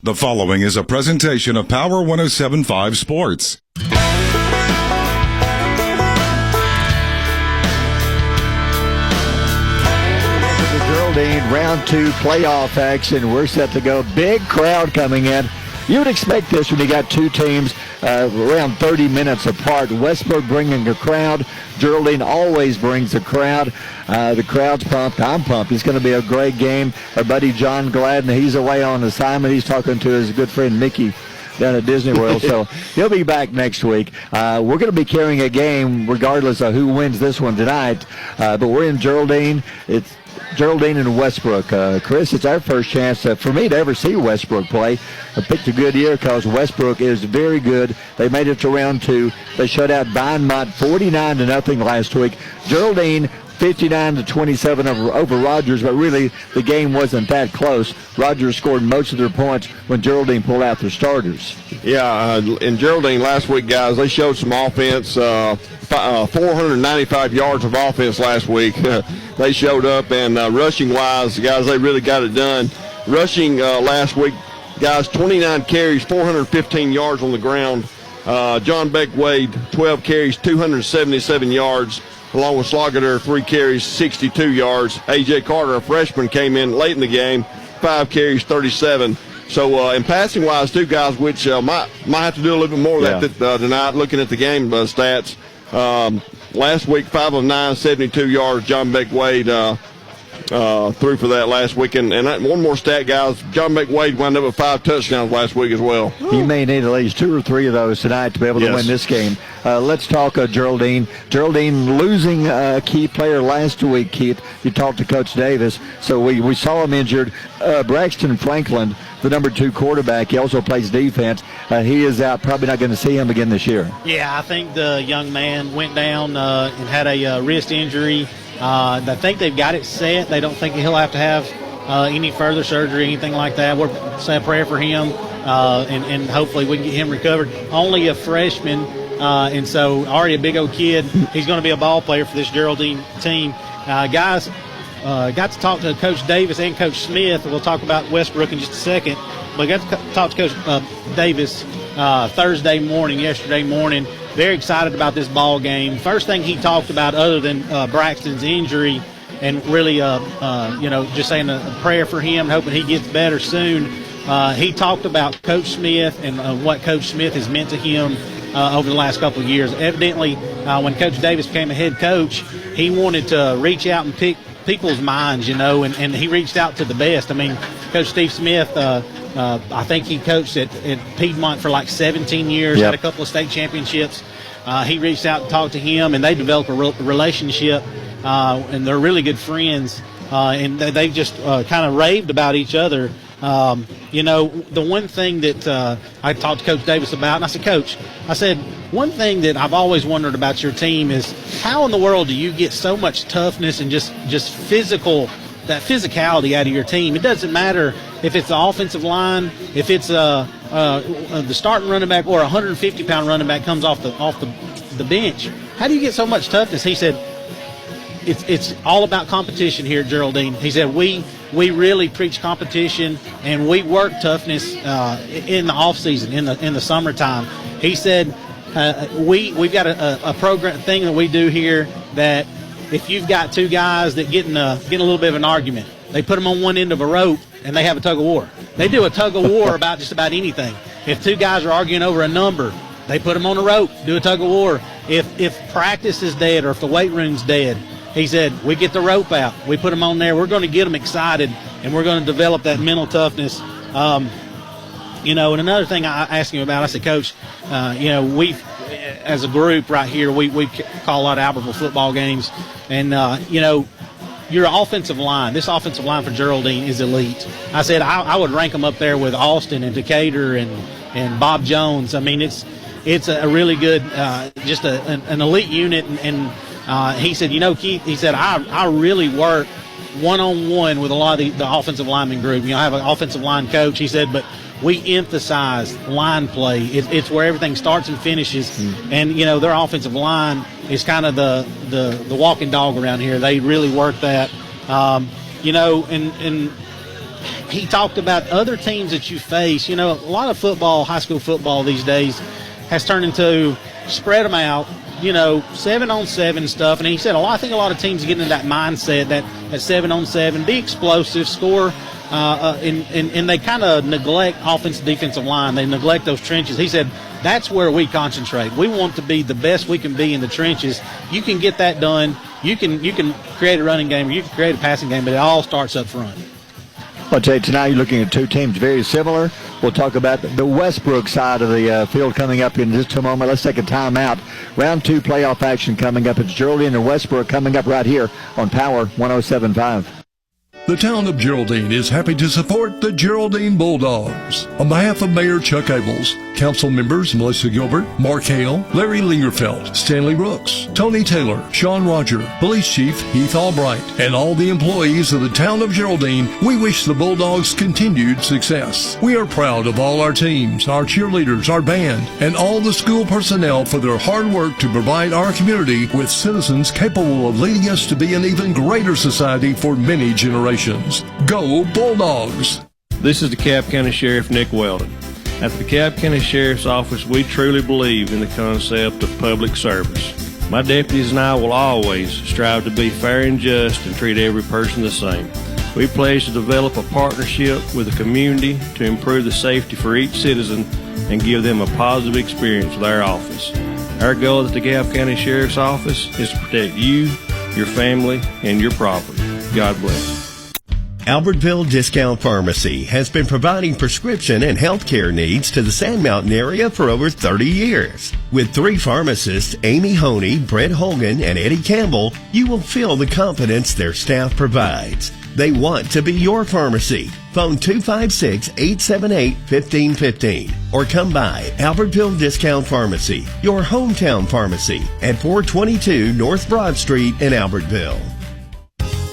The following is a presentation of Power 107.5 Sports. Geraldine round 2 playoff action. We're set to go. Big crowd coming in. You would expect this when you got two teams around 30 minutes apart. Westbrook bringing a crowd. Geraldine always brings a crowd. The crowd's pumped. I'm pumped. It's going to be a great game. Our buddy John Gladden, he's away on assignment. He's talking to his good friend Mickey down at Disney World, so he'll be back next week. We're going to be carrying a game regardless of who wins this one tonight, but we're in Geraldine. It's Geraldine and Westbrook. Chris, it's our first chance for me to ever see Westbrook play. I picked a good year because Westbrook is very good. They made it to round 2. They shut out Vinemont 49-0 last week. Geraldine 59-27 over Rogers, but really the game wasn't that close. Rogers scored most of their points when Geraldine pulled out their starters. Yeah, in Geraldine last week, guys, they showed some offense. 495 yards of offense last week. They showed up, and rushing-wise, guys, they really got it done. Rushing last week, guys, 29 carries, 415 yards on the ground. John Beck Wade, 12 carries, 277 yards. Along with Slogger, 3 carries, 62 yards. A.J. Carter, a freshman, came in late in the game, 5 carries, 37. So in passing-wise, too, guys, which might have to do a little bit more of that tonight, looking at the game stats. Last week, 5 of 9, 72 yards. John Beck Wade threw for that last week. And one more stat, guys. John Beck Wade wound up with 5 touchdowns last week as well. He may need at least 2 or 3 of those tonight to be able to win this game. Let's talk Geraldine. Geraldine losing a key player last week, Keith. You talked to Coach Davis. So we saw him injured. Braxton Franklin, the number 2 quarterback, he also plays defense. He is out. Probably not going to see him again this year. Yeah, I think the young man went down and had a wrist injury. I think they've got it set. They don't think he'll have to have any further surgery, anything like that. We're saying a prayer for him, and hopefully we can get him recovered. Only a freshman, and so already a big old kid. He's going to be a ball player for this Geraldine team. Guys, got to talk to Coach Davis and Coach Smith. We'll talk about Westbrook in just a second. But got to talk to Coach Davis yesterday morning. Very excited about this ball game. First thing he talked about, other than Braxton's injury, and really, just saying a prayer for him, hoping he gets better soon. He talked about Coach Smith and what Coach Smith has meant to him over the last couple of years. Evidently, when Coach Davis became a head coach, he wanted to reach out and pick people's minds, and he reached out to the best. I mean, Coach Steve Smith, I think he coached at Piedmont for like 17 years, had a couple of state championships. He reached out and talked to him, and they developed a relationship, and they're really good friends, and they just kind of raved about each other. The one thing that I talked to Coach Davis about, and I said, Coach, one thing that I've always wondered about your team is how in the world do you get so much toughness and just that physicality out of your team? It doesn't matter if it's the offensive line, if it's the starting running back or a 150-pound running back comes off the bench. How do you get so much toughness? He said, it's all about competition here at Geraldine. He said, we really preach competition and we work toughness in the off season, in the summertime. He said, we've got a program thing that we do here that if you've got 2 guys that get in a little bit of an argument, they put them on one end of a rope and they have a tug of war. They do a tug of war about just about anything. If 2 guys are arguing over a number, they put them on a rope, do a tug of war. If practice is dead or if the weight room's dead, he said, we get the rope out. We put them on there. We're going to get them excited, and we're going to develop that mental toughness. And another thing I asked him about, I said, Coach, we as a group right here, we call a lot of Albertville football games, and, your offensive line, this offensive line for Geraldine is elite. I said I would rank them up there with Austin and Decatur and Bob Jones. I mean, it's a really good, just an elite unit. And he said, Keith, he said, I really work one-on-one with a lot of the offensive lineman group. I have an offensive line coach. He said, but we emphasize line play. It's where everything starts and finishes. And, their offensive line is kind of the walking dog around here. They really work that. And he talked about other teams that you face. You know, a lot of football, high school football these days has turned into spread them out, 7-on-7 stuff. And he said, I think a lot of teams get into that mindset, that 7-on-7, be explosive, score, and they kind of neglect offensive, defensive line. They neglect those trenches. He said, that's where we concentrate. We want to be the best we can be in the trenches. You can get that done. You can create a running game, or you can create a passing game, but it all starts up front. I'll tell you, tonight you're looking at two teams very similar. We'll talk about the Westbrook side of the field coming up in just a moment. Let's take a timeout. Round 2 playoff action coming up. It's Geraldine and Westbrook coming up right here on Power 107.5. The town of Geraldine is happy to support the Geraldine Bulldogs. On behalf of Mayor Chuck Abels, council members Melissa Gilbert, Mark Hale, Larry Lingerfeld, Stanley Brooks, Tony Taylor, Sean Roger, Police Chief Heath Albright, and all the employees of the town of Geraldine, we wish the Bulldogs continued success. We are proud of all our teams, our cheerleaders, our band, and all the school personnel for their hard work to provide our community with citizens capable of leading us to be an even greater society for many generations. Go Bulldogs! This is the DeKalb County Sheriff Nick Weldon. At the DeKalb County Sheriff's Office, we truly believe in the concept of public service. My deputies and I will always strive to be fair and just and treat every person the same. We pledge to develop a partnership with the community to improve the safety for each citizen and give them a positive experience with our office. Our goal at the DeKalb County Sheriff's Office is to protect you, your family, and your property. God bless. Albertville Discount Pharmacy has been providing prescription and healthcare needs to the Sand Mountain area for over 30 years. With 3 pharmacists, Amy Honey, Brett Hogan, and Eddie Campbell, you will feel the confidence their staff provides. They want to be your pharmacy. Phone 256-878-1515 or come by Albertville Discount Pharmacy, your hometown pharmacy at 422 North Broad Street in Albertville.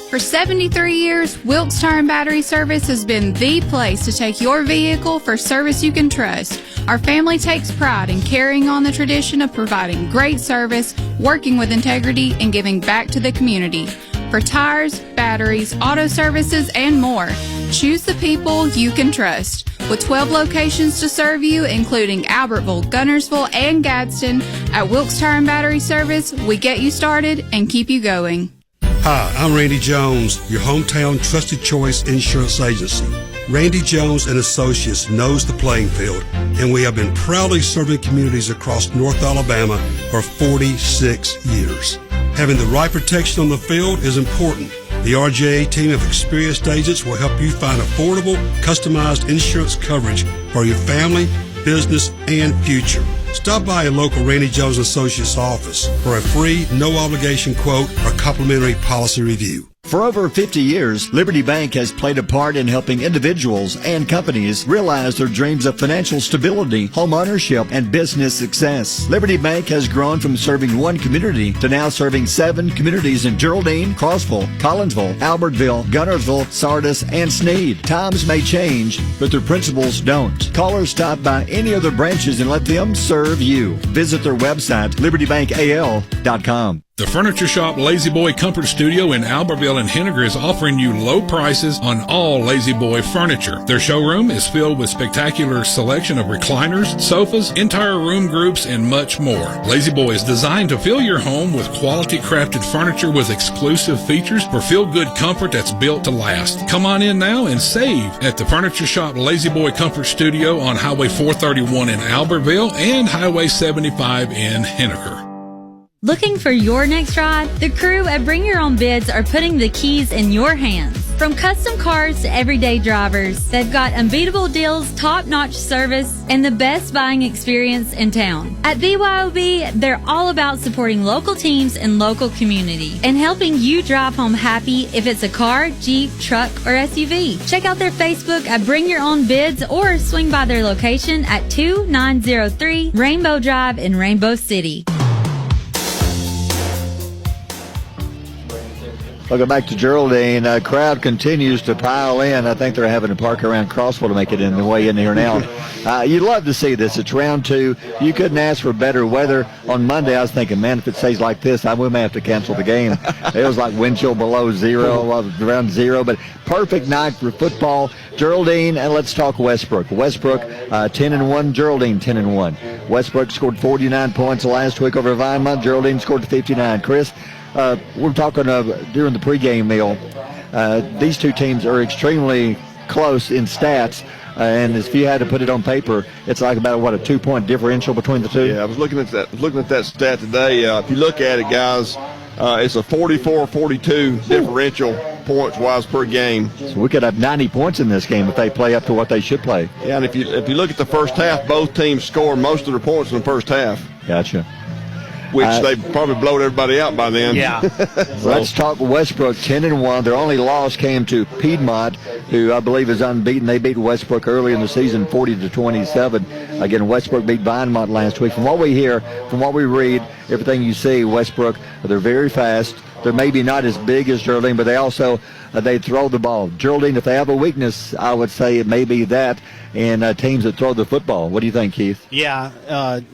For 73 years, Wilkes Tire and Battery Service has been the place to take your vehicle for service you can trust. Our family takes pride in carrying on the tradition of providing great service, working with integrity, and giving back to the community. For tires, batteries, auto services, and more, choose the people you can trust. With 12 locations to serve you, including Albertville, Gunnersville, and Gadsden, at Wilkes Tire and Battery Service, we get you started and keep you going. Hi, I'm Randy Jones, your hometown trusted choice insurance agency. Randy Jones and Associates knows the playing field, and we have been proudly serving communities across North Alabama for 46 years. Having the right protection on the field is important. The RJA team of experienced agents will help you find affordable, customized insurance coverage for your family, business, and future. Stop by a local Randy Jones Associates office for a free, no-obligation quote or complimentary policy review. For over 50 years, Liberty Bank has played a part in helping individuals and companies realize their dreams of financial stability, home ownership, and business success. Liberty Bank has grown from serving one community to now serving 7 communities in Geraldine, Crossville, Collinsville, Albertville, Gunnersville, Sardis, and Sneed. Times may change, but their principles don't. Call or stop by any of their branches and let them serve you. Visit their website, libertybankal.com. The Furniture Shop Lazy Boy Comfort Studio in Albertville and Henniger is offering you low prices on all Lazy Boy furniture. Their showroom is filled with spectacular selection of recliners, sofas, entire room groups, and much more. Lazy Boy is designed to fill your home with quality crafted furniture with exclusive features for feel-good comfort that's built to last. Come on in now and save at the Furniture Shop Lazy Boy Comfort Studio on Highway 431 in Albertville and Highway 75 in Henniker. Looking for your next ride? The crew at Bring Your Own Bids are putting the keys in your hands. From custom cars to everyday drivers, they've got unbeatable deals, top-notch service, and the best buying experience in town. At BYOB, they're all about supporting local teams and local community and helping you drive home happy if it's a car, Jeep, truck, or SUV. Check out their Facebook at Bring Your Own Bids or swing by their location at 2903 Rainbow Drive in Rainbow City. Welcome back to Geraldine. Crowd continues to pile in. I think they're having to park around Crossville to make it in the way in here now. You'd love to see this. It's round 2. You couldn't ask for better weather. On Monday, I was thinking, man, if it stays like this, we may have to cancel the game. It was like wind chill below 0, around 0. But perfect night for football. Geraldine, and let's talk Westbrook. Westbrook, 10-1. Geraldine, 10-1. Westbrook scored 49 points last week over Vinemont. Geraldine scored 59. Chris, we're talking during the pregame meal. These two teams are extremely close in stats, and if you had to put it on paper, it's like about a 2-point differential between the two. Yeah, I was looking at that stat today. If you look at it, guys, it's a 44-42 differential points-wise per game. So we could have 90 points in this game if they play up to what they should play. Yeah, and if you look at the first half, both teams score most of their points in the first half. Gotcha. Which they probably blowed everybody out by then. Yeah. Let's talk Westbrook, 10-1. Their only loss came to Piedmont, who I believe is unbeaten. They beat Westbrook early in the season, 40-27. Again, Westbrook beat Vinemont last week. From what we hear, from what we read, everything you see, Westbrook, they're very fast. They're maybe not as big as Geraldine, but they also they throw the ball. Geraldine, if they have a weakness, I would say it may be that, and teams that throw the football. What do you think, Keith? Yeah,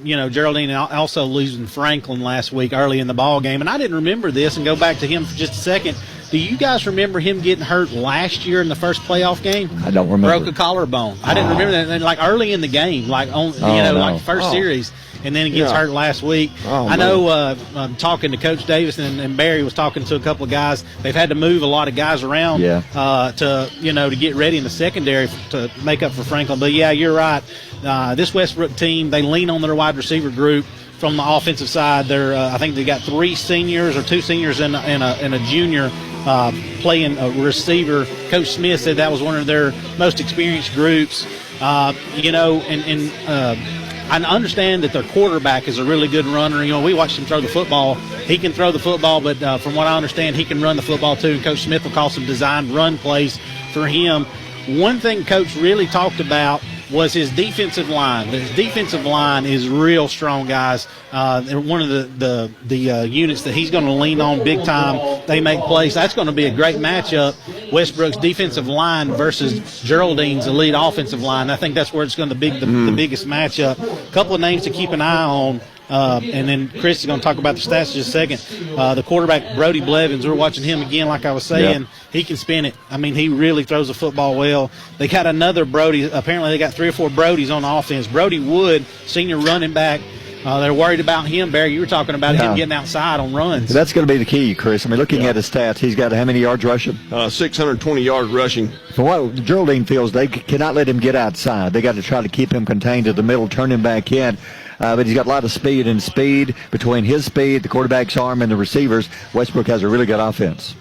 Geraldine also losing Franklin last week early in the ball game, and I didn't remember this, and go back to him for just a second. Do you guys remember him getting hurt last year in the first playoff game? I don't remember. Broke a collarbone. I didn't remember that. And like early in the game, like on like first series, and then he gets hurt last week. I know. I'm talking to Coach Davis and Barry was talking to a couple of guys. They've had to move a lot of guys around to get ready in the secondary to make up for Franklin. But yeah, you're right. This Westbrook team, they lean on their wide receiver group. From the offensive side, I think they got 3 seniors or 2 seniors and a junior playing a receiver. Coach Smith said that was one of their most experienced groups. I understand that their quarterback is a really good runner. We watched him throw the football. He can throw the football, but from what I understand, he can run the football too. And Coach Smith will call some designed run plays for him. One thing Coach really talked about was his defensive line. His defensive line is real strong, guys. They're one of the units that he's going to lean on big time. They make plays. That's going to be a great matchup, Westbrook's defensive line versus Geraldine's elite offensive line. I think that's where it's going to be the biggest matchup. A couple of names to keep an eye on. And then Chris is going to talk about the stats in just a second. The quarterback, Brody Blevins, we're watching him again, like I was saying. He can spin it. I mean, he really throws the football well. They got another Brody. Apparently, they got 3 or 4 Brodies on offense. Brody Wood, senior running back. They're worried about him, Barry. You were talking about him getting outside on runs. That's going to be the key, Chris. I mean, looking at his stats, he's got how many yards rushing? 620 yards rushing. From what Geraldine feels, they cannot let him get outside. They got to try to keep him contained to the middle, turn him back in. But he's got a lot of speed, and speed between his speed, the quarterback's arm, and the receivers, Westbrook has a really good offense.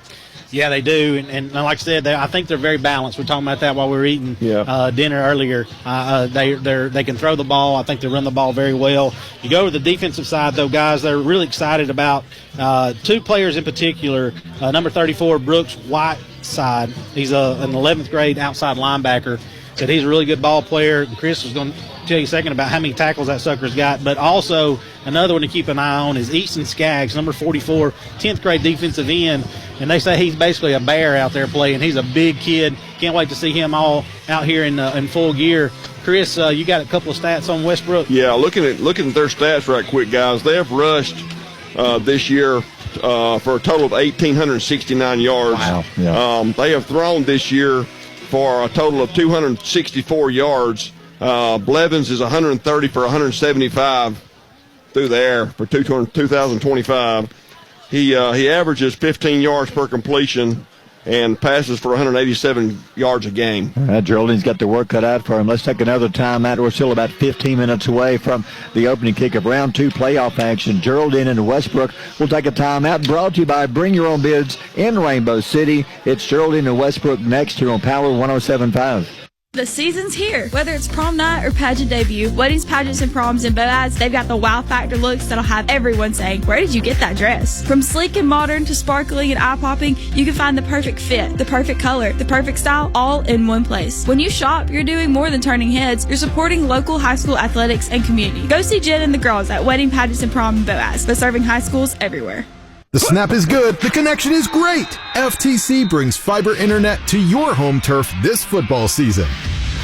Yeah, they do, and like I said, I think they're very balanced. We were talking about that while we were eating dinner earlier. They can throw the ball. I think they run the ball very well. You go to the defensive side, though, guys. They're really excited about 2 players in particular. Number 34, Brooks Whiteside. He's an 11th grade outside linebacker. Said he's a really good ball player. Chris was going to tell you a second about how many tackles that sucker's got. But also another one to keep an eye on is Easton Skaggs, number 44, 10th grade defensive end. And they say he's basically a bear out there playing. He's a big kid. Can't wait to see him all out here in full gear. Chris, you got a couple of stats on Westbrook? Yeah, looking at their stats right quick, guys. They have rushed this year for a total of 1,869 yards. Wow. Yeah. They have thrown this year for a total of 264 yards. Blevins is 130 for 175 through the air for 2025. He averages 15 yards per completion and passes for 187 yards a game. All right, Geraldine's got the work cut out for him. Let's take another timeout. We're still about 15 minutes away from the opening kick of round 2 playoff action. Geraldine and Westbrook will take a timeout. Brought to you by Bring Your Own Bids in Rainbow City. It's Geraldine and Westbrook next here on Power 107.5. The season's here. Whether it's prom night or pageant debut, weddings, pageants, and proms in Boaz, they've got the wow factor looks that'll have everyone saying, "Where did you get that dress?" From sleek and modern to sparkling and eye-popping, you can find the perfect fit, the perfect color, the perfect style, all in one place. When you shop, you're doing more than turning heads. You're supporting local high school athletics and community. Go see Jen and the girls at Wedding, Pageants, and Prom in Boaz, but serving high schools everywhere. The snap is good, the connection is great. FTC brings fiber internet to your home turf this football season.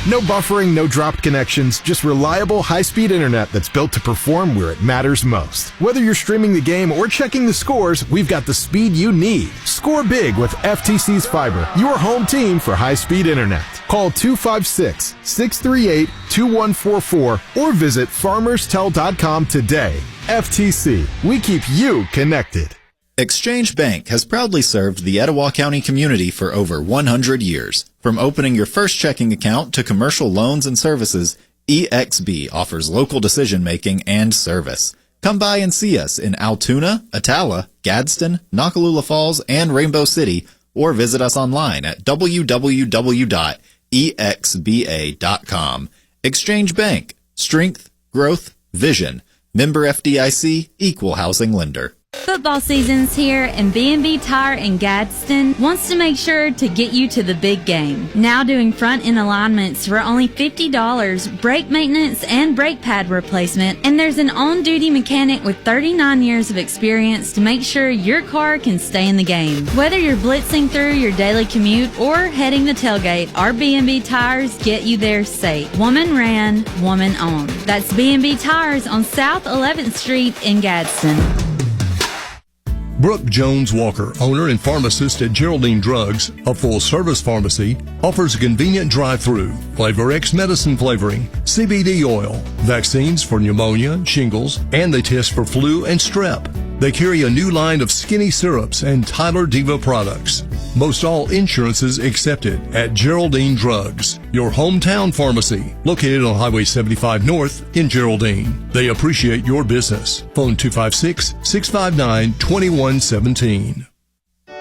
No buffering, no dropped connections, just reliable high-speed internet that's built to perform where it matters most. Whether you're streaming the game or checking the scores, we've got the speed you need. Score big with FTC's fiber, your home team for high-speed internet. Call 256-638-2144 or visit farmerstel.com today. FTC, we keep you connected. Exchange Bank has proudly served the Etowah County community for over 100 years. From opening your first checking account to commercial loans and services, EXB offers local decision-making and service. Come by and see us in Altoona, Attala, Gadsden, Nakalula Falls, and Rainbow City, or visit us online at www.exba.com. Exchange Bank. Strength, growth, vision. Member FDIC, Equal Housing Lender. Football season's here, and B&B Tire in Gadsden wants to make sure to get you to the big game. Now doing front-end alignments for only $50, brake maintenance and brake pad replacement, and there's an on-duty mechanic with 39 years of experience to make sure your car can stay in the game. Whether you're blitzing through your daily commute or heading the tailgate, our B&B Tires get you there safe. Woman ran, woman owned. That's B&B Tires on South 11th Street in Gadsden. Brooke Jones Walker, owner and pharmacist at Geraldine Drugs, a full-service pharmacy, offers a convenient drive-through, Flavor X medicine flavoring, CBD oil, vaccines for pneumonia, shingles, and they test for flu and strep. They carry a new line of skinny syrups and Tyler Diva products. Most all insurances accepted at Geraldine Drugs, your hometown pharmacy, located on Highway 75 North in Geraldine. They appreciate your business. Phone 256-659-2117.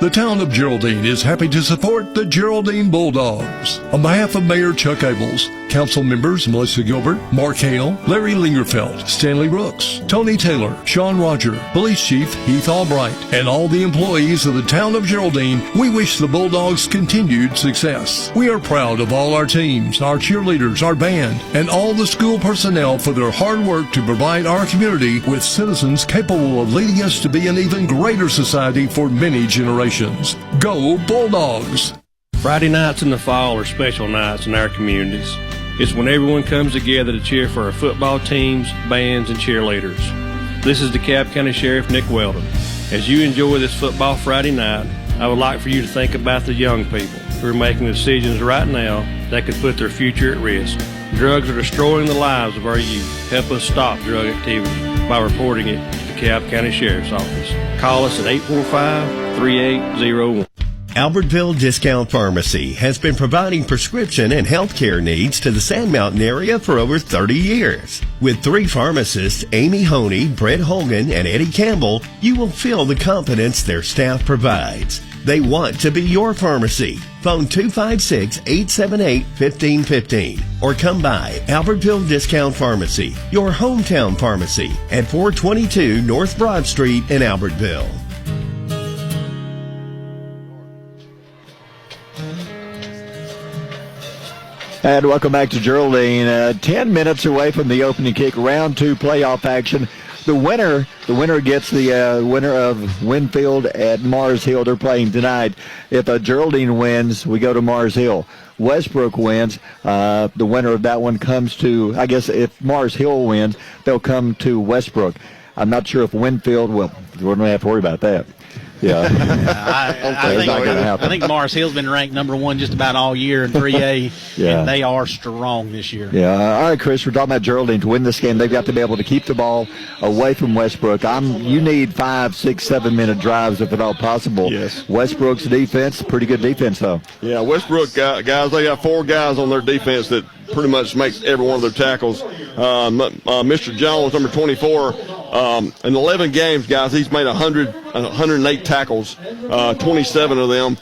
The town of Geraldine is happy to support the Geraldine Bulldogs. On behalf of Mayor Chuck Abels, council members Melissa Gilbert, Mark Hale, Larry Lingerfeld, Stanley Rooks, Tony Taylor, Sean Roger, Police Chief Heath Albright, and all the employees of the town of Geraldine, we wish the Bulldogs continued success. We are proud of all our teams, our cheerleaders, our band, and all the school personnel for their hard work to provide our community with citizens capable of leading us to be an even greater society for many generations. Go Bulldogs! Friday nights in the fall are special nights in our communities. It's when everyone comes together to cheer for our football teams, bands, and cheerleaders. This is DeKalb County Sheriff Nick Weldon. As you enjoy this football Friday night, I would like for you to think about the young people who are making decisions right now that could put their future at risk. Drugs are destroying the lives of our youth. Help us stop drug activity by reporting it to DeKalb County Sheriff's Office. Call us at 845-3801. Albertville Discount Pharmacy has been providing prescription and healthcare needs to the Sand Mountain area for over 30 years. With 3 pharmacists, Amy Honey, Brett Holgan, and Eddie Campbell, you will feel the confidence their staff provides. They want to be your pharmacy. Phone 256-878-1515 or come by Albertville Discount Pharmacy, your hometown pharmacy at 422 North Broad Street in Albertville. And welcome back to Geraldine. 10 minutes away from the opening kick, round 2 playoff action. The winner gets the winner of Winfield at Mars Hill. They're playing tonight. If Geraldine wins, we go to Mars Hill. Westbrook wins. The winner of that one comes to, I guess if Mars Hill wins, they'll come to Westbrook. I'm not sure if Winfield will. We're going to have to worry about that. Yeah. I think Mars Hill's been ranked number 1 just about all year in 3A, yeah. And they are strong this year. Yeah. All right, Chris, we're talking about Geraldine. To win this game, they've got to be able to keep the ball away from Westbrook. You need 5, 6, 7-minute drives if at all possible. Yes. Westbrook's defense, pretty good defense, though. Yeah, Westbrook, guys, they got 4 guys on their defense that pretty much makes every one of their tackles. Mr. Jones, number 24, in 11 games, guys, he's made 108 tackles, 27 of them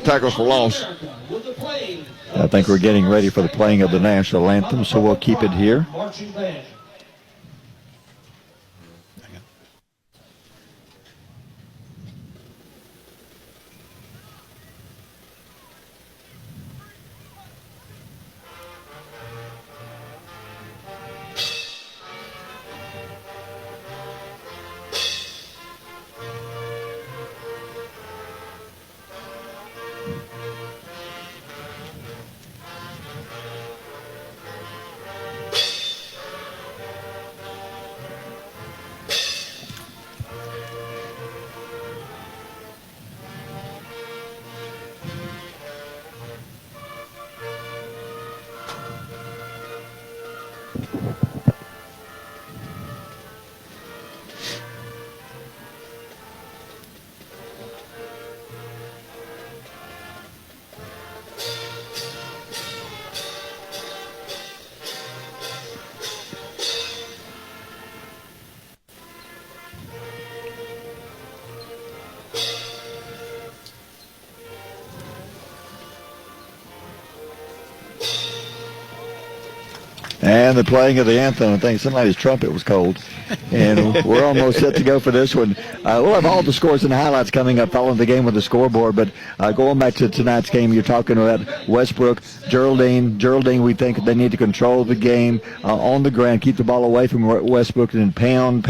tackles for loss. I think we're getting ready for the playing of the national anthem, so we'll keep it here. And the playing of the anthem. I think somebody's trumpet was cold. And we're almost set to go for this one. We'll have all the scores and highlights coming up following the game with the scoreboard. But going back to tonight's game, you're talking about Westbrook, Geraldine. Geraldine, we think they need to control the game on the ground, keep the ball away from Westbrook, and pound,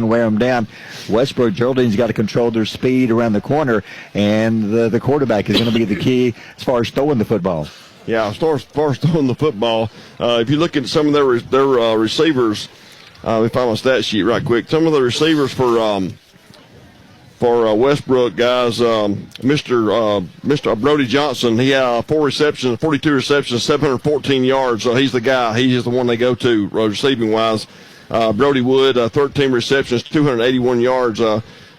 wear them down. Westbrook, Geraldine's got to control their speed around the corner, and the quarterback is going to be the key as far as throwing the football. Yeah, as far as throwing the football, if you look at some of their receivers, let me find my stat sheet right quick. Some of the receivers for Westbrook guys, Mr. Brody Johnson, he had 42 receptions, 714 yards. So he's the guy. He's the one they go to receiving wise. Brody Wood, 13 receptions, 281 yards.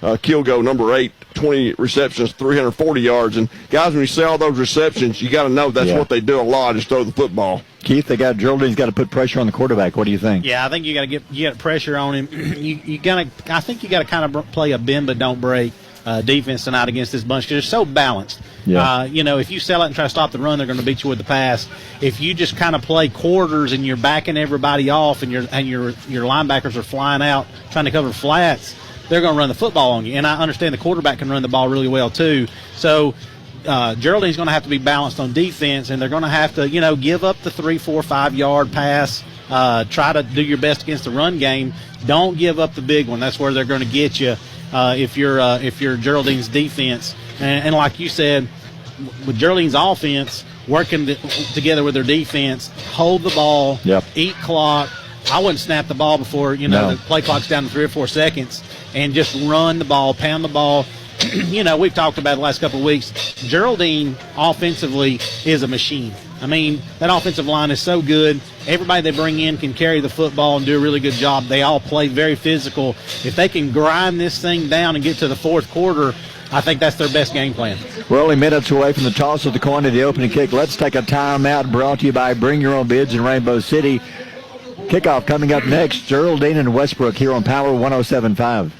Kilgo, number 8, 20 receptions, 340 yards. And guys, when you see all those receptions, you got to know that's what they do a lot, is throw the football. Keith, Geraldine's got to put pressure on the quarterback. What do you think? Yeah, I think you got to get pressure on him. I think you got to kind of play a bend but don't break defense tonight against this bunch, because they're so balanced. Yeah. If you sell it and try to stop the run, they're going to beat you with the pass. If you just kind of play quarters and you're backing everybody off and your linebackers are flying out trying to cover flats, they're going to run the football on you. And I understand the quarterback can run the ball really well too. So Geraldine's going to have to be balanced on defense, and they're going to have to, give up the 3, 4, 5 yard pass. Try to do your best against the run game. Don't give up the big one. That's where they're going to get you if you're Geraldine's defense. And like you said, with Geraldine's offense working together with their defense, hold the ball, eat clock. I wouldn't snap the ball before the play clock's down to 3 or 4 seconds, and just run the ball, pound the ball. We've talked about it the last couple of weeks. Geraldine offensively is a machine. I mean, that offensive line is so good. Everybody they bring in can carry the football and do a really good job. They all play very physical. If they can grind this thing down and get to the fourth quarter, I think that's their best game plan. We're only minutes away from the toss of the coin to the opening kick. Let's take a timeout, brought to you by Bring Your Own Bids in Rainbow City. Kickoff coming up next, Geraldine and Westbrook here on Power 107.5.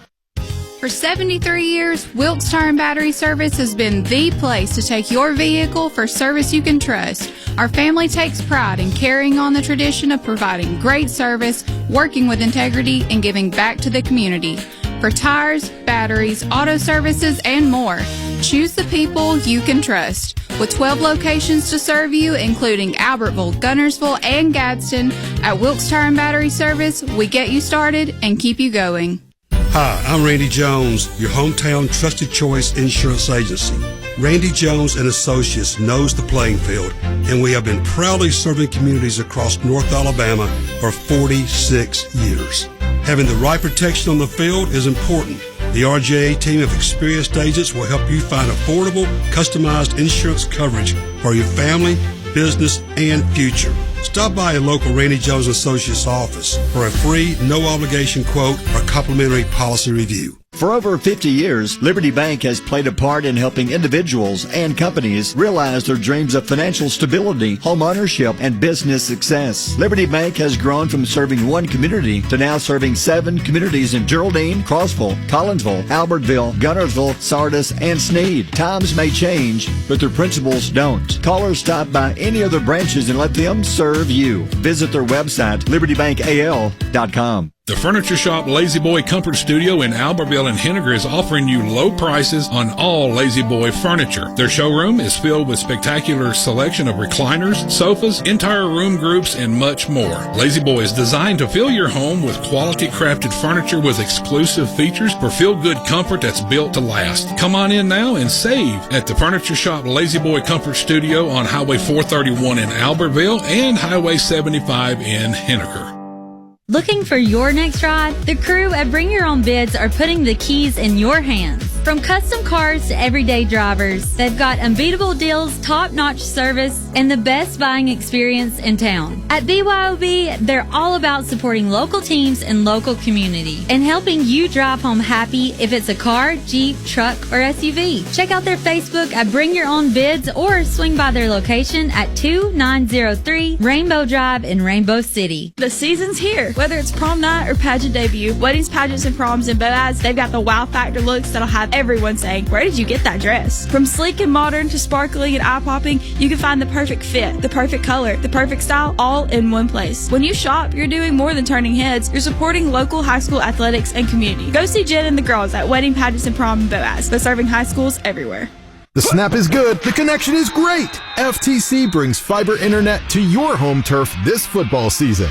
For 73 years, Wilkes Tire and Battery Service has been the place to take your vehicle for service you can trust. Our family takes pride in carrying on the tradition of providing great service, working with integrity, and giving back to the community. For tires, batteries, auto services, and more, choose the people you can trust. With 12 locations to serve you, including Albertville, Gunnersville, and Gadsden, at Wilkes Tire and Battery Service, we get you started and keep you going. Hi, I'm Randy Jones, your hometown trusted choice insurance agency. Randy Jones and Associates knows the playing field, and we have been proudly serving communities across North Alabama for 46 years. Having the right protection on the field is important. The RJA team of experienced agents will help you find affordable, customized insurance coverage for your family, business, and future. Stop by a local Randy Jones Associates office for a free, no-obligation quote or complimentary policy review. For over 50 years, Liberty Bank has played a part in helping individuals and companies realize their dreams of financial stability, home ownership, and business success. Liberty Bank has grown from serving one community to now serving 7 communities in Geraldine, Crossville, Collinsville, Albertville, Gunnersville, Sardis, and Sneed. Times may change, but their principles don't. Call or stop by any of their branches and let them serve you. Visit their website, libertybankal.com. The Furniture Shop Lazy Boy Comfort Studio in Albertville and Henniger is offering you low prices on all Lazy Boy furniture. Their showroom is filled with spectacular selection of recliners, sofas, entire room groups, and much more. Lazy Boy is designed to fill your home with quality crafted furniture with exclusive features for feel-good comfort that's built to last. Come on in now and save at the Furniture Shop Lazy Boy Comfort Studio on Highway 431 in Albertville and Highway 75 in Henniger. Looking for your next ride? The crew at Bring Your Own Bids are putting the keys in your hands. From custom cars to everyday drivers, they've got unbeatable deals, top-notch service, and the best buying experience in town. At BYOB, they're all about supporting local teams and local community and helping you drive home happy if it's a car, Jeep, truck, or SUV. Check out their Facebook at Bring Your Own Bids or swing by their location at 2903 Rainbow Drive in Rainbow City. The season's here. Whether it's prom night or pageant debut, weddings, pageants, and proms in Boaz, they've got the wow factor looks that'll have everyone saying, where did you get that dress? From sleek and modern to sparkling and eye-popping, you can find the perfect fit, the perfect color, the perfect style, all in one place. When you shop, you're doing more than turning heads. You're supporting local high school athletics and community. Go see Jen and the girls at Wedding, Pageants, and Prom in Boaz. They're serving high schools everywhere. The snap is good, the connection is great. FTC brings fiber internet to your home turf this football season.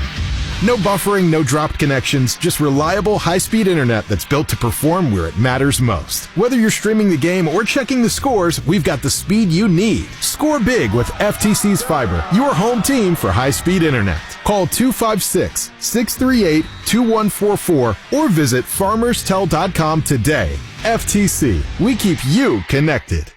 No buffering, no dropped connections, just reliable high-speed internet that's built to perform where it matters most. Whether you're streaming the game or checking the scores, we've got the speed you need. Score big with FTC's fiber, your home team for high-speed internet. Call 256-638-2144 or visit farmerstel.com today. FTC, we keep you connected.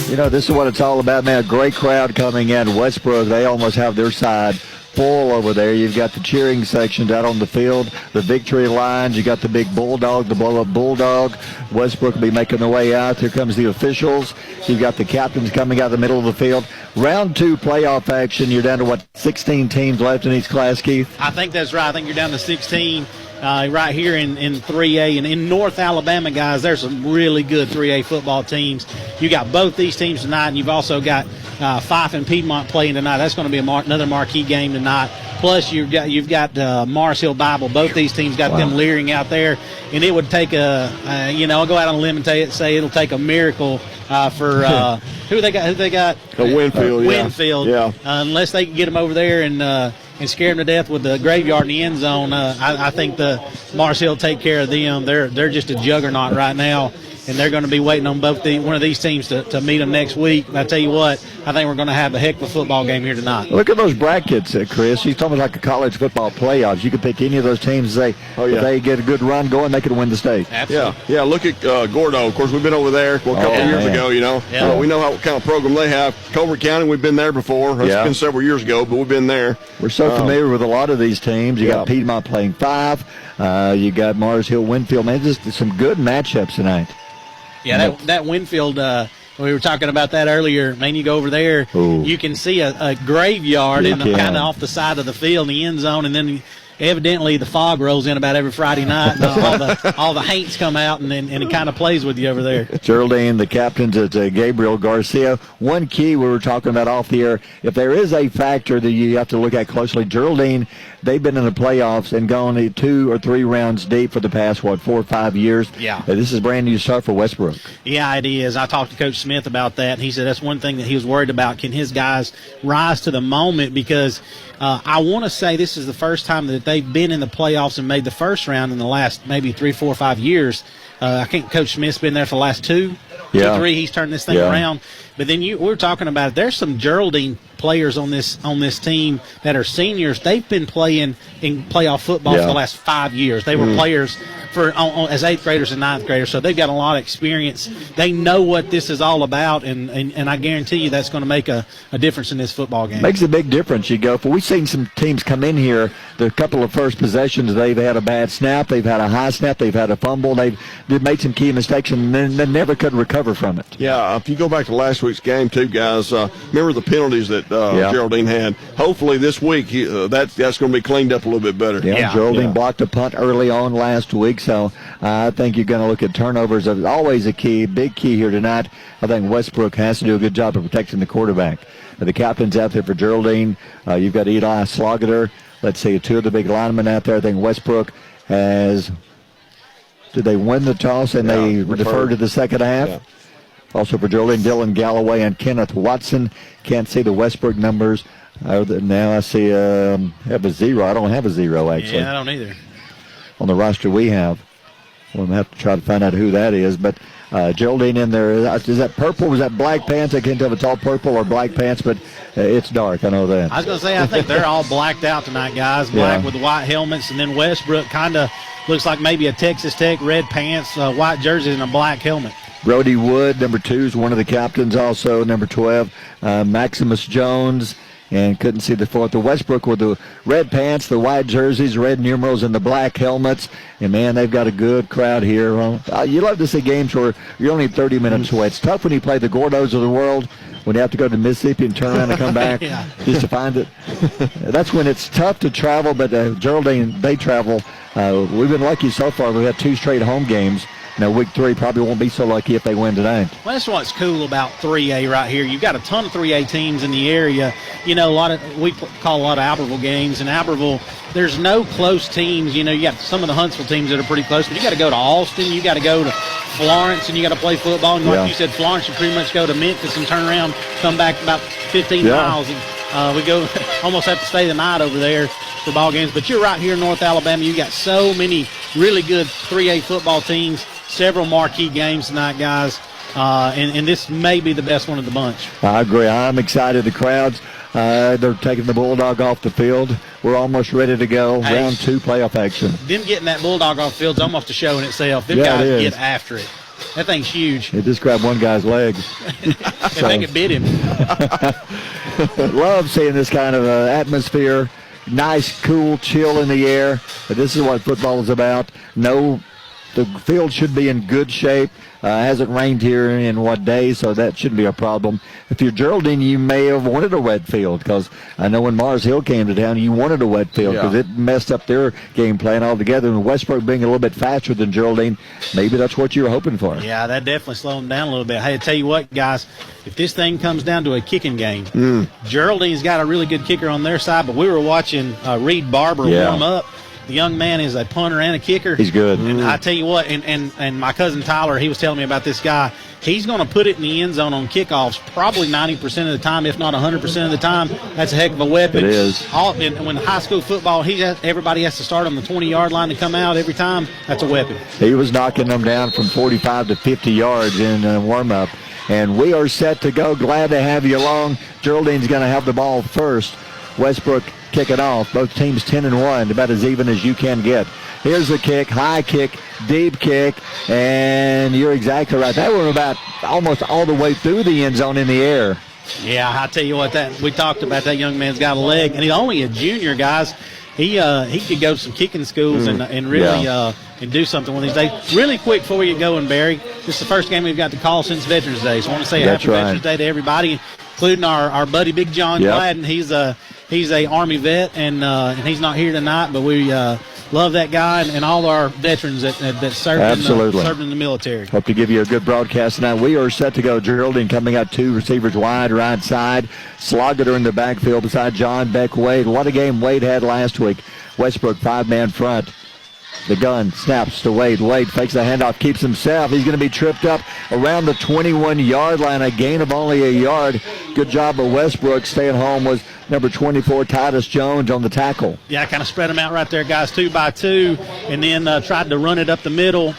You know, this is what it's all about, man. A great crowd coming in. Westbrook, they almost have their side full over there. You've got the cheering sections out on the field, the victory lines. You got the big Bulldog, the blow-up Bulldog. Westbrook will be making their way out. Here comes the officials. You've got the captains coming out of the middle of the field. Round 2 playoff action. You're down to, 16 teams left in each class, Keith? I think that's right. I think you're down to 16. Right here in 3A. And in North Alabama, guys, there's some really good 3A football teams. You got both these teams tonight, and you've also got Fife and Piedmont playing tonight. That's going to be another marquee game tonight. Plus, you've got Mars Hill Bible. Both these teams got them leering out there. And it would take I'll go out on a limb and say it'll take a miracle for who they got? Winfield. Winfield. Yeah. Unless they can get them over there and scare them to death with the graveyard in the end zone. I think the Mars Hill take care of them. They're just a juggernaut right now, and they're going to be waiting on one of these teams to meet them next week. And I tell you what, I think we're going to have a heck of a football game here tonight. Look at those brackets, Chris. He's talking like a college football playoffs. You could pick any of those teams and say, if they get a good run going, they could win the state. Absolutely. Yeah. Look at Gordo. Of course, we've been over there a couple of years ago. Yeah. We know what kind of program they have. Culver County, we've been there before. It's been several years ago, but we've been there. We're so familiar with a lot of these teams. You got Piedmont playing 5. You got Mars Hill, Winfield. Man, just some good matchups tonight. Yeah, that Winfield, we were talking about that earlier. Man, you go over there, you can see a graveyard kind of off the side of the field in the end zone, and then evidently the fog rolls in about every Friday night, and all the haints come out, and it kind of plays with you over there. Geraldine, the captains, it's Gabriel Garcia. One key we were talking about off the air, if there is a factor that you have to look at closely, Geraldine, they've been in the playoffs and gone 2 or 3 rounds deep for the past, 4 or 5 years. Yeah. This is brand new start for Westbrook. Yeah, it is. I talked to Coach Smith about that, and he said that's one thing that he was worried about. Can his guys rise to the moment? Because I want to say this is the first time that they've been in the playoffs and made the first round in the last maybe 3, 4, 5 years. I think Coach Smith's been there for the last 2, 3. He's turned this thing around. But then we're talking about it. There's some Geraldine players on this team that are seniors. They've been playing in playoff football for the last 5 years. They were players as 8th graders and 9th graders, so they've got a lot of experience. They know what this is all about, and I guarantee you that's going to make a difference in this football game. Makes a big difference. We've seen some teams come in here, the couple of first possessions, they've had a bad snap, they've had a high snap, they've had a fumble, they've made some key mistakes, and then they never could recover from it. Yeah, if you go back to last week's game, too, guys, remember the penalties that Geraldine had. Hopefully this week that's going to be cleaned up a little bit better. Yeah. Geraldine blocked a punt early on last week, so I think you're going to look at turnovers as always a big key here tonight. I think Westbrook has to do a good job of protecting the quarterback. The captain's out there for Geraldine. You've got Eli Slogater. Let's see, 2 of the big linemen out there. I think Westbrook has. Did they win the toss and they defer to the second half? Yeah. Also for Geraldine, Dylan Galloway and Kenneth Watson. Can't see the Westbrook numbers. Now I see have a 0. I don't have a 0, actually. Yeah, I don't either. On the roster we have. We'll have to try to find out who that is. But Geraldine in there, is that purple? Was that black pants? I can't tell if it's all purple or black pants, but it's dark. I know that. I was going to say, I think they're all blacked out tonight, guys. Black with the white helmets, and then Westbrook kind of looks like maybe a Texas Tech, red pants, white jersey, and a black helmet. Brody Wood, number 2, is one of the captains also, number 12. Maximus Jones and couldn't see the fourth. The Westbrook with the red pants, the white jerseys, red numerals, and the black helmets. And, man, they've got a good crowd here. You love to see games where you're only 30 minutes away. It's tough when you play the Gordos of the world, when you have to go to Mississippi and turn around and come back just to find it. That's when it's tough to travel, but Geraldine, they travel. We've been lucky so far. We've had 2 straight home games. Now, week 3 probably won't be so lucky if they win today. Well, that's what's cool about 3A right here. You've got a ton of 3A teams in the area. You know, we call a lot of Albertville games. In Albertville, there's no close teams. You know, you got some of the Huntsville teams that are pretty close, but you got to go to Austin. You got to go to Florence, and you got to play football. And like you said, Florence, you pretty much go to Memphis and turn around, come back about 15 miles. And we go almost have to stay the night over there for ball games. But you're right here in North Alabama. You got so many really good 3A football teams. Several marquee games tonight, guys, and this may be the best one of the bunch. I agree. I'm excited. The crowds, they're taking the Bulldog off the field. We're almost ready to go. Hey, round 2 playoff action. Them getting that Bulldog off the field is almost a show in itself. Them guys get after it. That thing's huge. It just grabbed one guy's leg. I think it bit him. Love seeing this kind of atmosphere. Nice, cool, chill in the air. This is what football is about. The field should be in good shape. Hasn't rained here in what day, so that shouldn't be a problem. If you're Geraldine, you may have wanted a wet field, because I know when Mars Hill came to town, you wanted a wet field because it messed up their game plan altogether. And Westbrook being a little bit faster than Geraldine, maybe that's what you were hoping for. Yeah, that definitely slowed them down a little bit. Hey, I tell you what, guys, if this thing comes down to a kicking game, Geraldine's got a really good kicker on their side, but we were watching Reed Barber warm up. The young man is a punter and a kicker. He's good. And I tell you what, and my cousin Tyler, he was telling me about this guy. He's going to put it in the end zone on kickoffs probably 90% of the time, if not 100% of the time. That's a heck of a weapon. It is. And when high school football, everybody has to start on the 20-yard line to come out every time. That's a weapon. He was knocking them down from 45 to 50 yards in warm-up. And we are set to go. Glad to have you along. Geraldine's going to have the ball first. Westbrook kick it off. Both teams 10-1, about as even as you can get. Here's the kick, high kick, deep kick, and you're exactly right. That went about almost all the way through the end zone in the air. Yeah, I tell you what, we talked about that young man's got a leg, and he's only a junior, guys. He could go to some kicking schools and really and do something one of these days. Really quick before we get going, Barry, this is the first game we've got to call since Veterans Day, so I want to say happy Veterans Day to everybody, including our buddy Big John Gladden. He's a Army vet, and he's not here tonight, but we love that guy and all our veterans that served in the military. Hope to give you a good broadcast tonight. We are set to go. Geraldine coming out 2 receivers wide, right side. Sloggeter in the backfield beside John Beck Wade. What a game Wade had last week. Westbrook 5-man front. The gun snaps to Wade. Wade fakes the handoff, keeps himself. He's going to be tripped up around the 21-yard line, a gain of only a yard. Good job of Westbrook. Staying home was number 24, Titus Jones, on the tackle. Yeah, kind of spread them out right there, guys, 2 by 2, and then tried to run it up the middle.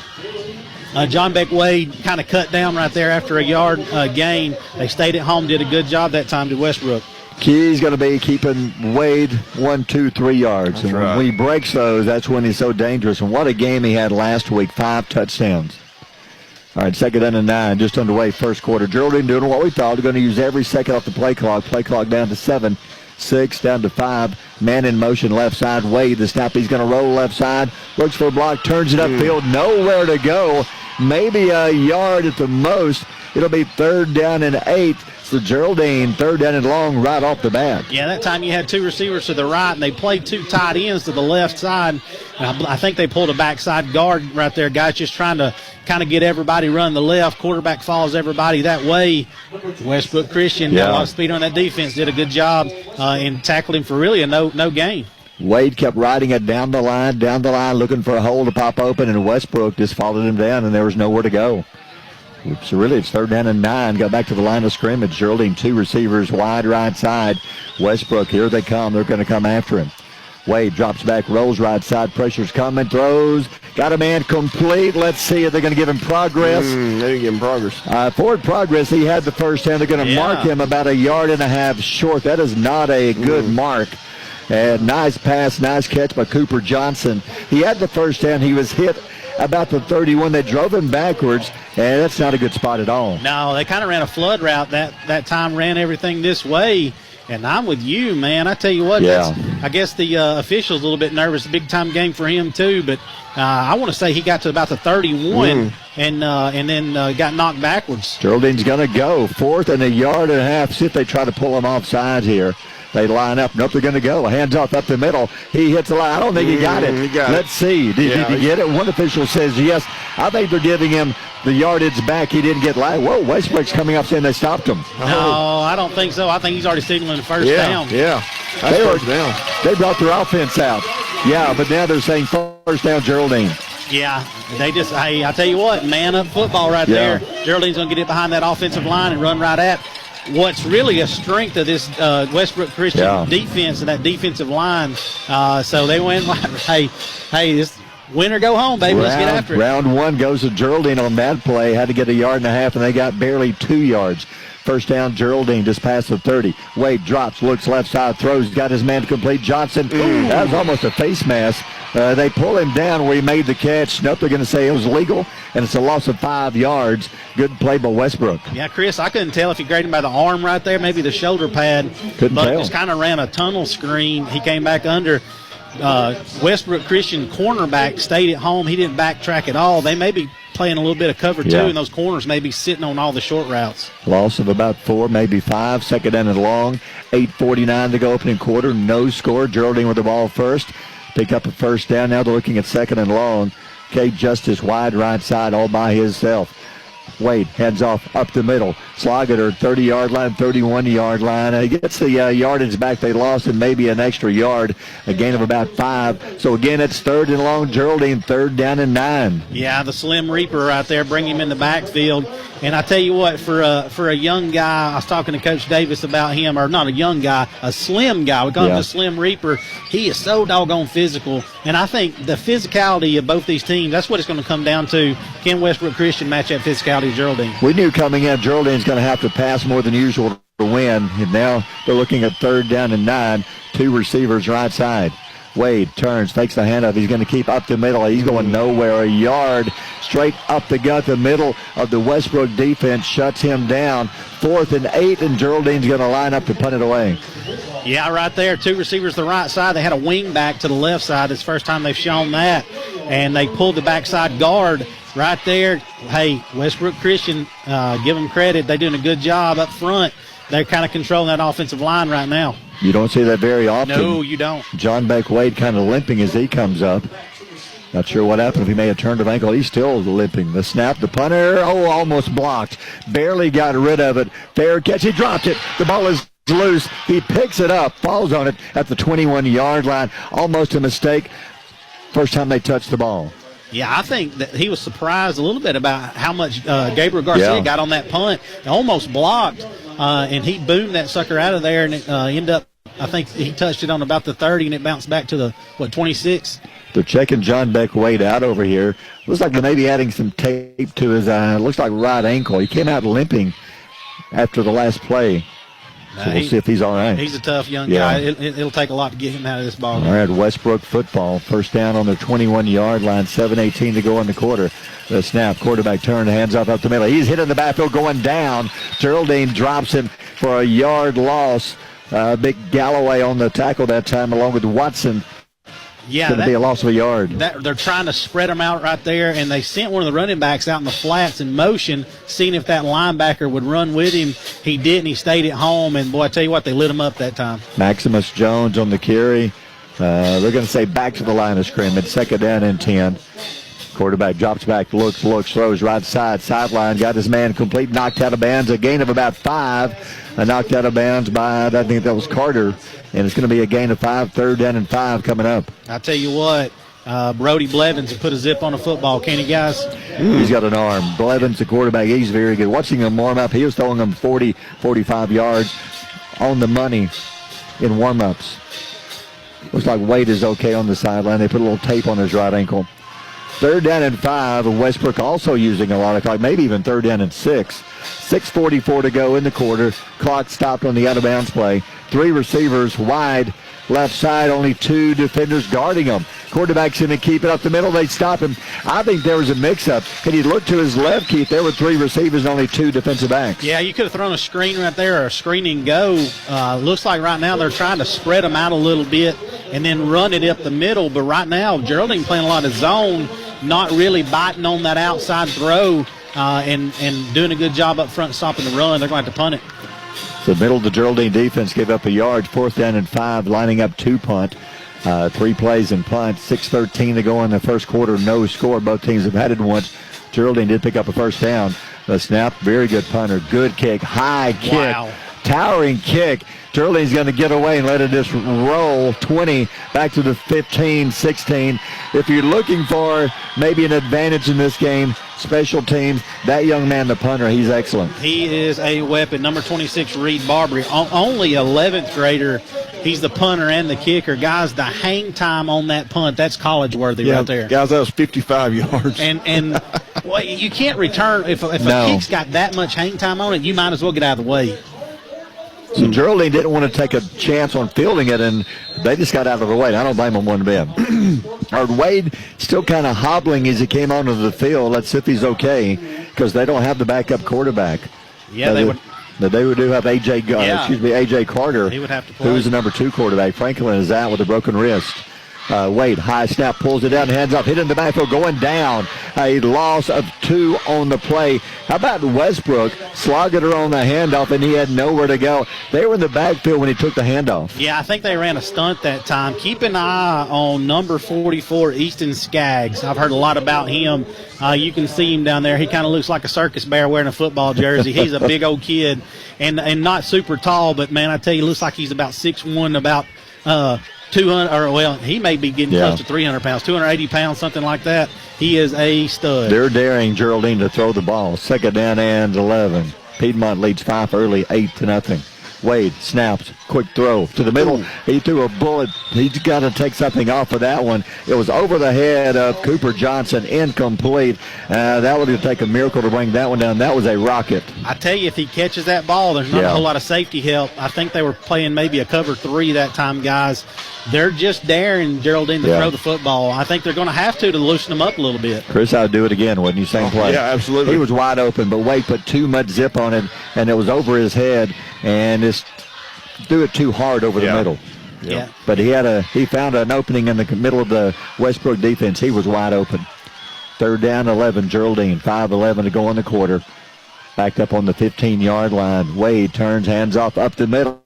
John Beck Wade kind of cut down right there after a yard gain. They stayed at home, did a good job that time to Westbrook. Key's going to be keeping Wade 1, 2, 3 yards. And when he breaks those, that's when he's so dangerous. And what a game he had last week, 5 touchdowns. All right, 2nd and 9, just underway, first quarter. Geraldine doing what we thought. They're going to use every second off the play clock. Play clock down to 7, 6, down to 5. Man in motion, left side. Wade, the snap, he's going to roll left side. Looks for a block, turns it upfield, nowhere to go. Maybe a yard at the most. It'll be 3rd down and 8. So Geraldine, 3rd down and long right off the bat. Yeah, that time you had 2 receivers to the right, and they played 2 tight ends to the left side. I think they pulled a backside guard right there. Guys just trying to kind of get everybody running the left. Quarterback follows everybody that way. Westbrook Christian got a lot of speed on that defense. Did a good job and tackled him for really a no gain. Wade kept riding it down the line, looking for a hole to pop open, and Westbrook just followed him down, and there was nowhere to go. So really, it's 3rd down and 9. Got back to the line of scrimmage. Geraldine, 2 receivers wide right side. Westbrook, here they come. They're going to come after him. Wade drops back, rolls right side. Pressure's coming, throws. Got a man complete. Let's see if they're going to give him progress. They didn't give him progress. Forward progress, he had the first down. They're going to mark him about 1.5 yards short. That is not a good mark. And nice pass, nice catch by Cooper Johnson. He had the first down. He was hit about the 31. They drove him backwards, and that's not a good spot at all. No, they kind of ran a flood route that time, ran everything this way, And I'm with you, man. I tell you what, I guess the official's a little bit nervous. Big-time game for him, too. But I want to say he got to about the 31 and then got knocked backwards. Geraldine's going to go. 4th and 1.5 yards. See if they try to pull him off sides here. They line up. Nope, they're going to go. Hands off up the middle. He hits the line. I don't think he got it. Let's see. Did he get it? One official says yes. I think they're giving him the yardage back. He didn't get line. Whoa, Westbrook's coming up saying they stopped him. No, I don't think so. I think he's already signaling the first down. Yeah, that's first down. They brought their offense out. Yeah, but now they're saying first down, Geraldine. Yeah, they just, hey, I tell you what, man up football right there. Geraldine's going to get it behind that offensive line and run right at what's really a strength of this Westbrook Christian defense and that defensive line. So they went like, hey, this win or go home, baby. Let's get after it. Round 1 goes to Geraldine on that play. Had to get 1.5 yards, and they got barely 2 yards. First down, Geraldine just past the 30. Wade drops, looks left side, throws, got his man complete. Johnson, that was almost a face mask. They pull him down where he made the catch. Nope, they're going to say it was legal, and it's a loss of 5 yards. Good play by Westbrook. Yeah, Chris, I couldn't tell if he graded him by the arm right there, maybe the shoulder pad. Couldn't tell. Just kind of ran a tunnel screen. He came back under. Westbrook Christian cornerback stayed at home. He didn't backtrack at all. They may be playing a little bit of cover two, and those corners may be sitting on all the short routes. Loss of about 4, maybe 5. Second down and long. 8:49 to go opening quarter. No score. Geraldine with the ball first. Pick up a first down. Now they're looking at second and long. Kate Justice wide right side all by himself. Wade heads off up the middle. Slog at her 30-yard line, 31-yard line. He gets the yardage back they lost and maybe an extra yard, a gain of about 5. So, again, it's third and long. Geraldine, 3rd down and 9. Yeah, the Slim Reaper right there, bring him in the backfield. And I tell you what, for a young guy, I was talking to Coach Davis about him, or not a young guy, a slim guy. We call him the Slim Reaper. He is so doggone physical. And I think the physicality of both these teams, that's what it's going to come down to. Can Westbrook Christian match that physicality of Geraldine? We knew coming in Geraldine's going to have to pass more than usual to win. And now they're looking at 3rd down and 9. 2 receivers right side. Wade turns, fakes the handoff. He's going to keep up the middle. He's going nowhere. A yard straight up the gut. The middle of the Westbrook defense shuts him down. 4th and 8, and Geraldine's going to line up to punt it away. Yeah, right there. 2 receivers to the right side. They had a wing back to the left side. It's the first time they've shown that. And they pulled the backside guard right there. Hey, Westbrook Christian, give them credit. They're doing a good job up front. They're kind of controlling that offensive line right now. You don't see that very often. No, you don't. John Beck Wade kind of limping as he comes up. Not sure what happened. If he may have turned his ankle, he's still limping. The snap, the punter, almost blocked. Barely got rid of it. Fair catch. He dropped it. The ball is loose. He picks it up, falls on it at the 21-yard line. Almost a mistake. First time they touched the ball. Yeah, I think that he was surprised a little bit about how much Gabriel Garcia got on that punt. Almost blocked, and he boomed that sucker out of there, and it ended up, I think he touched it on about the 30, and it bounced back to the, 26? They're checking John Beck Wade out over here. Looks like they're maybe adding some tape to his looks like right ankle. He came out limping after the last play. So we'll see if he's all right. He's a tough young guy. It'll take a lot to get him out of this ball. All right, Westbrook football. First down on their 21-yard line. 7:18 to go in the quarter. The snap, quarterback turn, hands off up the middle. He's hit in the backfield going down. Geraldine drops him for a yard loss. Big Galloway on the tackle that time along with Watson. Yeah, it's going to be a loss of a yard. They're trying to spread them out right there, and they sent one of the running backs out in the flats in motion, seeing if that linebacker would run with him. He didn't. He stayed at home, and, boy, I tell you what, they lit him up that time. Maximus Jones on the carry. They're going to say back to the line of scrimmage, 2nd down and 10. Quarterback drops back, looks, throws right side, sideline, got his man complete, knocked out of bounds, a gain of about 5. Knocked out of bounds by, I think that was Carter, and it's going to be a gain of 5, 3rd down and 5 coming up. I tell you what, Brody Blevins put a zip on the football, can't he, guys? He's got an arm. Blevins, the quarterback, he's very good. Watching him warm up, he was throwing them 40, 45 yards on the money in warm-ups. Looks like Wade is okay on the sideline. They put a little tape on his right ankle. 3rd down and 5. Westbrook also using a lot of clock, maybe even 3rd down and 6. 6:44 to go in the quarter. Clock stopped on the out-of-bounds play. three receivers wide left side, only two defenders guarding him. Quarterback's going to keep it up the middle. They stop him. I think there was a mix-up. And he looked to his left, Keith. There were three receivers and only two defensive backs. Yeah, you could have thrown a screen right there or a screen and go. Looks like right now they're trying to spread them out a little bit and then run it up the middle. But right now, Geraldine playing a lot of zone, not really biting on that outside throw and doing a good job up front stopping the run. They're going to have to punt it. The middle of the Geraldine defense gave up a yard. 4th down and 5, lining up 2 punt. 3 plays and punt. 6:13 to go in the first quarter. No score. Both teams have had it once. Geraldine did pick up a first down. The snap, very good punter. Good kick, high kick, wow. Towering kick. Geraldine's going to get away and let it just roll 20 back to the 15, 16. If you're looking for maybe an advantage in this game, special teams, that young man, the punter, he's excellent. He is a weapon. Number 26, Reed Barbary, only 11th grader. He's the punter and the kicker. Guys, the hang time on that punt, that's college worthy right there. Guys, that was 55 yards. And well, you can't return. If a kick's got that much hang time on it, you might as well get out of the way. So Geraldine didn't want to take a chance on fielding it, and they just got out of the way. I don't blame them one bit. Wade still kind of hobbling as he came onto the field. Let's see if he's okay, because they don't have the backup quarterback. Yeah, they would. They would do have AJ Carter. He would have to play. Who's the number 2 quarterback. Franklin is out with a broken wrist. Wade, high snap, pulls it down, hands off, hit in the backfield, going down. A loss of 2 on the play. How about Westbrook slogging her on the handoff, and he had nowhere to go. They were in the backfield when he took the handoff. Yeah, I think they ran a stunt that time. Keep an eye on number 44, Easton Skaggs. I've heard a lot about him. You can see him down there. He kind of looks like a circus bear wearing a football jersey. He's a big old kid and not super tall, but, man, I tell you, looks like he's about 6'1", about 200, or well, he may be getting close to 300 pounds, 280 pounds, something like that. He is a stud. They're daring Geraldine to throw the ball. 2nd down and 11. Piedmont leads 5 early, 8-0. Wade snaps, quick throw to the middle. He threw a bullet. He's got to take something off of that one. It was over the head of Cooper Johnson, incomplete. That would take a miracle to bring that one down. That was a rocket. I tell you, if he catches that ball, there's not a whole lot of safety help. I think they were playing maybe a cover 3 that time, guys. They're just daring Geraldine to throw the football. I think they're going to have to loosen them up a little bit. Chris, I'd do it again, wouldn't you? Same play. Yeah, absolutely. He was wide open, but Wade put too much zip on it, and it was over his head, and just threw it too hard over the middle. Yeah. But he found an opening in the middle of the Westbrook defense. He was wide open. 3rd down, 11, Geraldine. 5:11 to go in the quarter. Backed up on the 15-yard line. Wade turns, hands off up the middle.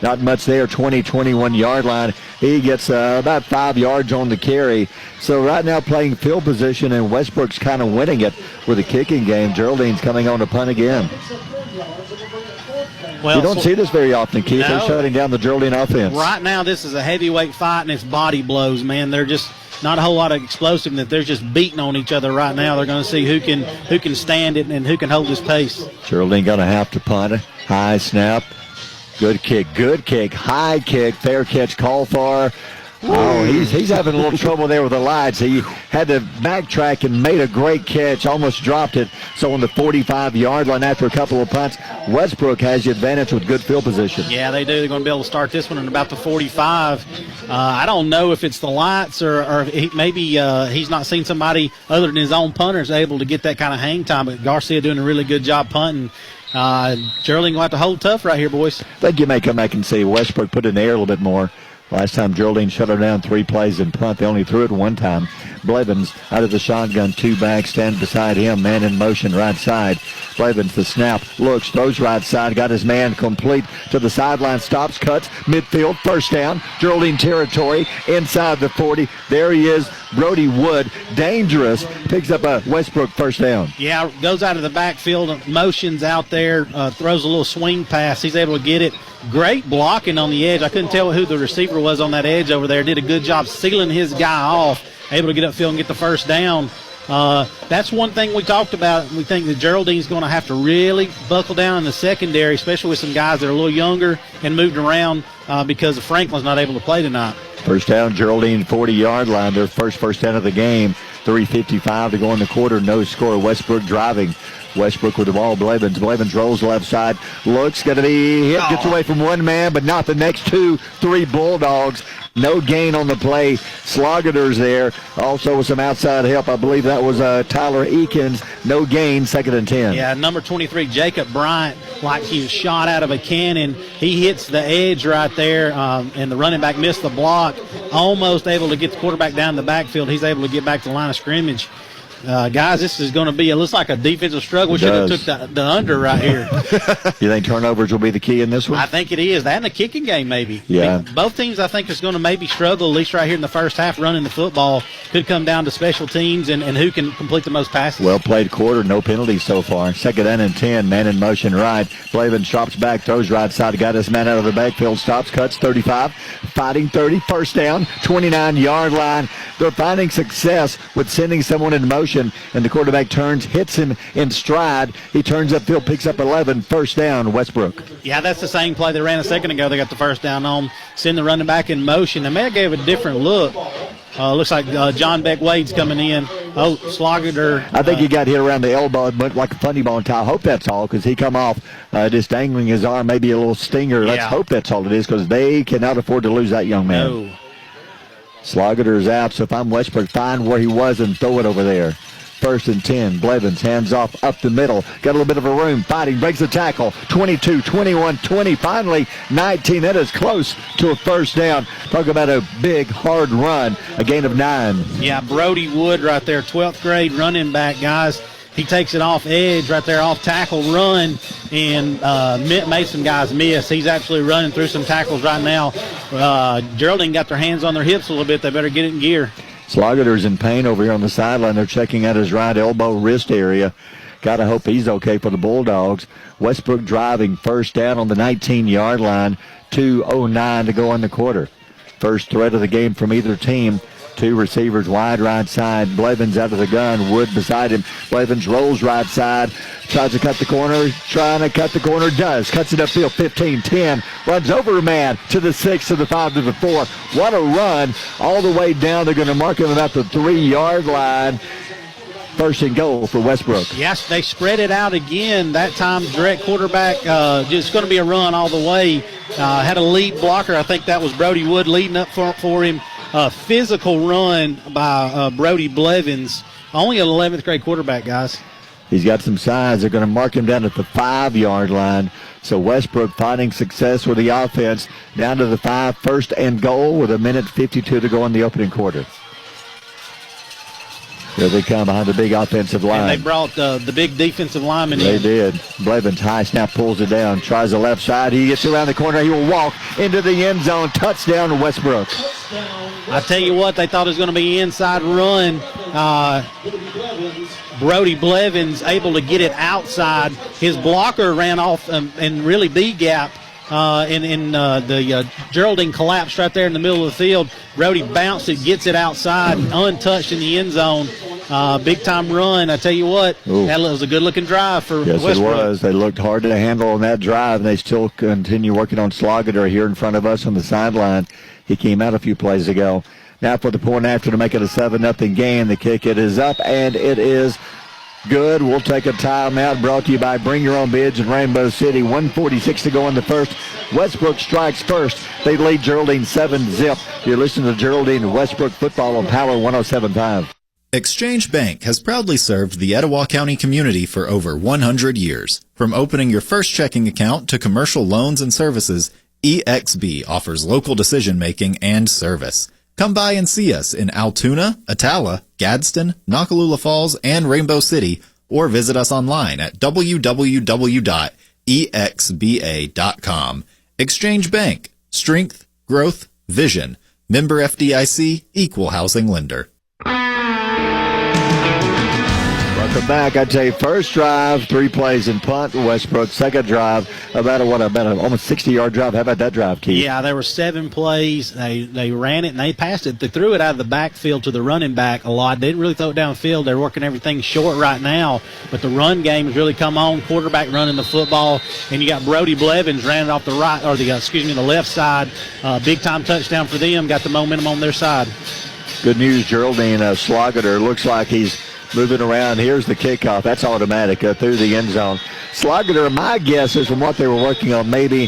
Not much there, 21-yard line. He gets about 5 yards on the carry. So right now playing field position, and Westbrook's kind of winning it with a kicking game. Geraldine's coming on to punt again. Well, you don't see this very often, Keith. They're shutting down the Geraldine offense. Right now, this is a heavyweight fight, and it's body blows, man. They're just not a whole lot of explosiveness. They're just beating on each other right now. They're going to see who can stand it and who can hold this pace. Geraldine going to have to punt. High snap. Good kick. High kick. Fair catch. Call for. Oh, he's having a little trouble there with the lights. He had to backtrack and made a great catch, almost dropped it. So on the 45-yard line after a couple of punts, Westbrook has the advantage with good field position. Yeah, they do. They're going to be able to start this one at about the 45. I don't know if it's the lights or maybe he's not seen somebody other than his own punters able to get that kind of hang time. But Garcia doing a really good job punting. Geraldine going to have to hold tough right here, boys. I think you may come back and see Westbrook put it in the air a little bit more. Last time Geraldine shut her down 3 plays in punt. They only threw it 1 time. Blevins out of the shotgun, 2 back, stand beside him, man in motion right side. Blevins the snap, looks, throws right side, got his man complete to the sideline, stops, cuts, midfield, 1st down, Geraldine territory, inside the 40. There he is, Brody Wood, dangerous, picks up a Westbrook 1st down. Yeah, goes out of the backfield, motions out there, throws a little swing pass. He's able to get it. Great blocking on the edge. I couldn't tell who the receiver was on that edge over there. Did a good job sealing his guy off. Able to get upfield and get the 1st down. That's one thing we talked about. We think that Geraldine's going to have to really buckle down in the secondary, especially with some guys that are a little younger and moved around because Franklin's not able to play tonight. 1st down, Geraldine 40-yard line. Their first down of the game. 3:55 to go in the quarter. No score. Westbrook driving. Westbrook with the ball. Blevins rolls left side. Looks, going to be hit. Gets away from one man, but not the next 2-3 Bulldogs. No gain on the play. Slogader's there. Also with some outside help. I believe that was Tyler Eakins. No gain, 2nd and 10. Yeah, number 23, Jacob Bryant, like he was shot out of a cannon. He hits the edge right there, and the running back missed the block. Almost able to get the quarterback down the backfield. He's able to get back to the line of scrimmage. Guys, this is going to be, it looks like a defensive struggle. We should have took the under right here. You think turnovers will be the key in this one? I think it is. That and the kicking game, maybe. Yeah. I mean, both teams, I think, is going to maybe struggle, at least right here in the first half, running the football. Could come down to special teams and who can complete the most passes. Well played quarter, no penalties so far. 2nd and 10, man in motion right. Blevins drops back, throws right side, got his man out of the backfield, stops, cuts, 35, fighting 30, first down, 29-yard line. They're finding success with sending someone in motion, and the quarterback turns, hits him in stride. He turns upfield, picks up 11, first down, Westbrook. Yeah, that's the same play they ran a second ago. They got the first down on, send the running back in motion. They may have gave a different look. Looks like John Beck Wade's coming in. Oh, Slogader. I think he got hit around the elbow, but like a funny bone tie. I hope that's all, because he come off just dangling his arm, maybe a little stinger. Let's hope that's all it is, because they cannot afford to lose that young man. No. Slogader's out, so if I'm Westbrook, find where he was and throw it over there. 1st and 10. Blevins hands off up the middle. Got a little bit of a room. Fighting. Breaks the tackle. 22, 21, 20. Finally, 19. That is close to a first down. Talk about a big, hard run. A gain of 9. Yeah, Brody Wood right there, 12th grade running back, guys. He takes it off edge right there, off tackle run, and made some guys miss. He's actually running through some tackles right now. Geraldine got their hands on their hips a little bit. They better get it in gear. Slogader's in pain over here on the sideline. They're checking out his right elbow wrist area. Got to hope he's okay for the Bulldogs. Westbrook driving, first down on the 19-yard line. 2:09 to go in the quarter. First threat of the game from either team. 2 receivers wide right side. Blevins out of the gun. Wood beside him. Blevins rolls right side. Tries to cut the corner. Trying to cut the corner. Does. Cuts it upfield. 15, 10. Runs over a man to the 6, to the 5, to the 4. What a run. All the way down. They're going to mark him about the 3-yard line. First and goal for Westbrook. Yes, they spread it out again. That time, direct quarterback, just going to be a run all the way. Had a lead blocker. I think that was Brody Wood leading up for him. Physical run by Brody Blevins. Only an 11th grade quarterback, guys. He's got some size. They're going to mark him down at the 5-yard line. So Westbrook finding success with the offense down to the 5, first and goal with 1:52 to go in the opening quarter. Here they come behind the big offensive line. And they brought the big defensive lineman in. They did. Blevins high snap, pulls it down, tries the left side. He gets around the corner. He will walk into the end zone. Touchdown to Westbrook. I tell you what, they thought it was going to be inside run. Brody Blevins able to get it outside. His blocker ran off and really B-gap. The Geraldine collapsed right there in the middle of the field. Brody bounced it, gets it outside, untouched in the end zone. Big time run. I tell you what, that was a good looking drive for Westbrook. Yes, it was. They looked hard to handle on that drive, and they still continue working on Slogader here in front of us on the sideline. He came out a few plays ago. Now for the point after to make it a 7-0 game. The kick, it is up, and it is good. We'll take a timeout. Brought to you by Bring Your Own Bids in Rainbow City. 1:46 to go in the first. Westbrook strikes first. They lead Geraldine 7-0. You're listening to Geraldine and Westbrook football on Power 107.5. Exchange Bank has proudly served the Etowah County community for over 100 years. From opening your first checking account to commercial loans and services, EXB offers local decision-making and service. Come by and see us in Altoona, Atala, Gadsden, Nakalula Falls, and Rainbow City, or visit us online at www.exba.com. Exchange Bank. Strength, growth, vision. Member FDIC, Equal Housing Lender. Welcome back. I'd say first drive, 3 plays and punt. Westbrook, second drive, about an almost 60-yard drive. How about that drive, Keith? Yeah, there were 7 plays. They ran it and they passed it. They threw it out of the backfield to the running back a lot. They didn't really throw it downfield. They're working everything short right now, but the run game has really come on. Quarterback running the football, and you got Brody Blevins ran it off the right, or the left side. Big time touchdown for them. Got the momentum on their side. Good news, Geraldine. Slogader looks like he's moving around. Here's the kickoff. That's automatic through the end zone. Slogger, my guess is from what they were working on, maybe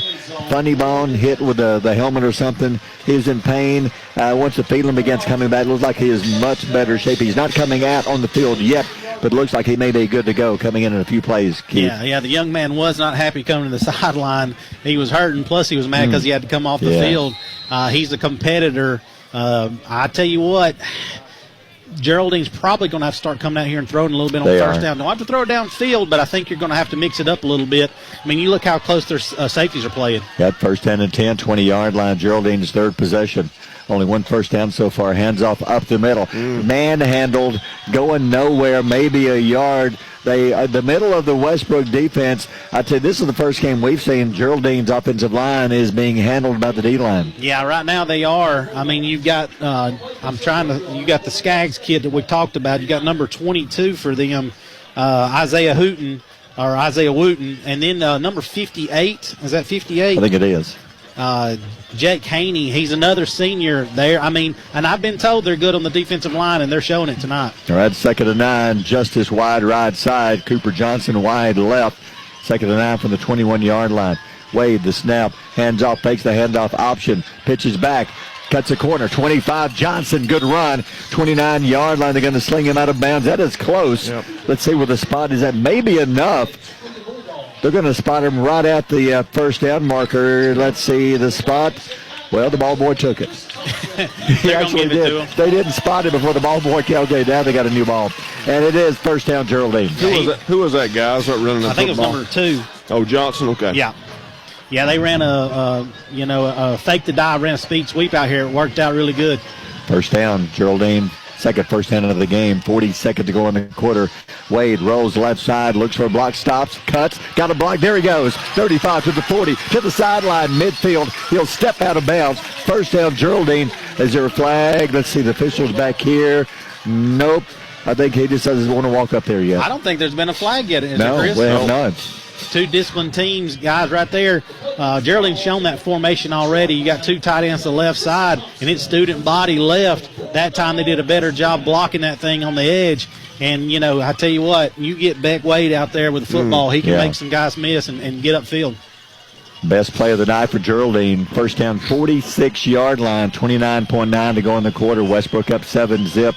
funny bone hit with the helmet or something. He was in pain. Once the feeling begins coming back, it looks like he is much better shape. He's not coming out on the field yet, but looks like he may be good to go coming in a few plays, Keith. Yeah, the young man was not happy coming to the sideline. He was hurting, plus he was mad because he had to come off the field. He's a competitor. I tell you what, Geraldine's probably going to have to start coming out here and throwing a little bit on first down. Don't have to throw it downfield, but I think you're going to have to mix it up a little bit. I mean, you look how close their safeties are playing. Got first down and 10, 20-yard line. Geraldine's third possession. Only one first down so far. Hands off up the middle. Manhandled, going nowhere, maybe a yard. The middle of the Westbrook defense, I'd say this is the first game we've seen Geraldine's offensive line is being handled by the D-line. Yeah, right now they are. I mean, you've got you got the Skaggs kid that we talked about. You got number 22 for them, Isaiah Wooten, and then number 58. Is that 58? I think it is. Jake Haney, he's another senior there. I mean, and I've been told they're good on the defensive line, and they're showing it tonight. All right, 2nd and 9, Justice wide right side. Cooper Johnson wide left. 2nd and 9 from the 21-yard line. Wade, the snap, hands off, takes the handoff option, pitches back, cuts a corner. 25, Johnson, good run. 29-yard line, they're going to sling him out of bounds. That is close. Yep. Let's see where the spot is at. Maybe enough. They're going to spot him right at the first down marker. Let's see the spot. Well, the ball boy took it. He actually did. They didn't spot it before the ball boy came. Okay, now they got a new ball. And it is first down, Geraldine. Who was that guy? Was running the I think football? it was number 2. Oh, Johnson, okay. Yeah. Yeah, they ran a fake to dive, ran a speed sweep out here. It worked out really good. First down, Geraldine. Second first down of the game. 40 seconds to go in the quarter. Wade rolls left side, looks for a block, stops, cuts, got a block. There he goes. 35 to the 40, to the sideline, midfield. He'll step out of bounds. First down, Geraldine. Is there a flag? Let's see the officials back here. Nope. I think he just doesn't want to walk up there yet. I don't think there's been a flag yet. Is no, there, Chris? we have none. Two disciplined teams, guys, right there. Geraldine's shown that formation already. You got two tight ends to the left side, and it's student body left. That time they did a better job blocking that thing on the edge. And, I tell you what, you get Beck Wade out there with the football, he can make some guys miss and get upfield. Best play of the night for Geraldine. First down, 46-yard line, 29.9 to go in the quarter. Westbrook up 7-zip,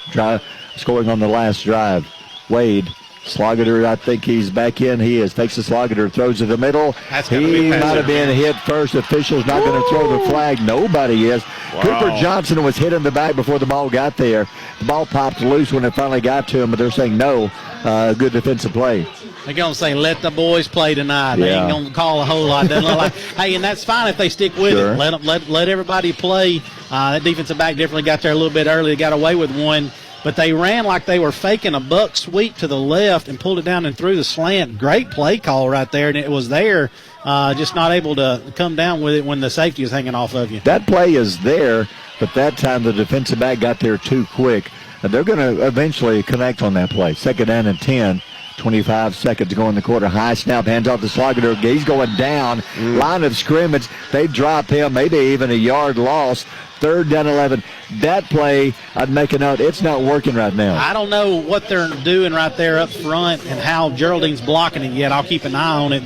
scoring on the last drive. Wade. Slogger, I think he's back in. He is. Takes the Slogger, throws to the middle. He might have been hit first. Official's not going to throw the flag. Nobody is. Wow. Cooper Johnson was hit in the back before the ball got there. The ball popped loose when it finally got to him, but they're saying no. Good defensive play. They're going to say, let the boys play tonight. They ain't going to call a whole lot. Doesn't look like, hey, and that's fine if they stick with it. Let everybody play. That defensive back definitely got there a little bit early. They got away with one. But they ran like they were faking a buck sweep to the left and pulled it down and threw the slant. Great play call right there, and it was there, just not able to come down with it when the safety is hanging off of you. That play is there, but that time the defensive back got there too quick. And they're going to eventually connect on that play. 2nd down and 10. 25 seconds to go in the quarter. High snap, hands off to Slogger. He's going down. Line of scrimmage. They drop him, maybe even a yard loss. 3rd down 11. That play, I'd make a note, it's not working right now. I don't know what they're doing right there up front and how Geraldine's blocking it yet. I'll keep an eye on it,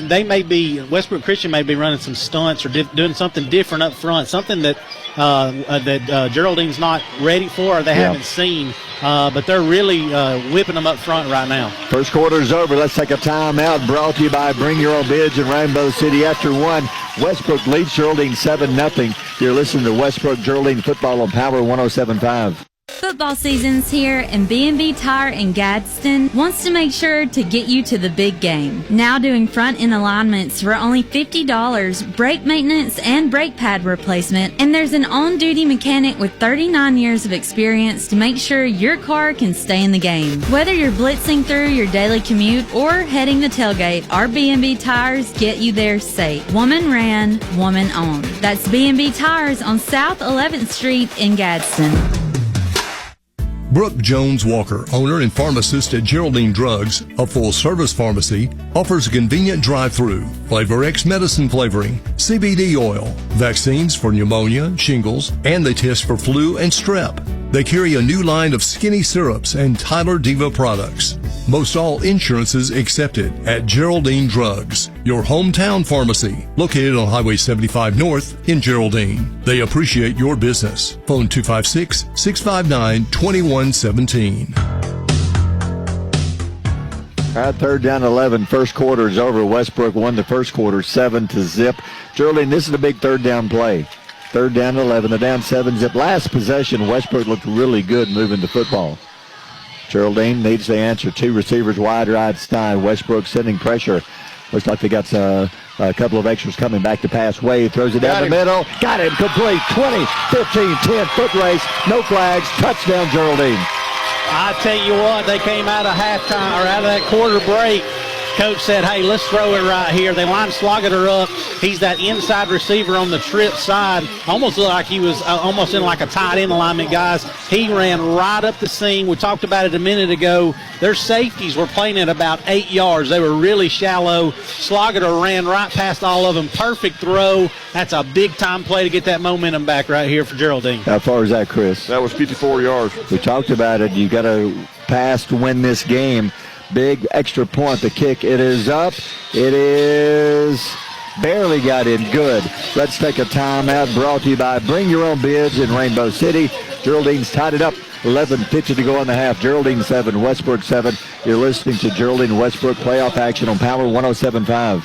they may be, Westbrook Christian may be running some stunts or doing something different up front, something that Geraldine's not ready for or they haven't seen. But they're really whipping them up front right now. First quarter's over. Let's take a timeout. Brought to you by Bring Your Own Bids in Rainbow City. After one, Westbrook leads Geraldine 7-0. You're listening to Westbrook Geraldine football on Power 107.5. Football season's here, and B&B Tire in Gadsden wants to make sure to get you to the big game. Now doing front end alignments for only $50, brake maintenance and brake pad replacement, and there's an on-duty mechanic with 39 years of experience to make sure your car can stay in the game. Whether you're blitzing through your daily commute or heading the tailgate, our B&B Tires get you there safe. Woman ran, woman owned. That's B&B Tires on South 11th Street in Gadsden. Brooke Jones Walker, owner and pharmacist at Geraldine Drugs, a full-service pharmacy, offers a convenient drive-through, Flavor X medicine flavoring, CBD oil, vaccines for pneumonia, shingles, and they test for flu and strep. They carry a new line of skinny syrups and Tyler Diva products. Most all insurances accepted at Geraldine Drugs, your hometown pharmacy, located on Highway 75 North in Geraldine. They appreciate your business. Phone 256-659-2117. All right, third down 11. First quarter is over. Westbrook won the first quarter 7-0. Geraldine, this is a big third down play. Third down 11. They're down 7-0. Last possession, Westbrook looked really good moving the football. Geraldine needs to answer. Two receivers wide right side. Westbrook sending pressure. Looks like they got a couple of extras coming back to pass. Wade throws it down the middle. Got him complete. 20, 15, 10 foot race. No flags. Touchdown, Geraldine. I tell you what, they came out of halftime or out of that quarter break. Coach said, hey, let's throw it right here. They lined Sloggeter up. He's that inside receiver on the trip side. Almost looked like he was almost in like a tight end alignment, guys. He ran right up the seam. We talked about it a minute ago. Their safeties were playing at about 8 yards. They were really shallow. Sloggeter ran right past all of them. Perfect throw. That's a big-time play to get that momentum back right here for Geraldine. How far is that, Chris? That was 54 yards. We talked about it. You got to pass to win this game. Big extra point. The kick, it is up. It is barely got in. Good. Let's take a timeout. Brought to you by Bring Your Own Bids in Rainbow City. Geraldine's tied it up. 11:50 to go in the half. Geraldine 7, Westbrook 7. You're listening to Geraldine Westbrook playoff action on Power 107.5.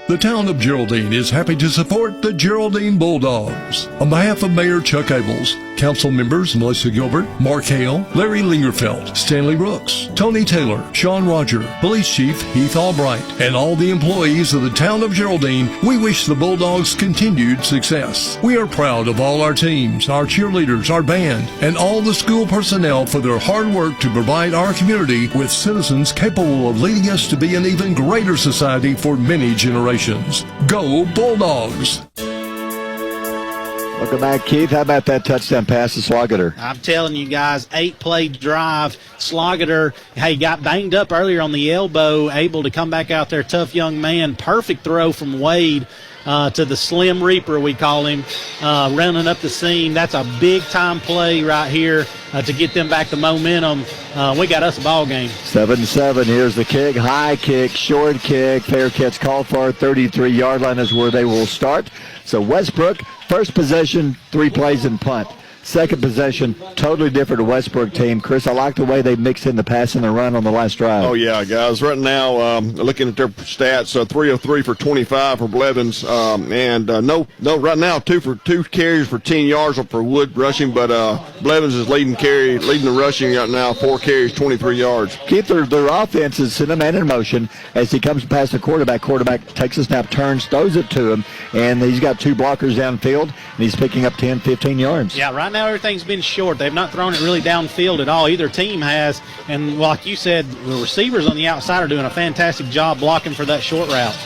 The town of Geraldine is happy to support the Geraldine Bulldogs. On behalf of Mayor Chuck Abels, council members Melissa Gilbert, Mark Hale, Larry Lingerfeld, Stanley Brooks, Tony Taylor, Sean Roger, Police Chief Heath Albright, and all the employees of the town of Geraldine, we wish the Bulldogs continued success. We are proud of all our teams, our cheerleaders, our band, and all the school personnel for their hard work to provide our community with citizens capable of leading us to be an even greater society for many generations. Go Bulldogs! Welcome back, Keith. How about that touchdown pass to Sloggeter? I'm telling you guys, 8-play drive. Sloggeter, hey, got banged up earlier on the elbow, able to come back out there. Tough young man. Perfect throw from Wade to the Slim Reaper, we call him, running up the seam. That's a big-time play right here to get them back the momentum. We got us a ball game. 7-7. Here's the kick. High kick, short kick. Fair catch called for. 33-yard line is where they will start. So Westbrook, first possession, 3 plays and punt. Second possession, totally different Westbrook team. Chris, I like the way they mixed in the pass and the run on the last drive. Oh, yeah, guys. Right now, looking at their stats, 303 for 25 for Blevins. Right now, 2 carries for 10 yards for Wood rushing, but Blevins is leading the rushing right now, 4 carries, 23 yards. Keith, their offense is sending a man in motion as he comes past the quarterback. Quarterback takes a snap, turns, throws it to him, and he's got 2 blockers downfield, and he's picking up 10, 15 yards. Yeah, right now everything's been short. They've not thrown it really downfield at all. Either team has. And like you said, the receivers on the outside are doing a fantastic job blocking for that short route.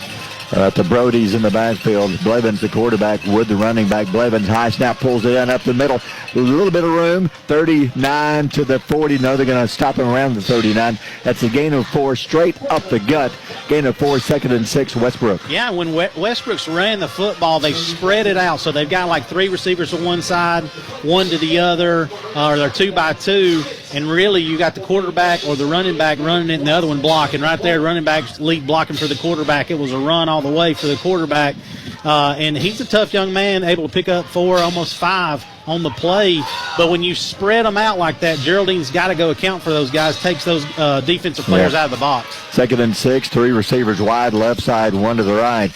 The Brody's in the backfield. Blevins, the quarterback. Wood, the running back. Blevins, high snap, pulls it in up the middle. A little bit of room. 39 to the 40. No, they're going to stop him around the 39. That's a gain of 4 straight up the gut. Gain of 4, 2nd and 6, Westbrook. Yeah, when Westbrook's ran the football, they spread it out. So they've got like 3 receivers to one side, 1 to the other, or they're 2 by 2. And really, you got the quarterback or the running back running it and the other one blocking. Right there, running back's lead blocking for the quarterback. It was a run all the way for the quarterback. And he's a tough young man, able to pick up 4, almost 5 on the play. But when you spread them out like that, Geraldine's got to go account for those guys, takes those defensive players out of the box. 2nd and 6, 3 receivers wide, left side, 1 to the right.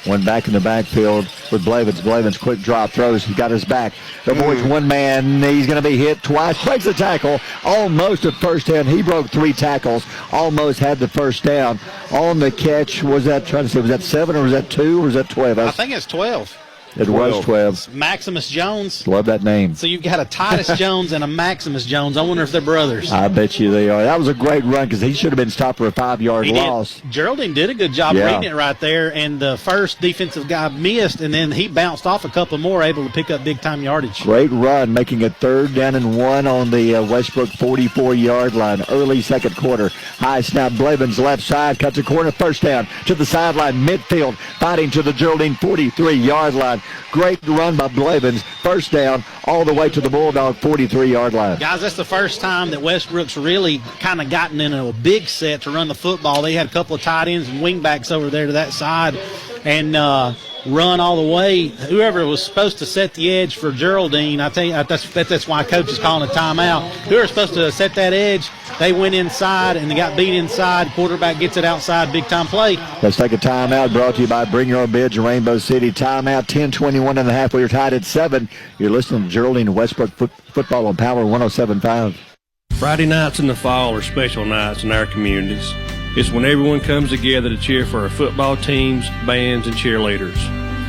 1 back in the backfield with Blevins. Blevins, quick drop, throws. He got his back. The boys, 1 man. He's going to be hit twice. Breaks the tackle. Almost a first down. He broke 3 tackles. Almost had the first down. On the catch, was that 7 or was that 2 or was that 12? I think it's 12. It was 12. Maximus Jones. Love that name. So you've got a Titus Jones and a Maximus Jones. I wonder if they're brothers. I bet you they are. That was a great run because he should have been stopped for a 5-yard loss. Geraldine did a good job reading it right there, and the first defensive guy missed, and then he bounced off a couple more, able to pick up big-time yardage. Great run, making it 3rd down and 1 on the Westbrook 44-yard line. Early second quarter. High snap, Blevins left side, cuts a corner, first down to the sideline, midfield, fighting to the Geraldine 43-yard line. sideline. Great run by Blevins. First down all the way to the Bulldog 43-yard line. Guys, that's the first time that Westbrook's really kind of gotten into a big set to run the football. They had a couple of tight ends and wingbacks over there to that side and run all the way. Whoever was supposed to set the edge for Geraldine, I tell you, that's why Coach is calling a timeout. Whoever was supposed to set that edge, they went inside and they got beat inside. Quarterback gets it outside, big-time play. Let's take a timeout brought to you by Bring Your Own Bids in Rainbow City. Timeout, 10:21 and a half. We are tied at 7. You're listening to Geraldine and Westbrook football on Power 107.5. Friday nights in the fall are special nights in our communities. It's when everyone comes together to cheer for our football teams, bands, and cheerleaders.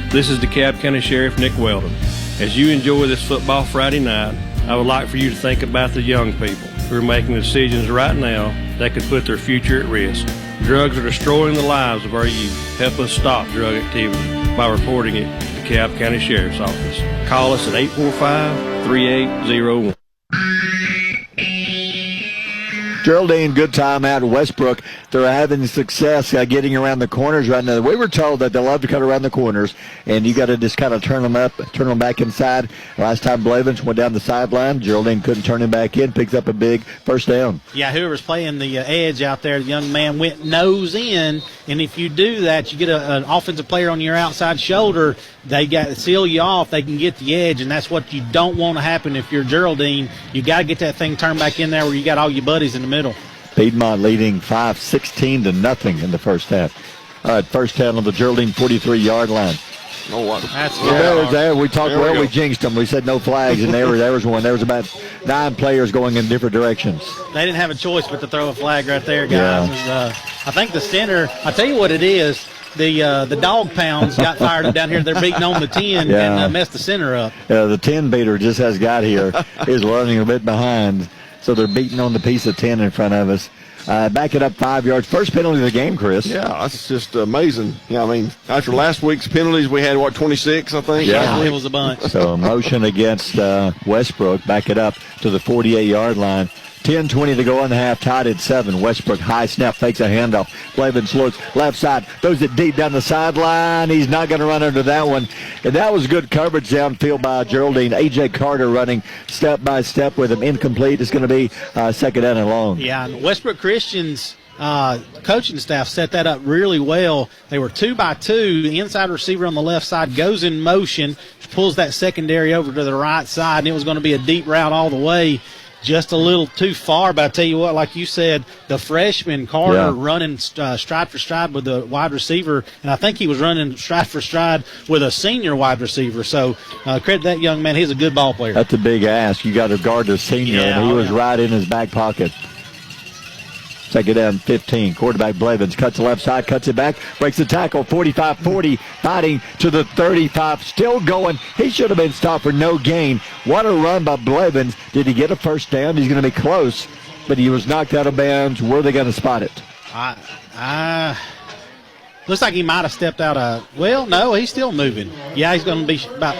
This is DeKalb County Sheriff Nick Weldon. As you enjoy this football Friday night, I would like for you to think about the young people who are making decisions right now that could put their future at risk. Drugs are destroying the lives of our youth. Help us stop drug activity by reporting it to the DeKalb County Sheriff's Office. Call us at 845-3801. Geraldine, good time out. Westbrook, they're having success getting around the corners right now. We were told that they love to cut around the corners, and you got to just kind of turn them back inside. Last time Blevins went down the sideline, Geraldine couldn't turn him back in, picks up a big first down. Yeah, whoever's playing the edge out there, the young man went nose in, and if you do that, you get an offensive player on your outside shoulder. They got to seal you off. They can get the edge, and that's what you don't want to happen if you're Geraldine. You got to get that thing turned back in there where you got all your buddies in the middle. Piedmont leading 16-0 in the first half. All right, first down on the Geraldine 43-yard line. Oh, what? That's there. We talked we jinxed them. We said no flags, and there was one. There was about 9 players going in different directions. They didn't have a choice but to throw a flag right there, guys. Yeah. I think the center, I tell you what it is, the dog pounds got fired up down here. They're beating on the 10 and messed the center up. The 10 beater just has got here. Is running a bit behind. So they're beating on the piece of 10 in front of us. Back it up 5 yards. First penalty of the game, Chris. Yeah, that's just amazing. Yeah, I mean, after last week's penalties, we had, 26, I think? Yeah, it was a bunch. So a motion against Westbrook. Back it up to the 48-yard line. 10:20 to go in the half, tied at 7. Westbrook high snap, fakes a handoff. Blevins looks left side, throws it deep down the sideline. He's not going to run under that one. And that was good coverage downfield by Geraldine. A.J. Carter running step by step with him. Incomplete. It's going to be second down and long. Yeah, and Westbrook Christian's coaching staff set that up really well. They were 2-by-2. The inside receiver on the left side goes in motion, pulls that secondary over to the right side, and it was going to be a deep route all the way. Just a little too far, but I tell you what, like you said, the freshman Carter running stride for stride with the wide receiver, and I think he was running stride for stride with a senior wide receiver. So credit that young man. He's a good ball player. That's a big ask. You got to guard the senior, and he was right in his back pocket. Second down, 15. Quarterback Blevins cuts the left side, cuts it back, breaks the tackle, 45-40, fighting to the 35, still going. He should have been stopped for no gain. What a run by Blevins. Did he get a first down? He's going to be close, but he was knocked out of bounds. Where are they going to spot it? Looks like he might have stepped out of, well, no, he's still moving. Yeah, he's going to be about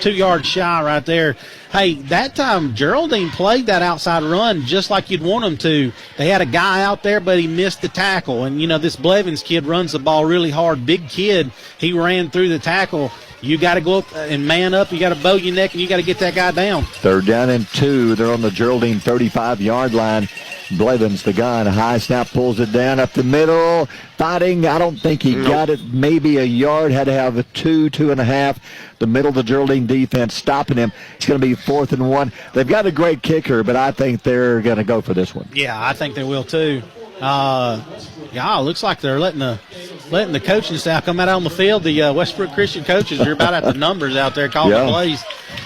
2 yards shy right there. Hey, that time Geraldine played that outside run just like you'd want him to. They had a guy out there, but he missed the tackle. And, this Blevins kid runs the ball really hard. Big kid. He ran through the tackle. You got to go up and man up. You got to bow your neck, and you got to get that guy down. Third down and 2. They're on the Geraldine 35-yard line. Blevins, the gun, high snap, pulls it down up the middle. Fighting, I don't think he got it. Maybe a yard, had to have a 2.5. The middle of the Geraldine defense stopping him. It's going to be 4th and 1. They've got a great kicker, but I think they're going to go for this one. Yeah, I think they will too. Looks like they're letting the coaching staff come out on the field. The Westbrook Christian coaches are about at the numbers out there calling plays.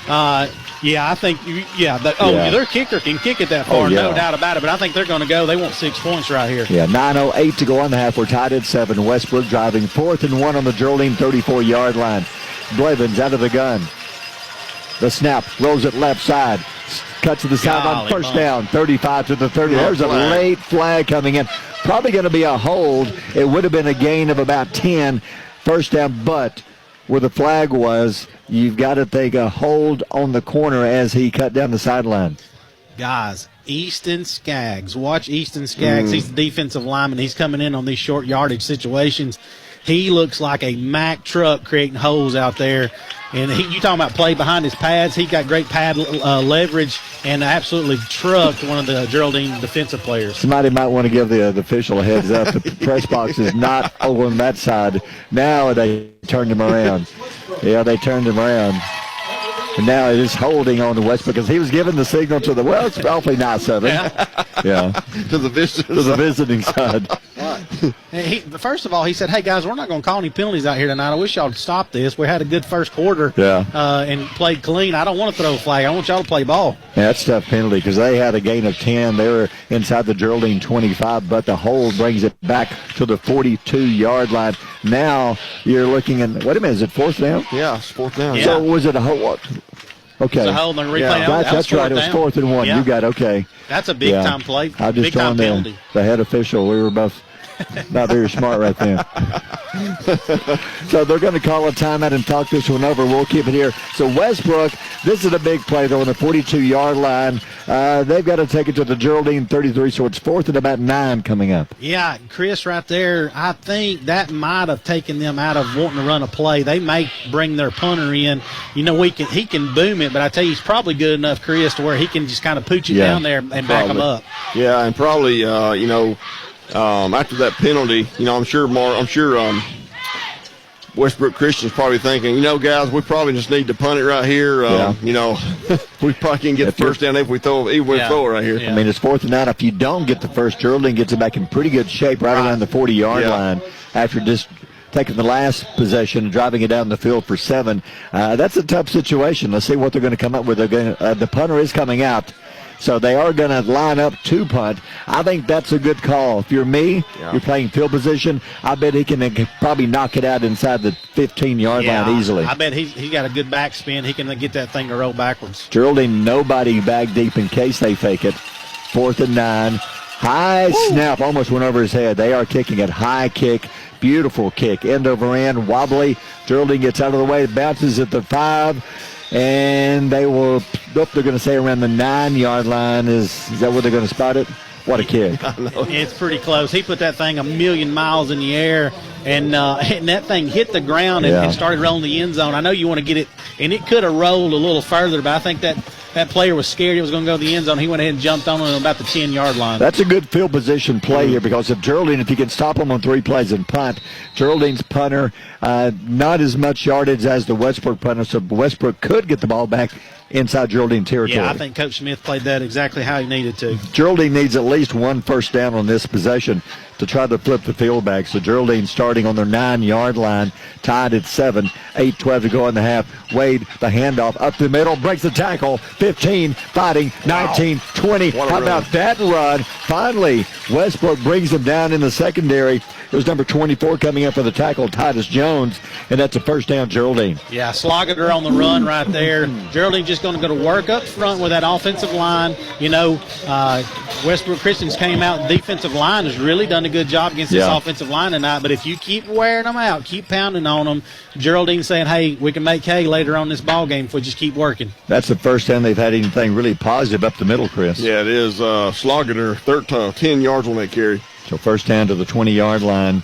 I think their kicker can kick it that far, no doubt about it. But I think they're going to go. They want 6 points right here. Yeah, 9:08 to go on the half. We're tied at 7. Westbrook driving 4th and 1 on the Geraldine 34-yard line. Blevins out of the gun. The snap, rolls it left side. Cuts to the sideline, first down, 35 to the 30. There's a late flag coming in. Probably going to be a hold. It would have been a gain of about 10. First down, but where the flag was, you've got to take a hold on the corner as he cut down the sideline. Guys, Easton Skaggs. Watch Easton Skaggs. He's the defensive lineman. He's coming in on these short yardage situations. He looks like a Mack truck creating holes out there. And you talking about play behind his pads. He got great pad leverage and absolutely trucked one of the Geraldine defensive players. Somebody might want to give the official a heads up. The press box is not over on that side. Now they turned him around. Yeah, they turned him around. And now it is holding on to Westbrook because he was giving the signal to the, well, it's awfully nice of him. Yeah. To the visiting side. First of all, he said, hey, guys, we're not going to call any penalties out here tonight. I wish y'all would stop this. We had a good first quarter and played clean. I don't want to throw a flag. I want y'all to play ball. Yeah, that's a tough penalty because they had a gain of 10. They were inside the Geraldine 25, but the hold brings it back to the 42-yard line. Now you're looking at, wait a minute, is it fourth down? Yeah, it's fourth down. So was it a hold? What? Okay. It's a hold and a replay. That's right. It was 4th and 1. Yeah. You got okay. That's a big-time play. I just told the head official. We were both not very smart right then. So they're going to call a timeout and talk this one over. We'll keep it here. So Westbrook, this is a big play, though, on the 42-yard line. They've got to take it to the Geraldine 33, so it's 4th and about 9 coming up. Yeah, Chris, right there, I think that might have taken them out of wanting to run a play. They may bring their punter in. You know, he can boom it, but I tell you, he's probably good enough, Chris, to where he can just kind of pooch it down there and back him up. Yeah, and probably, after that penalty, I'm sure Westbrook Christian's probably thinking, guys, we probably just need to punt it right here. We probably can get the first down if we throw it right here. I mean, it's 4th and 9. If you don't get the first, Geraldine gets it back in pretty good shape right around the 40-yard line after just taking the last possession and driving it down the field for 7. That's a tough situation. Let's see what they're going to come up with. The punter is coming out. So they are going to line up to punt. I think that's a good call. If you're me, you're playing field position, I bet he can probably knock it out inside the 15-yard line easily. I bet he's got a good backspin. He can get that thing to roll backwards. Geraldine, nobody back deep in case they fake it. 4th and 9. High snap, almost went over his head. They are kicking it. High kick. Beautiful kick. End over end. Wobbly. Geraldine gets out of the way. Bounces at the 5. And they're going to say around the 9-yard line. Is that where they're going to spot it? What a kick. It's pretty close. He put that thing a million miles in the air, and that thing hit the ground and started rolling the end zone. I know you want to get it, and it could have rolled a little further, but I think that player was scared it was going to go to the end zone. He went ahead and jumped on it about the 10-yard line. That's a good field position play here because if you can stop them on 3 plays and punt, Geraldine's punter, not as much yardage as the Westbrook punter, so Westbrook could get the ball back inside Geraldine territory. Yeah, I think Coach Smith played that exactly how he needed to. Geraldine needs at least 1 first down on this possession to try to flip the field back. So Geraldine starting on their 9-yard line, tied at 7, 8:12 to go in the half. Wade, the handoff up the middle, breaks the tackle, 15, fighting, 19, 20. How about that run? Finally, Westbrook brings him down in the secondary. It was number 24 coming up for the tackle, Titus Jones, and that's a first down, Geraldine. Yeah, Slogger on the run right there. Geraldine just going to go to work up front with that offensive line. Westbrook Christians came out. The defensive line has really done a good job against this offensive line tonight. But if you keep wearing them out, keep pounding on them, Geraldine saying, hey, we can make hay later on this ball game if we just keep working. That's the first time they've had anything really positive up the middle, Chris. Yeah, it is. Slogger, 10 yards on that carry. So first down to the 20-yard line.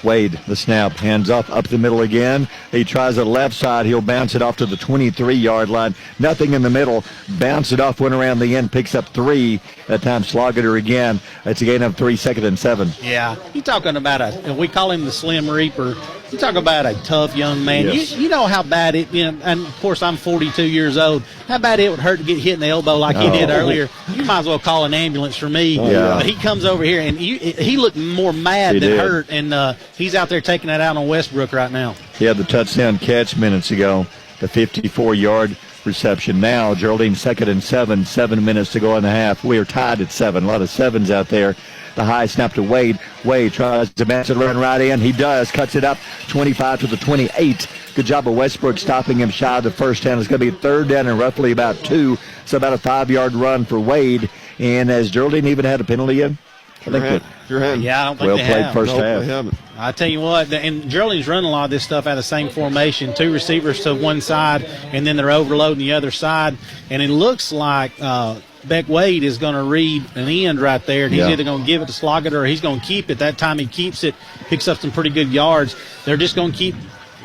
Wade, the snap, hands off up the middle again. He tries the left side. He'll bounce it off to the 23-yard line. Nothing in the middle. Bounce it off, went around the end, picks up 3. That time Slogger again. It's a gain of 3, 2nd and 7. Yeah, you're talking about we call him the Slim Reaper. You talk about a tough young man. Yes. You know how bad it, and of course I'm 42 years old, how bad it would hurt to get hit in the elbow like he did earlier. You might as well call an ambulance for me. But he comes over here, and he looked more mad than hurt, and he's out there taking that out on Westbrook right now. He had the touchdown catch minutes ago, the 54-yard reception. Now Geraldine 2nd and 7, 7 minutes to go in the half. We are tied at 7. A lot of 7s out there. The high snap to Wade. Wade tries to bounce it, run right in. He does. Cuts it up 25 to the 28. Good job of Westbrook stopping him shy of the first down. It's going to be 3rd down and roughly about 2. So about a 5-yard run for Wade. And has Geraldine even had a penalty in? Yeah, I don't think they have. Well played first half. They haven't. I tell you what, and Geraldine's running a lot of this stuff out of the same formation. 2 receivers to one side, and then they're overloading the other side. And it looks like Beck Wade is going to read an end right there, and he's either going to give it to Sloggett or he's going to keep it. That time he keeps it, picks up some pretty good yards. They're just going to keep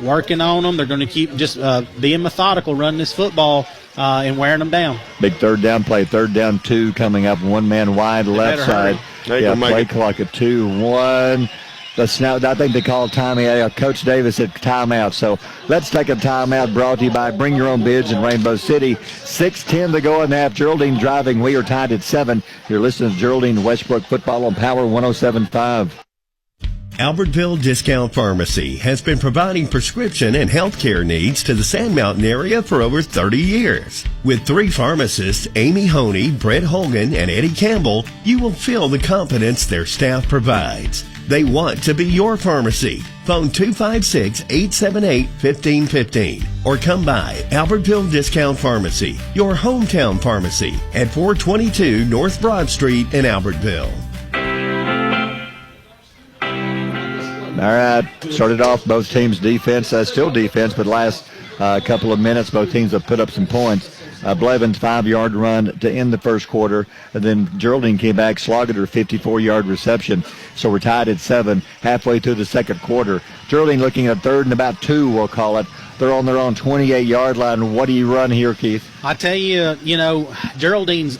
working on them. They're going to keep just being methodical, running this football and wearing them down. Big third down play, 3rd down 2 coming up, 1 man wide left side. Play clock at 2-1. The snap, I think they called timeout. Coach Davis said timeout. So let's take a timeout, brought to you by Bring Your Own Bids in Rainbow City. 6:10 to go in the half. Geraldine driving. We are tied at 7. You're listening to Geraldine Westbrook Football on Power 107.5. Albertville Discount Pharmacy has been providing prescription and healthcare needs to the Sand Mountain area for over 30 years. With 3 pharmacists, Amy Honey, Brett Holgan, and Eddie Campbell, you will feel the confidence their staff provides. They want to be your pharmacy. Phone 256-878-1515 or come by Albertville Discount Pharmacy, your hometown pharmacy at 422 North Broad Street in Albertville. All right, started off both teams' defense, still defense, but last couple of minutes, both teams have put up some points. Blevins 5-yard run to end the first quarter, and then Geraldine came back, slogged her 54-yard reception. So we're tied at 7 halfway through the second quarter. Geraldine looking at 3rd and about 2, we'll call it. They're on their own 28-yard line. What do you run here, Keith? I tell you, Geraldine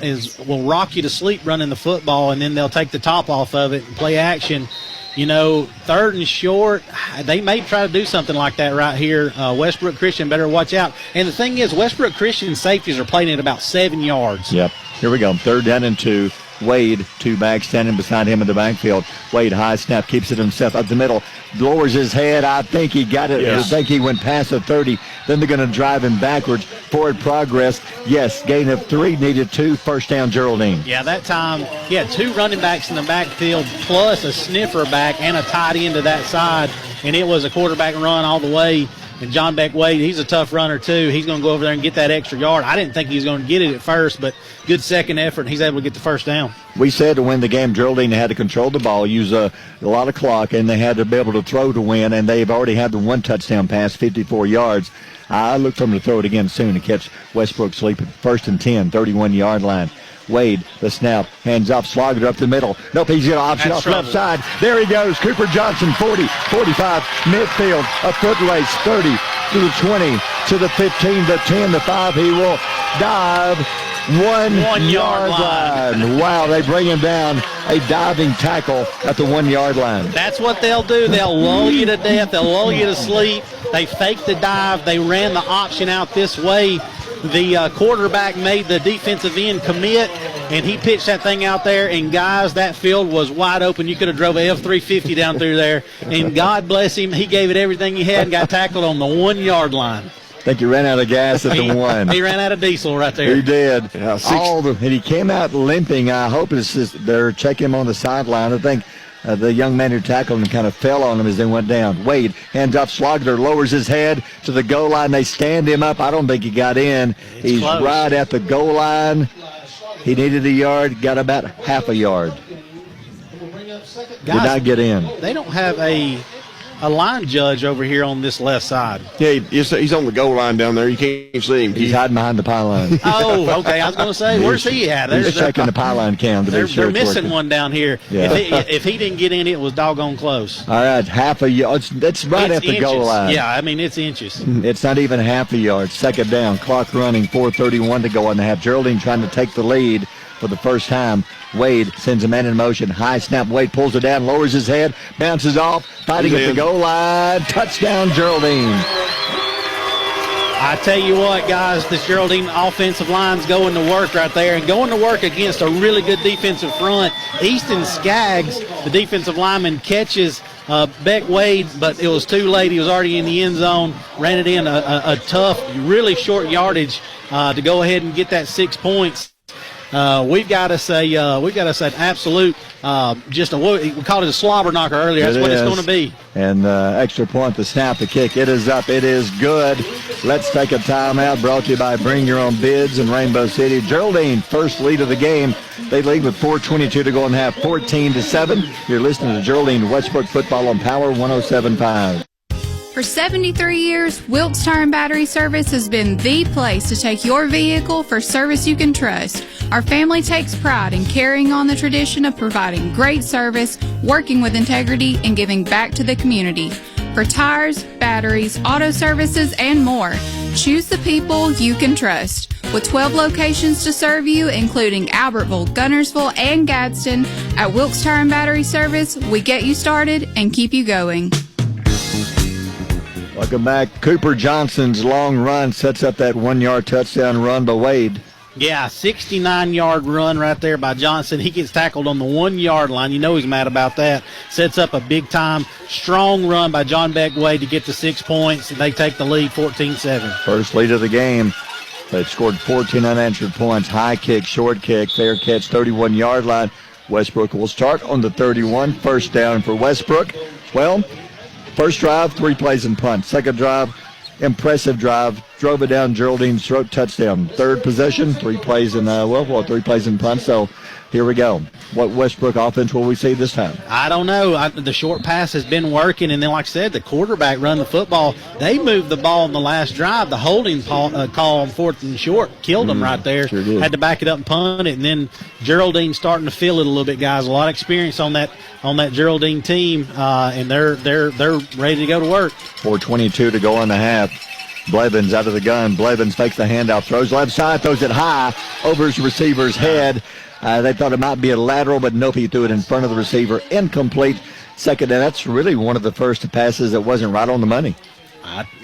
will rock you to sleep running the football, and then they'll take the top off of it and play action. 3rd and short, they may try to do something like that right here. Westbrook Christian better watch out. And the thing is, Westbrook Christian safeties are playing at about 7 yards. Yep. Here we go. 3rd down and 2. Wade, 2 backs standing beside him in the backfield. Wade, high snap, keeps it himself up the middle, lowers his head. I think he got it. Yes. I think he went past the 30. Then they're going to drive him backwards. Forward progress. Yes, gain of 3, needed 2. First down, Geraldine. Yeah, that time he had 2 running backs in the backfield plus a sniffer back and a tight end to that side, and it was a quarterback run all the way. And John Beck Wade, he's a tough runner too. He's going to go over there and get that extra yard. I didn't think he was going to get it at first, but good second effort, and he's able to get the first down. We said to win the game, Geraldine had to control the ball, use a lot of clock, and they had to be able to throw to win, and they've already had the 1 touchdown pass, 54 yards. I look for them to throw it again soon to catch Westbrook sleeping. 1st and 10, 31-yard line. Wade, the snap, hands off, slogged it up the middle. Nope, he's got an option off left side. There he goes. Cooper Johnson, 40, 45, midfield, a foot race, 30 to the 20, to the 15, the 10, the 5. He will dive 1 yard line. Wow, they bring him down. A diving tackle at the 1 yard line. That's what they'll do. They'll lull you to death. They'll lull you to sleep. They faked the dive. They ran the option out this way. The quarterback made the defensive end commit, and he pitched that thing out there, and guys, that field was wide open. You could have drove a F-350 down through there, and God bless him, he gave it everything he had and got tackled on the 1 yard line. I think he ran out of gas at the 1. He ran out of diesel right there. He did. Yeah, and he came out limping. I hope they're checking him on the sideline. I think the young man who tackled him kind of fell on him as they went down. Wade, hands off, Slogger lowers his head to the goal line. They stand him up. I don't think he got in. He's close. Right at the goal line. He needed a yard, got about half a yard. Did not get in. They don't have a line judge over here on this left side. Yeah, he's on the goal line down there. You can't see him. He's hiding behind the pylon. Oh, okay. I was going to say, where's he at? He's checking the pylon cam to be sure. They're missing one down here. Yeah. If he didn't get in, it was doggone close. All right, half a yard. That's right at the inches. Goal line. Yeah, I mean, it's inches. It's not even half a yard. Second down, clock running, 4:31 to go in the half. Geraldine trying to take the lead for the first time. Wade sends a man in motion. High snap. Wade pulls it down, lowers his head, bounces off, fighting at the goal line. Touchdown, Geraldine. I tell you what, guys, this Geraldine offensive line's going to work right there, and going to work against a really good defensive front. Easton Skaggs, the defensive lineman, catches Beck Wade, but it was too late. He was already in the end zone, ran it in a tough, really short yardage to go ahead and get that 6 points. We've got to say absolute, we called it a slobber knocker earlier. That's what it's going to be. And extra point, the snap, the kick. It is up. It is good. Let's take a timeout. Brought to you by Bring Your Own Bids in Rainbow City. Geraldine, first lead of the game. They lead with 4:22 to go in half, 14-7. You're listening to Geraldine Westbrook Football on Power 107.5. For 73 years, Wilkes Tire and Battery Service has been the place to take your vehicle for service you can trust. Our family takes pride in carrying on the tradition of providing great service, working with integrity, and giving back to the community. for tires, batteries, auto services, and more. Choose the people you can trust. With 12 locations to serve you, including Albertville, Gunnersville, and Gadsden, at Wilkes Tire and Battery Service, we get you started and keep you going. Welcome back. Cooper Johnson's long run sets up that 1-yard touchdown run by Wade. Yeah, 69-yard run right there by Johnson. He gets tackled on the 1-yard line. You know he's mad about that. Sets up a big-time, strong run by John Beck Wade to get to 6 points, and they take the lead 14-7. First lead of the game. They've scored 14 unanswered points. High kick, short kick, fair catch, 31-yard line. Westbrook will start on the 31. First down for Westbrook. Well, first drive, 3 plays and punt. Second drive, impressive drive. Drove it down Geraldine's throat, touchdown. Third possession, 3 plays and 3 plays and punt. So here we go. What Westbrook offense will we see this time? I don't know. The short pass has been working, and then, like I said, the quarterback run the football. They moved the ball in the last drive. The holding call on 4th and short killed them right there. Sure did. Had to back it up and punt it, and then Geraldine starting to feel it a little bit, guys. A lot of experience on that Geraldine team, and they're ready to go to work. 4:22 to go on the half. Blevins out of the gun. Blevins fakes the handoff, throws left side, throws it high over his receiver's head. They thought it might be a lateral, but nope, he threw it in front of the receiver. Incomplete. Second, and that's really one of the first passes that wasn't right on the money.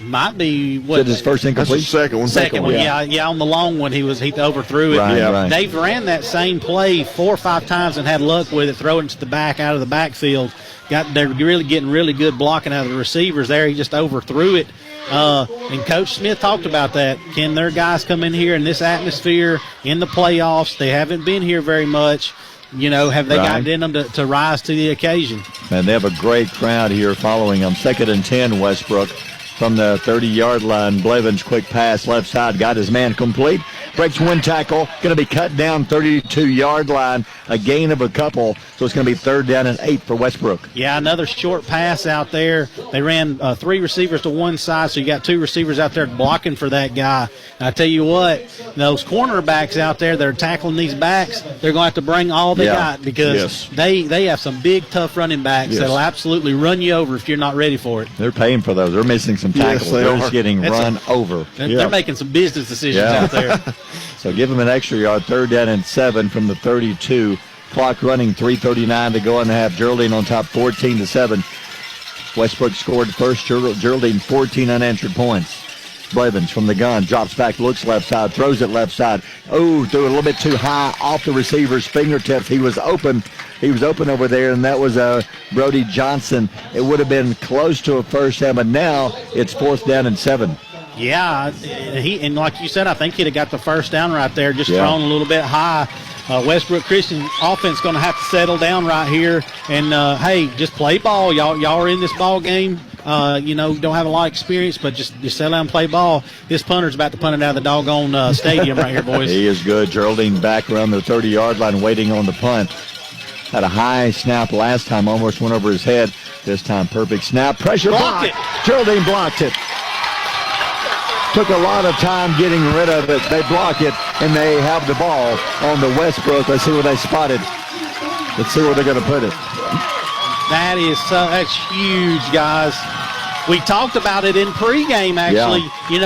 Might be what his first incomplete. That's the second one. Second one, yeah. On the long one, he overthrew it. Right. They've ran that same play 4 or 5 times and had luck with it, throwing it to the back out of the backfield. They're really getting really good blocking out of the receivers there. He just overthrew it. And Coach Smith talked about that. Can their guys come in here in this atmosphere in the playoffs? They haven't been here very much. Have they got it in them to rise to the occasion? And they have a great crowd here following them. 2nd and 10, Westbrook. From the 30-yard line, Blevins quick pass left side, got his man complete. Breaks 1 tackle, going to be cut down 32-yard line, a gain of a couple, so it's going to be 3rd down and 8 for Westbrook. Yeah, another short pass out there. They ran 3 receivers to one side, so you got 2 receivers out there blocking for that guy. And I tell you what, those cornerbacks out there that are tackling these backs, they're going to have to bring all they got because they have some big, tough running backs that'll absolutely run you over if you're not ready for it. They're paying for those. They're missing some tackles. They're just getting run over. They're making some business decisions out there. So give them an extra yard. 3rd down and 7 from the 32. Clock running, 3:39 to go in the half. Geraldine on top, 14-7. Westbrook scored first. Geraldine 14 unanswered points. Blevins from the gun, drops back, looks left side, throws it left side. Oh, threw it a little bit too high off the receiver's fingertips. He was open. Over there, and that was Brody Johnson. It would have been close to a first down, but now it's 4th down and 7. Yeah, and like you said, I think he'd have got the first down right there, just thrown a little bit high. Westbrook Christian offense going to have to settle down right here, and hey, just play ball. Y'all are in this ball game. Don't have a lot of experience, but just settle down and play ball. This punter's about to punt it out of the doggone stadium right here, boys. He is good. Geraldine back around the 30-yard line, waiting on the punt. Had a high snap last time, almost went over his head. This time, perfect snap. Pressure block. Geraldine blocked it. Took a lot of time getting rid of it. They block it, and they have the ball on the Westbrook. Let's see where they spotted. Let's see where they're going to put it. That's huge, guys. We talked about it in pregame, actually.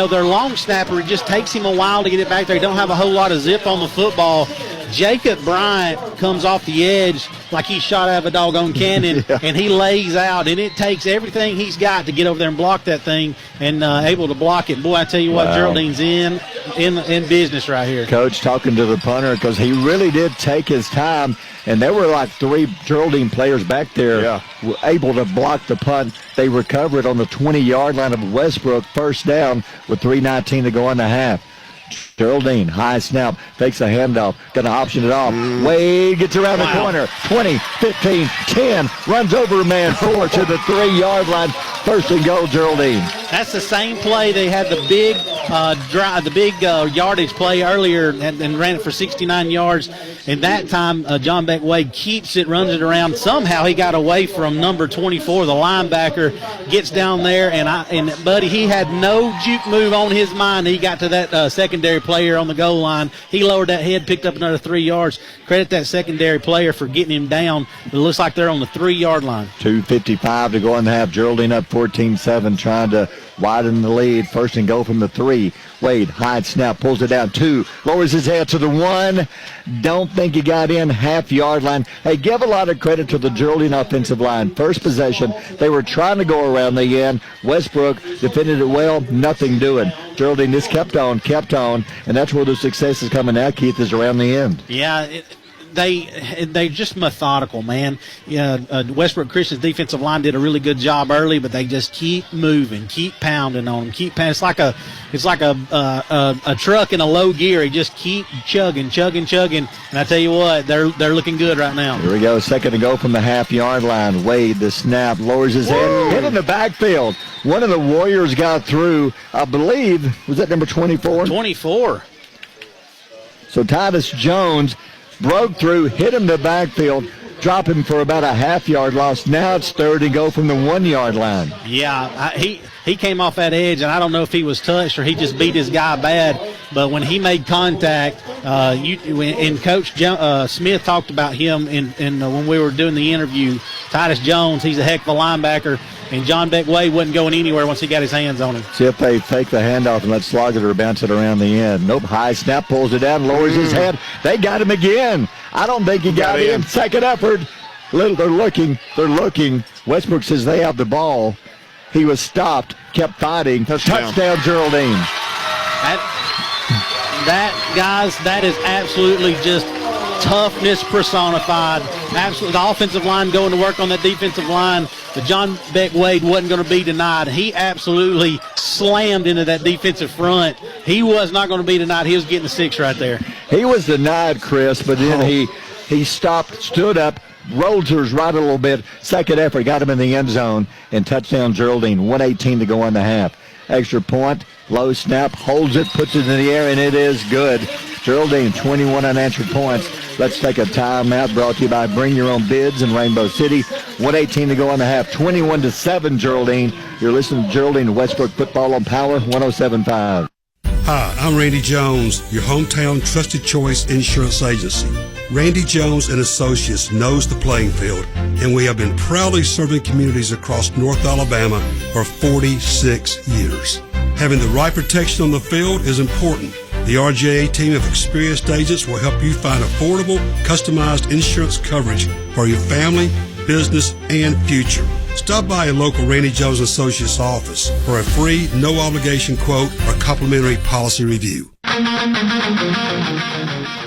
Their long snapper, it just takes him a while to get it back there. He don't have a whole lot of zip on the football. Jacob Bryant comes off the edge like he shot out of a doggone cannon, and he lays out, and it takes everything he's got to get over there and block that thing and able to block it. Boy, I tell you what, Geraldine's in business right here. Coach talking to the punter because he really did take his time, and there were like 3 Geraldine players back there were able to block the punt. They recovered on the 20-yard line of Westbrook, first down with 3:19 to go in the half. Geraldine, high snap, takes a handoff, going to option it off. Wade gets around the corner, 20, 15, 10, runs over a man, 4 to the 3-yard line. First and goal, Geraldine. That's the same play. They had the big yardage play earlier and ran it for 69 yards. And that time, John Beck Wade keeps it, runs it around. Somehow he got away from number 24, the linebacker, gets down there, and Buddy, he had no juke move on his mind. He got to that secondary player on the goal line. He lowered that head, picked up another 3 yards. Credit that secondary player for getting him down. It looks like they're on the 3-yard line. 2:55 to go in the half. Geraldine up 14-7, trying to widen the lead. First and goal from the 3. Wade, high snap, pulls it down 2, lowers his head to the 1. Don't think he got in, half-yard line. Hey, give a lot of credit to the Geraldine offensive line. First possession, they were trying to go around the end. Westbrook defended it well, nothing doing. Geraldine just kept on, and that's where the success is coming now, Keith, is around the end. Yeah, They just methodical, man. Yeah, Westbrook Christian's defensive line did a really good job early, but they just keep moving, keep pounding on them, keep pounding. It's like a truck in a low gear. He just keep chugging. And I tell you what, they're looking good right now. Here we go, second to go from the half-yard line. Wade, the snap, lowers his head, hit in the backfield. One of the Warriors got through, I believe, was that number 24? 24. So Titus Jones broke through, hit him in the backfield, drop him for about a half-yard loss. Now it's third and go from the 1-yard line. Yeah, he came off that edge, and I don't know if he was touched or he just beat his guy bad. But when he made contact, and Coach Smith talked about him when we were doing the interview. Titus Jones, he's a heck of a linebacker, and John Beck Wade wasn't going anywhere once he got his hands on him. See if they fake the handoff and let Slogger bounce it around the end. Nope, high snap, pulls it down, lowers his head. They got him again. I don't think he got in. Second effort. They're looking. Westbrook says they have the ball. He was stopped, kept fighting. Touchdown Geraldine. That is absolutely just toughness personified. Absolutely, the offensive line going to work on that defensive line. But John Beck Wade wasn't going to be denied. He absolutely slammed into that defensive front. He was not going to be denied. He was getting the 6 right there. He was denied, Chris, but then he stopped, stood up, rolled to his right a little bit. Second effort, got him in the end zone, and touchdown Geraldine. 1:18 to go in the half. Extra point, low snap, holds it, puts it in the air, and it is good. Geraldine, 21 unanswered points. Let's take a timeout, brought to you by Bring Your Own Bids in Rainbow City. 1:18 to go in the half. 21-7 Geraldine. You're listening to Geraldine Westbrook football on Power 107.5. Hi, I'm Randy Jones, your hometown trusted choice insurance agency. Randy Jones and Associates knows the playing field, and we have been proudly serving communities across North Alabama for 46 years. Having the right protection on the field is important. The RJA team of experienced agents will help you find affordable, customized insurance coverage for your family, business, and future. Stop by a local Randy Jones Associates office for a free, no-obligation quote or complimentary policy review.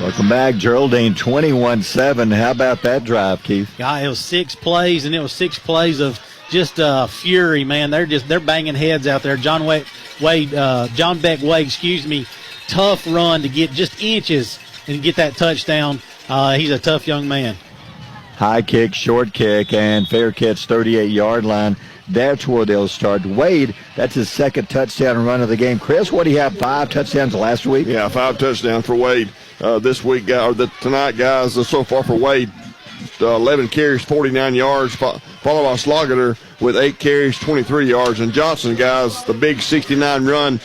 Welcome back, Geraldine, 21-7. How about that drive, Keith? Yeah, it was 6 plays, and it was 6 plays of just fury, man. They're banging heads out there. John Beck Wade, tough run to get just inches and get that touchdown. He's a tough young man. High kick, short kick, and fair catch, 38-yard line. That's where they'll start. Wade, that's his second touchdown run of the game. Chris, what do you have, 5 touchdowns last week? Yeah, 5 touchdowns for Wade this week, tonight, guys. So far for Wade, 11 carries, 49 yards, followed by Slogger with 8 carries, 23 yards. And Johnson, guys, the big 69-yard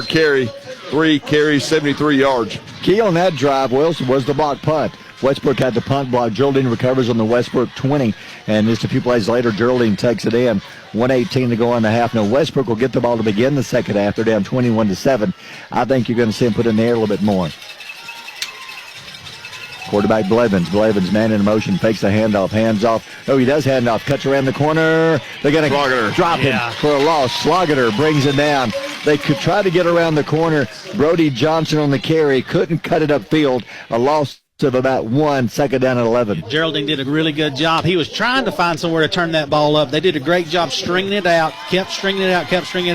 carry, 3 carries, 73 yards. Key on that drive, Wilson, was the block punt. Westbrook had the punt block. Geraldine recovers on the Westbrook 20, and just a few plays later, Geraldine takes it in. 1:18 to go in the half. Now, Westbrook will get the ball to begin the second half. They're down 21-7. I think you're going to see him put it in the air a little bit more. Quarterback Blevins. Blevins, man in motion, fakes the handoff, hands off. Oh, he does hand off, cuts around the corner. They're going to drop him for a loss. Slogger brings it down. They could try to get around the corner. Brody Johnson on the carry, couldn't cut it upfield. A loss of about 1, second down at 11. Geraldine did a really good job. He was trying to find somewhere to turn that ball up. They did a great job stringing it out, kept stringing it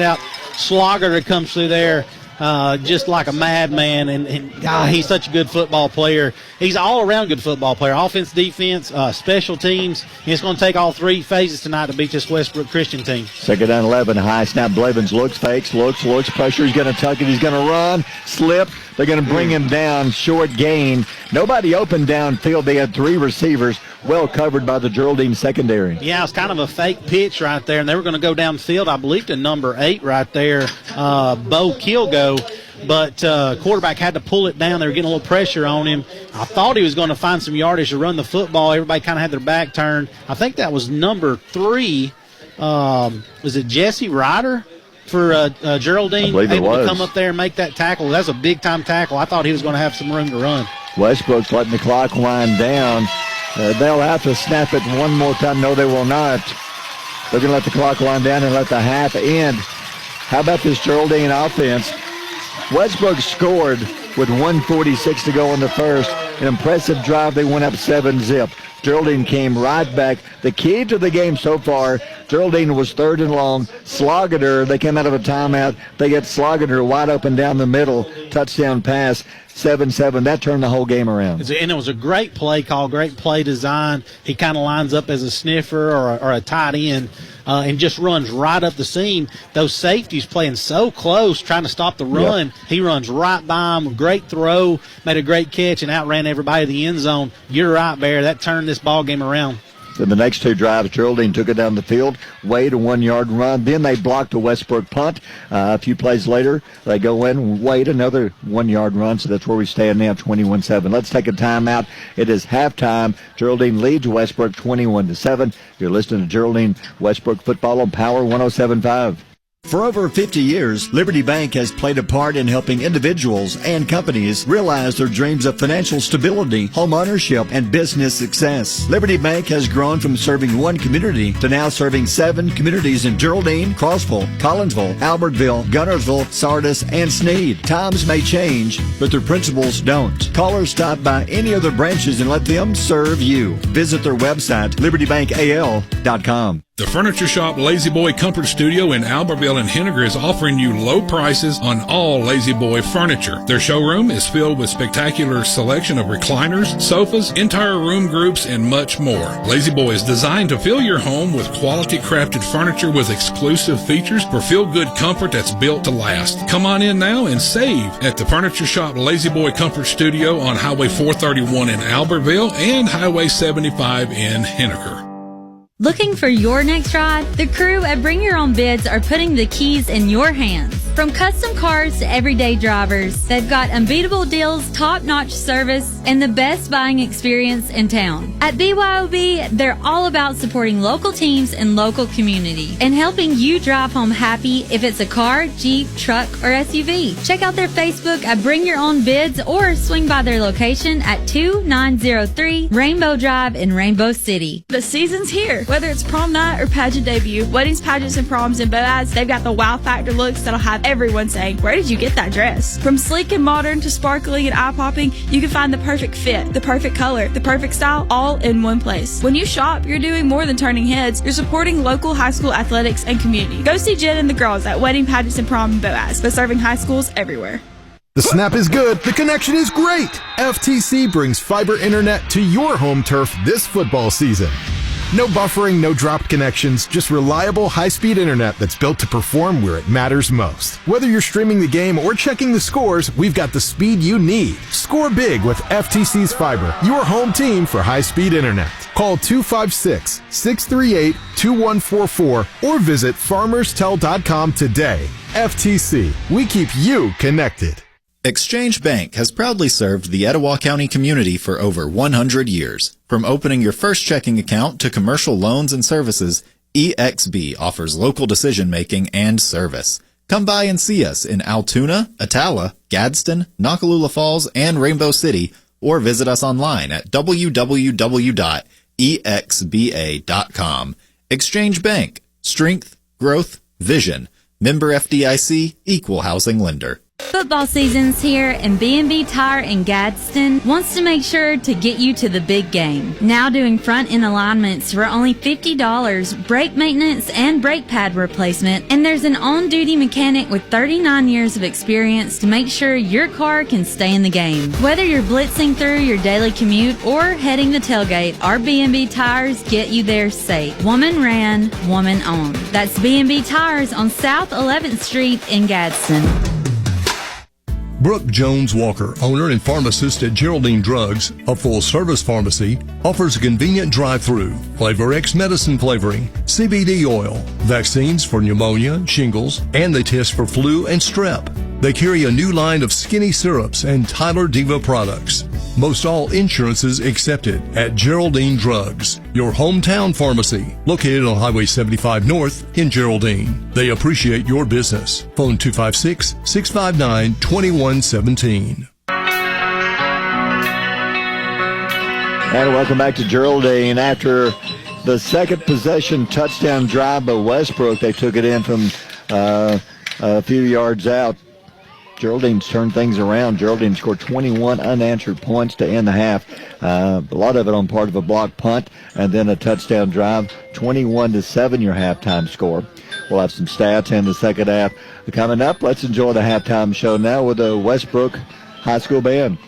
out. Slogger comes through there, just like a madman, and God, he's such a good football player. He's an all-around good football player, offense, defense, special teams. And it's going to take all three phases tonight to beat this Westbrook Christian team. Second down 11, high snap. Blevins looks, fakes, looks, pressure. He's going to tuck it. He's going to run, slip. They're going to bring him down, short gain. Nobody open downfield. They had three receivers well covered by the Geraldine secondary. Yeah, it's kind of a fake pitch right there, and they were going to go downfield, I believe, to number 8 right there, Bo Kilgo. But quarterback had to pull it down. They were getting a little pressure on him. I thought he was going to find some yardage to run the football. Everybody kind of had their back turned. I think that was number 3. Was it Jesse Ryder for Geraldine? Able to come up there and make that tackle. That's a big-time tackle. I thought he was going to have some room to run. Westbrook's letting the clock wind down. They'll have to snap it one more time. No, they will not. They're going to let the clock wind down and let the half end. How about this Geraldine offense? Westbrook scored with 1:46 to go in the first. An impressive drive. They went up 7-zip. Geraldine came right back. The key to the game so far, Geraldine was 3rd and long. Sloggeter, they came out of a timeout. They get Sloggeter wide open down the middle. Touchdown pass, 7-7. That turned the whole game around. And it was a great play call, great play design. He kind of lines up as a sniffer or a tight end and just runs right up the seam. Those safeties playing so close, trying to stop the run. Yep. He runs right by him. Great throw, made a great catch, and outran everybody to the end zone. You're right, Bear. That turned this ball game around. In the next two drives, Geraldine took it down the field. Wade, a 1-yard run. Then they blocked a Westbrook punt. A few plays later, they go in. Wade, another 1-yard run. So that's where we stand now, 21-7. Let's take a timeout. It is halftime. Geraldine leads Westbrook 21-7. You're listening to Geraldine Westbrook football on Power 107.5. For over 50 years, Liberty Bank has played a part in helping individuals and companies realize their dreams of financial stability, home ownership, and business success. Liberty Bank has grown from serving one community to now serving 7 communities in Geraldine, Crossville, Collinsville, Albertville, Gunnersville, Sardis, and Sneed. Times may change, but their principles don't. Call or stop by any of their branches and let them serve you. Visit their website, libertybankal.com. The Furniture Shop Lazy Boy Comfort Studio in Albertville and Henniger is offering you low prices on all Lazy Boy furniture. Their showroom is filled with spectacular selection of recliners, sofas, entire room groups, and much more. Lazy Boy is designed to fill your home with quality crafted furniture with exclusive features for feel-good comfort that's built to last. Come on in now and save at the Furniture Shop Lazy Boy Comfort Studio on Highway 431 in Albertville and Highway 75 in Henniger. Looking for your next ride? The crew at Bring Your Own Bids are putting the keys in your hands. From custom cars to everyday drivers, they've got unbeatable deals, top-notch service, and the best buying experience in town. At BYOB, they're all about supporting local teams and local community and helping you drive home happy if it's a car, Jeep, truck, or SUV. Check out their Facebook at Bring Your Own Bids or swing by their location at 2903 Rainbow Drive in Rainbow City. The season's here. Whether it's prom night or pageant debut, weddings, pageants, and proms in Boaz, they've got the wow factor looks that'll have everyone saying, where did you get that dress? From sleek and modern to sparkling and eye-popping, you can find the perfect fit, the perfect color, the perfect style, all in one place. When you shop, you're doing more than turning heads. You're supporting local high school athletics and community. Go see Jen and the girls at Wedding, Pageants, and Prom in Boaz, but serving high schools everywhere. The snap is good. The connection is great. FTC brings fiber internet to your home turf this football season. No buffering, no dropped connections, just reliable high-speed internet that's built to perform where it matters most. Whether you're streaming the game or checking the scores, we've got the speed you need. Score big with FTC's fiber, your home team for high-speed internet. Call 256-638-2144 or visit farmerstel.com today. FTC, we keep you connected. Exchange Bank has proudly served the Etowah County community for over 100 years. From opening your first checking account to commercial loans and services, EXB offers local decision-making and service. Come by and see us in Altoona, Atala, Gadsden, Nakalula Falls, and Rainbow City, or visit us online at www.exba.com. Exchange Bank. Strength, growth, vision. Member FDIC, Equal Housing Lender. Football season's here, and B&B Tire in Gadsden wants to make sure to get you to the big game. Now doing front-end alignments for only $50, brake maintenance and brake pad replacement, and there's an on-duty mechanic with 39 years of experience to make sure your car can stay in the game. Whether you're blitzing through your daily commute or heading the tailgate, our B&B Tires get you there safe. Woman ran, woman owned. That's B&B Tires on South 11th Street in Gadsden. Brooke Jones Walker, owner and pharmacist at Geraldine Drugs, a full-service pharmacy, offers a convenient drive-through, Flavor X medicine flavoring, CBD oil, vaccines for pneumonia, shingles, and they test for flu and strep. They carry a new line of skinny syrups and Tyler Diva products. Most all insurances accepted at Geraldine Drugs, your hometown pharmacy, located on Highway 75 North in Geraldine. They appreciate your business. Phone 256-659-2117. And welcome back to Geraldine. After the second possession touchdown drive by Westbrook, they took it in from a few yards out. Geraldine's turned things around. Geraldine scored 21 unanswered points to end the half. A lot of it on part of a block punt and then a touchdown drive. 21-7 your halftime score. We'll have some stats in the second half coming up. Let's enjoy the halftime show now with the Westbrook High School Band.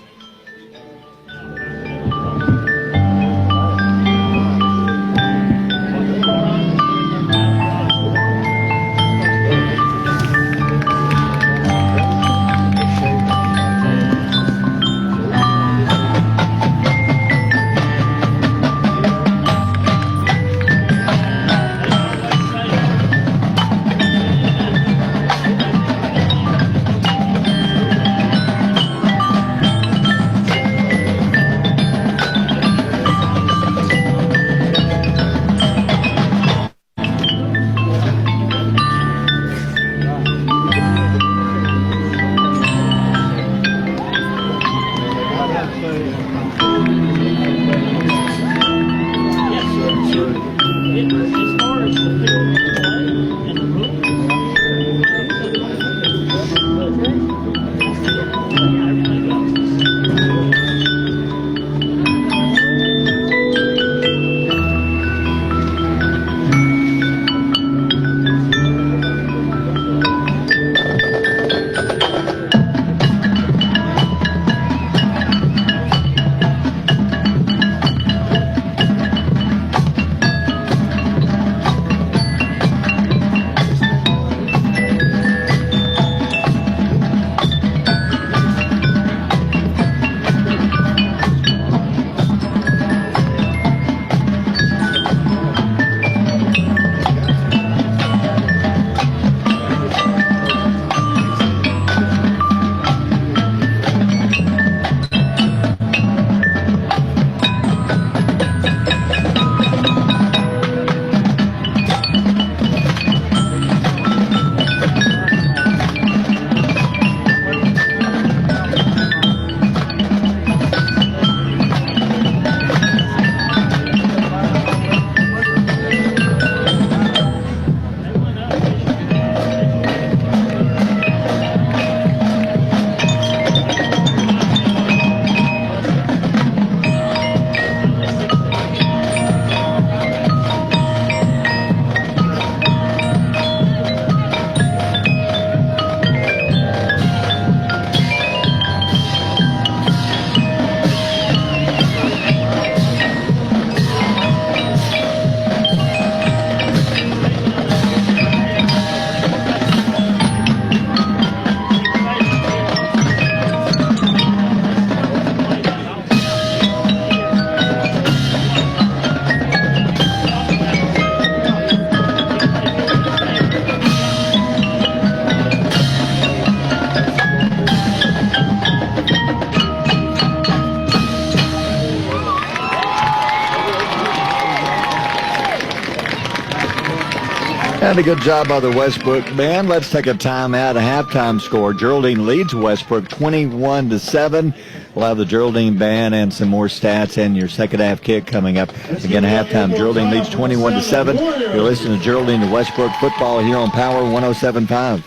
And a good job by the Westbrook band. Let's take a timeout. A halftime score. Geraldine leads Westbrook 21-7. We'll have the Geraldine band and some more stats and your second half kick coming up. Again, halftime. Geraldine leads 21-7. You're listening to Geraldine to Westbrook football here on Power 107.5.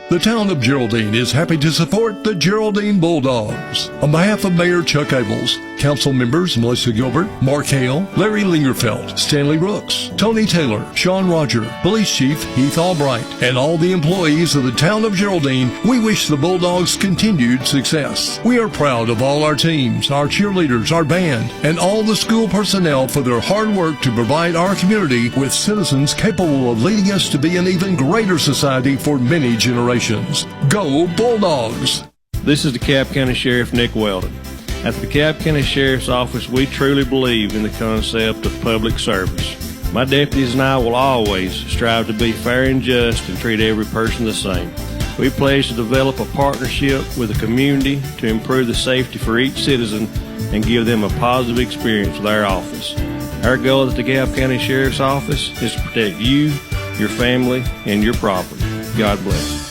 The town of Geraldine is happy to support the Geraldine Bulldogs. On behalf of Mayor Chuck Abels, council members Melissa Gilbert, Mark Hale, Larry Lingerfeld, Stanley Brooks, Tony Taylor, Sean Roger, Police Chief Heath Albright, and all the employees of the town of Geraldine, we wish the Bulldogs continued success. We are proud of all our teams, our cheerleaders, our band, and all the school personnel for their hard work to provide our community with citizens capable of leading us to be an even greater society for many generations. Go Bulldogs! This is DeKalb County Sheriff Nick Weldon. At the DeKalb County Sheriff's Office, we truly believe in the concept of public service. My deputies and I will always strive to be fair and just and treat every person the same. We pledge to develop a partnership with the community to improve the safety for each citizen and give them a positive experience with our office. Our goal at the DeKalb County Sheriff's Office is to protect you, your family, and your property. God bless.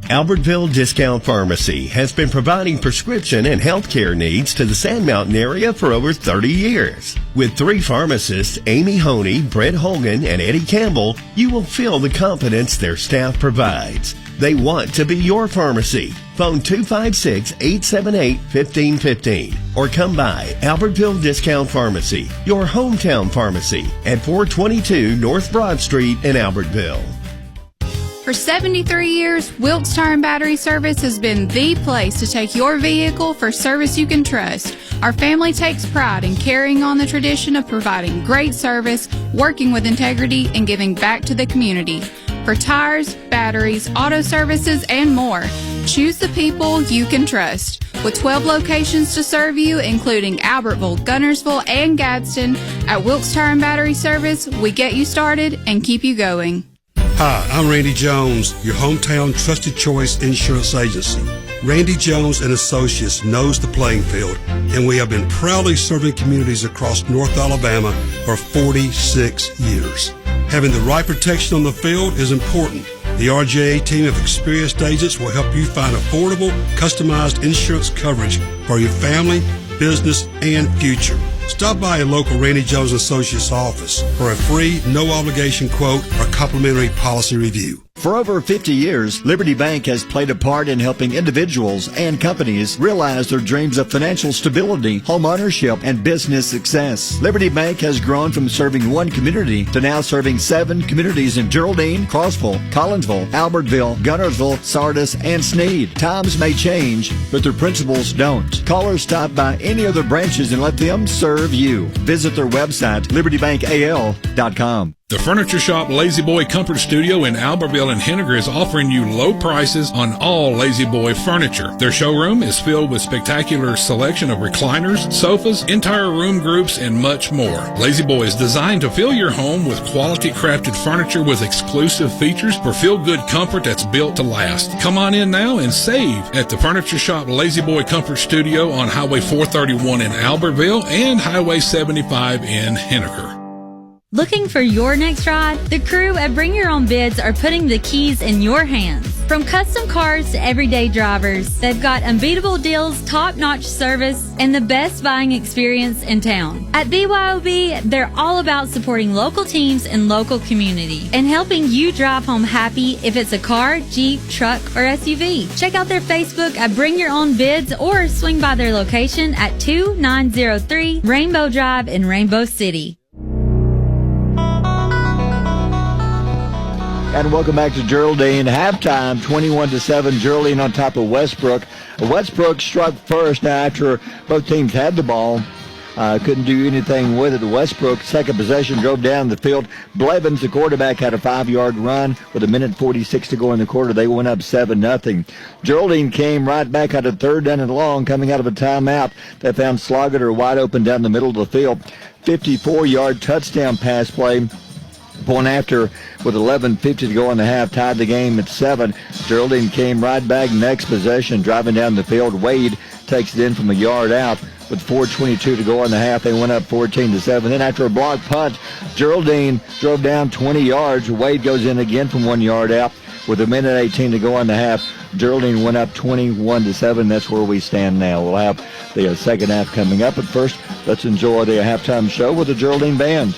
Albertville Discount Pharmacy has been providing prescription and healthcare needs to the Sand Mountain area for over 30 years. With 3 pharmacists, Amy Honey, Brett Holgan, and Eddie Campbell, you will feel the confidence their staff provides. They want to be your pharmacy. Phone 256-878-1515 or come by Albertville Discount Pharmacy, your hometown pharmacy at 422 North Broad Street in Albertville. For 73 years, Wilkes Tire and Battery Service has been the place to take your vehicle for service you can trust. Our family takes pride in carrying on the tradition of providing great service, working with integrity, and giving back to the community. For tires, batteries, auto services, and more, choose the people you can trust. With 12 locations to serve you, including Albertville, Gunnersville, and Gadsden, at Wilkes Tire and Battery Service, we get you started and keep you going. Hi, I'm Randy Jones, your hometown trusted choice insurance agency. Randy Jones and Associates knows the playing field, and we have been proudly serving communities across North Alabama for 46 years. Having the right protection on the field is important. The RJA team of experienced agents will help you find affordable, customized insurance coverage for your family, business, and future. Stop by a local Randy Jones Associates office for a free, no-obligation quote or complimentary policy review. For over 50 years, Liberty Bank has played a part in helping individuals and companies realize their dreams of financial stability, home ownership, and business success. Liberty Bank has grown from serving one community to now serving 7 communities in Geraldine, Crossville, Collinsville, Albertville, Gunnersville, Sardis, and Sneed. Times may change, but their principles don't. Call or stop by any of their branches and let them serve you. Visit their website, libertybankal.com. The Furniture Shop Lazy Boy Comfort Studio in Albertville and Henniger is offering you low prices on all Lazy Boy furniture. Their showroom is filled with spectacular selection of recliners, sofas, entire room groups, and much more. Lazy Boy is designed to fill your home with quality crafted furniture with exclusive features for feel-good comfort that's built to last. Come on in now and save at the Furniture Shop Lazy Boy Comfort Studio on Highway 431 in Albertville and Highway 75 in Henniger. Looking for your next ride? The crew at Bring Your Own Bids are putting the keys in your hands. From custom cars to everyday drivers, they've got unbeatable deals, top-notch service, and the best buying experience in town. At BYOB, they're all about supporting local teams and local community and helping you drive home happy if it's a car, Jeep, truck, or SUV. Check out their Facebook at Bring Your Own Bids or swing by their location at 2903 Rainbow Drive in Rainbow City. And welcome back to Geraldine. Halftime, 21-7. Geraldine on top of Westbrook. Westbrook struck first after both teams had the ball. Couldn't do anything with it. Westbrook, second possession, drove down the field. Blevins, the quarterback, had a 5-yard run with 1:46 to go in the quarter. They went up 7-0. Geraldine came right back out of third down and long, coming out of a timeout. They found Sloggeter wide open down the middle of the field. 54-yard touchdown pass play. Point after with 11:50 to go in the half, tied the game at 7. Geraldine came right back next possession, driving down the field. Wade takes it in from a yard out with 4:22 to go in the half. They went up 14-7. Then after a block punt, Geraldine drove down 20 yards. Wade goes in again from 1 yard out with 1:18 to go in the half. Geraldine went up 21-7. That's where we stand now. We'll have the second half coming up. But first, let's enjoy the halftime show with the Geraldine Band.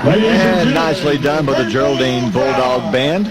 And nicely done by the Geraldine Bulldog Band.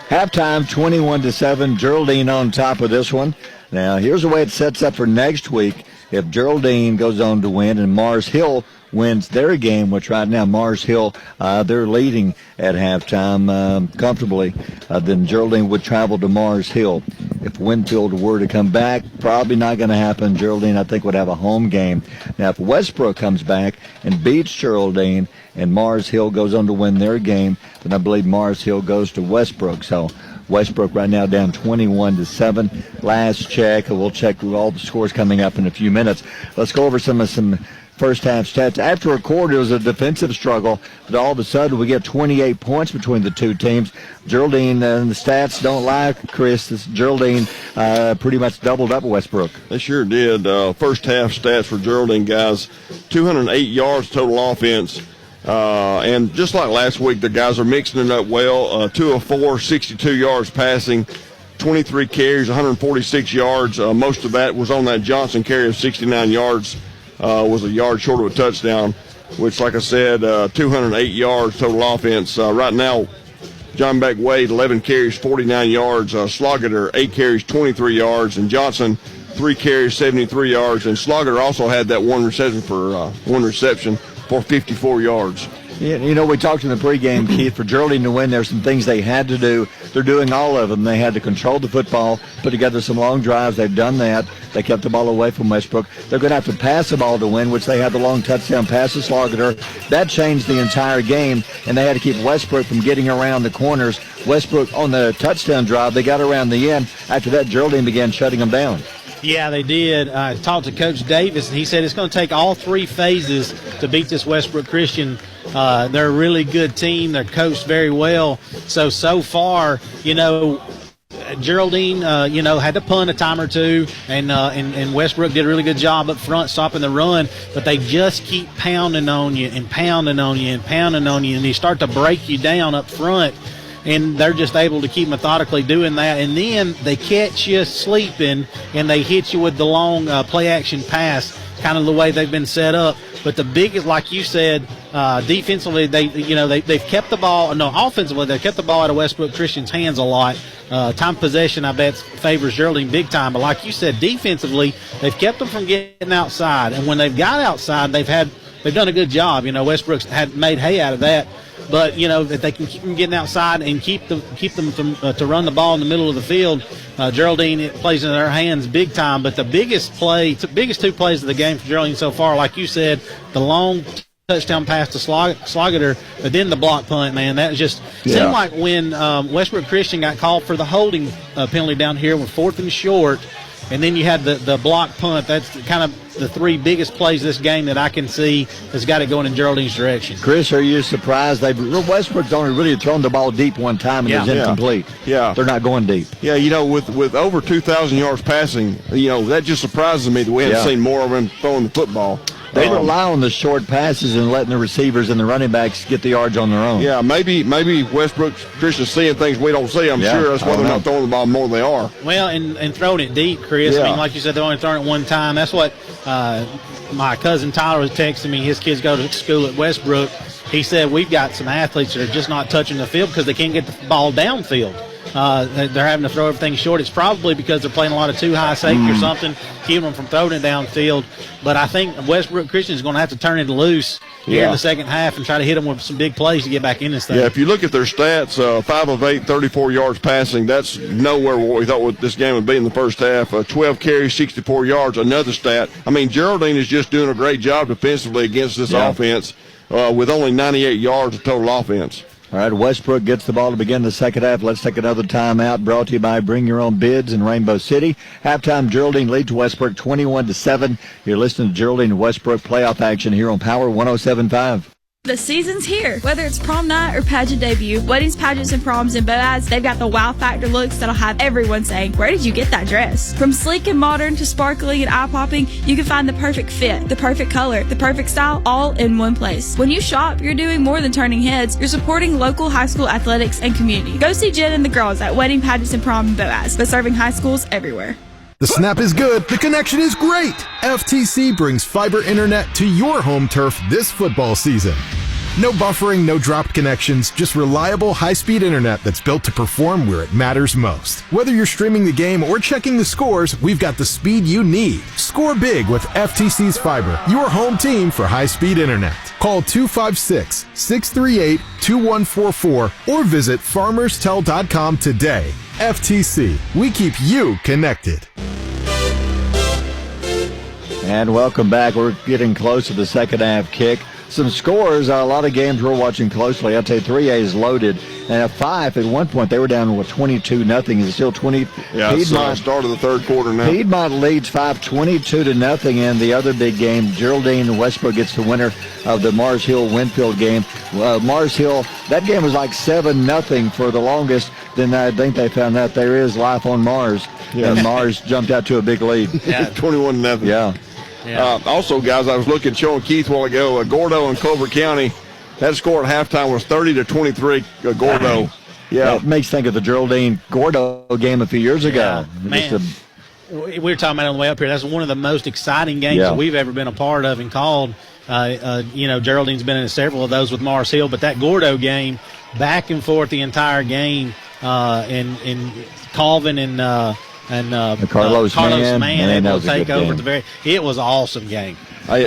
Halftime, 21-7. Geraldine on top of this one. Now, here's the way it sets up for next week. If Geraldine goes on to win and Mars Hill wins their game, which right now Mars Hill, they're leading at halftime comfortably, then Geraldine would travel to Mars Hill. If Winfield were to come back, probably not going to happen. Geraldine, I think, would have a home game. Now, if Westbrook comes back and beats Geraldine and Mars Hill goes on to win their game, then I believe Mars Hill goes to Westbrook. So Westbrook right now down 21-7. Last check. We'll check all the scores coming up in a few minutes. Let's go over some first half stats. After a quarter, it was a defensive struggle, but all of a sudden we get 28 points between the two teams. Geraldine, the stats don't lie, Chris. Geraldine pretty much doubled up Westbrook. They sure did. First half stats for Geraldine, guys, 208 yards total offense. And just like last week, the guys are mixing it up well. 2 of 4, 62 yards passing, 23 carries, 146 yards. Most of that was on that Johnson carry of 69 yards. Was a yard short of a touchdown, which, like I said, 208 yards total offense. Right now, John Beck Wade, 11 carries, 49 yards. Slogater, 8 carries, 23 yards. And Johnson, 3 carries, 73 yards. And Slogater also had that one reception for 54 yards. Yeah, you know, we talked in the pregame, Keith, for Geraldine to win, there's some things they had to do. They're doing all of them. They had to control the football, put together some long drives. They've done that. They kept the ball away from Westbrook. They're going to have to pass the ball to win, which they had the long touchdown pass to Slogater. That changed the entire game, and they had to keep Westbrook from getting around the corners. Westbrook on the touchdown drive, they got around the end. After that, Geraldine began shutting them down. Yeah, they did. I talked to Coach Davis, and he said it's going to take all 3 phases to beat this Westbrook Christian. They're a really good team. They're coached very well. So far, you know, Geraldine, had to punt a time or two, and Westbrook did a really good job up front stopping the run, but they just keep pounding on you and pounding on you and pounding on you, and they start to break you down up front. And they're just able to keep methodically doing that. And then they catch you sleeping, and they hit you with the long play-action pass, kind of the way they've been set up. But the biggest, like you said, defensively, they've kept the ball. No, offensively, they've kept the ball out of Westbrook Christian's hands a lot. Time possession, I bet, favors Geraldine big time. But like you said, defensively, they've kept them from getting outside. And when they've got outside, they've done a good job. You know, Westbrook's had made hay out of that. But, you know, if they can keep them getting outside and keep them to run the ball in the middle of the field, Geraldine, it plays in their hands big time. But the biggest 2 plays of the game for Geraldine so far, like you said, the long touchdown pass to Slogater, but then the block punt, man, that just seemed like when Westbrook Christian got called for the holding penalty down here with 4th and short, and then you had the block punt. That's kind of the 3 biggest plays of this game that I can see has got it going in Geraldine's direction. Chris, are you surprised? Westbrook's only really thrown the ball deep one time and it was incomplete. Yeah. They're not going deep. Yeah, you know, with over 2,000 yards passing, you know, that just surprises me that we haven't seen more of them throwing the football. They rely on the short passes and letting the receivers and the running backs get the yards on their own. Yeah, maybe Westbrook Christian's seeing things we don't see. I'm sure that's why they're not throwing the ball more than they are. Well, and throwing it deep, Chris. I mean, like you said, they're only throwing it one time. That's what my cousin Tyler was texting me. His kids go to school at Westbrook. He said, we've got some athletes that are just not touching the field because they can't get the ball downfield. They're having to throw everything short. It's probably because they're playing a lot of too high safety or something, keeping them from throwing it downfield. But I think Westbrook Christian is going to have to turn it loose here in the second half and try to hit them with some big plays to get back in this thing. Yeah, if you look at their stats, 5 of 8, 34 yards passing, that's nowhere what we thought this game would be in the first half. 12 carries, 64 yards, another stat. I mean, Geraldine is just doing a great job defensively against this offense with only 98 yards of total offense. All right, Westbrook gets the ball to begin the second half. Let's take another timeout. Brought to you by Bring Your Own Bids in Rainbow City. Halftime, Geraldine leads Westbrook 21-7. You're listening to Geraldine and Westbrook playoff action here on Power 107.5. The season's here. Whether it's prom night or pageant debut, weddings, pageants, and proms in Boaz, they've got the wow factor looks that'll have everyone saying, where did you get that dress? From sleek and modern to sparkly and eye-popping, you can find the perfect fit, the perfect color, the perfect style, all in one place. When you shop, you're doing more than turning heads. You're supporting local high school athletics and community. Go see Jen and the girls at Wedding, Pageants, and Prom in Boaz, but serving high schools everywhere. The snap is good. The connection is great. FTC brings fiber internet to your home turf this football season. No buffering, no dropped connections, just reliable high-speed internet that's built to perform where it matters most. Whether you're streaming the game or checking the scores, we've got the speed you need. Score big with FTC's Fiber, your home team for high-speed internet. Call 256-638-2144 or visit farmerstel.com today. FTC, we keep you connected. And welcome back. We're getting close to the second half kick. Some scores, a lot of games we're watching closely. I'd say 3A is loaded. And at 5, at one point, they were down with 22-0. It's still 20. Yeah, it's start of the third quarter now. Piedmont leads 5, 22-0. And the other big game, Geraldine Westbrook gets the winner of the Mars Hill-Winfield game. Mars Hill, that game was like 7-0 for the longest. Then I think they found out there is life on Mars. Yeah. And Mars jumped out to a big lead. Yeah, 21-0. Yeah. Yeah. Also, guys, I was looking, showing Keith a while ago, Gordo and Clover County, that score at halftime was 30-23, Gordo. Yeah, it makes think of the Geraldine Gordo game a few years ago. Man, we were talking about it on the way up here. That's one of the most exciting games that we've ever been a part of and called. Geraldine's been in several of those with Mars Hill, but that Gordo game, back and forth the entire game, and Calvin and Carlos Mann able to take over at the very. It was an awesome game. Hey,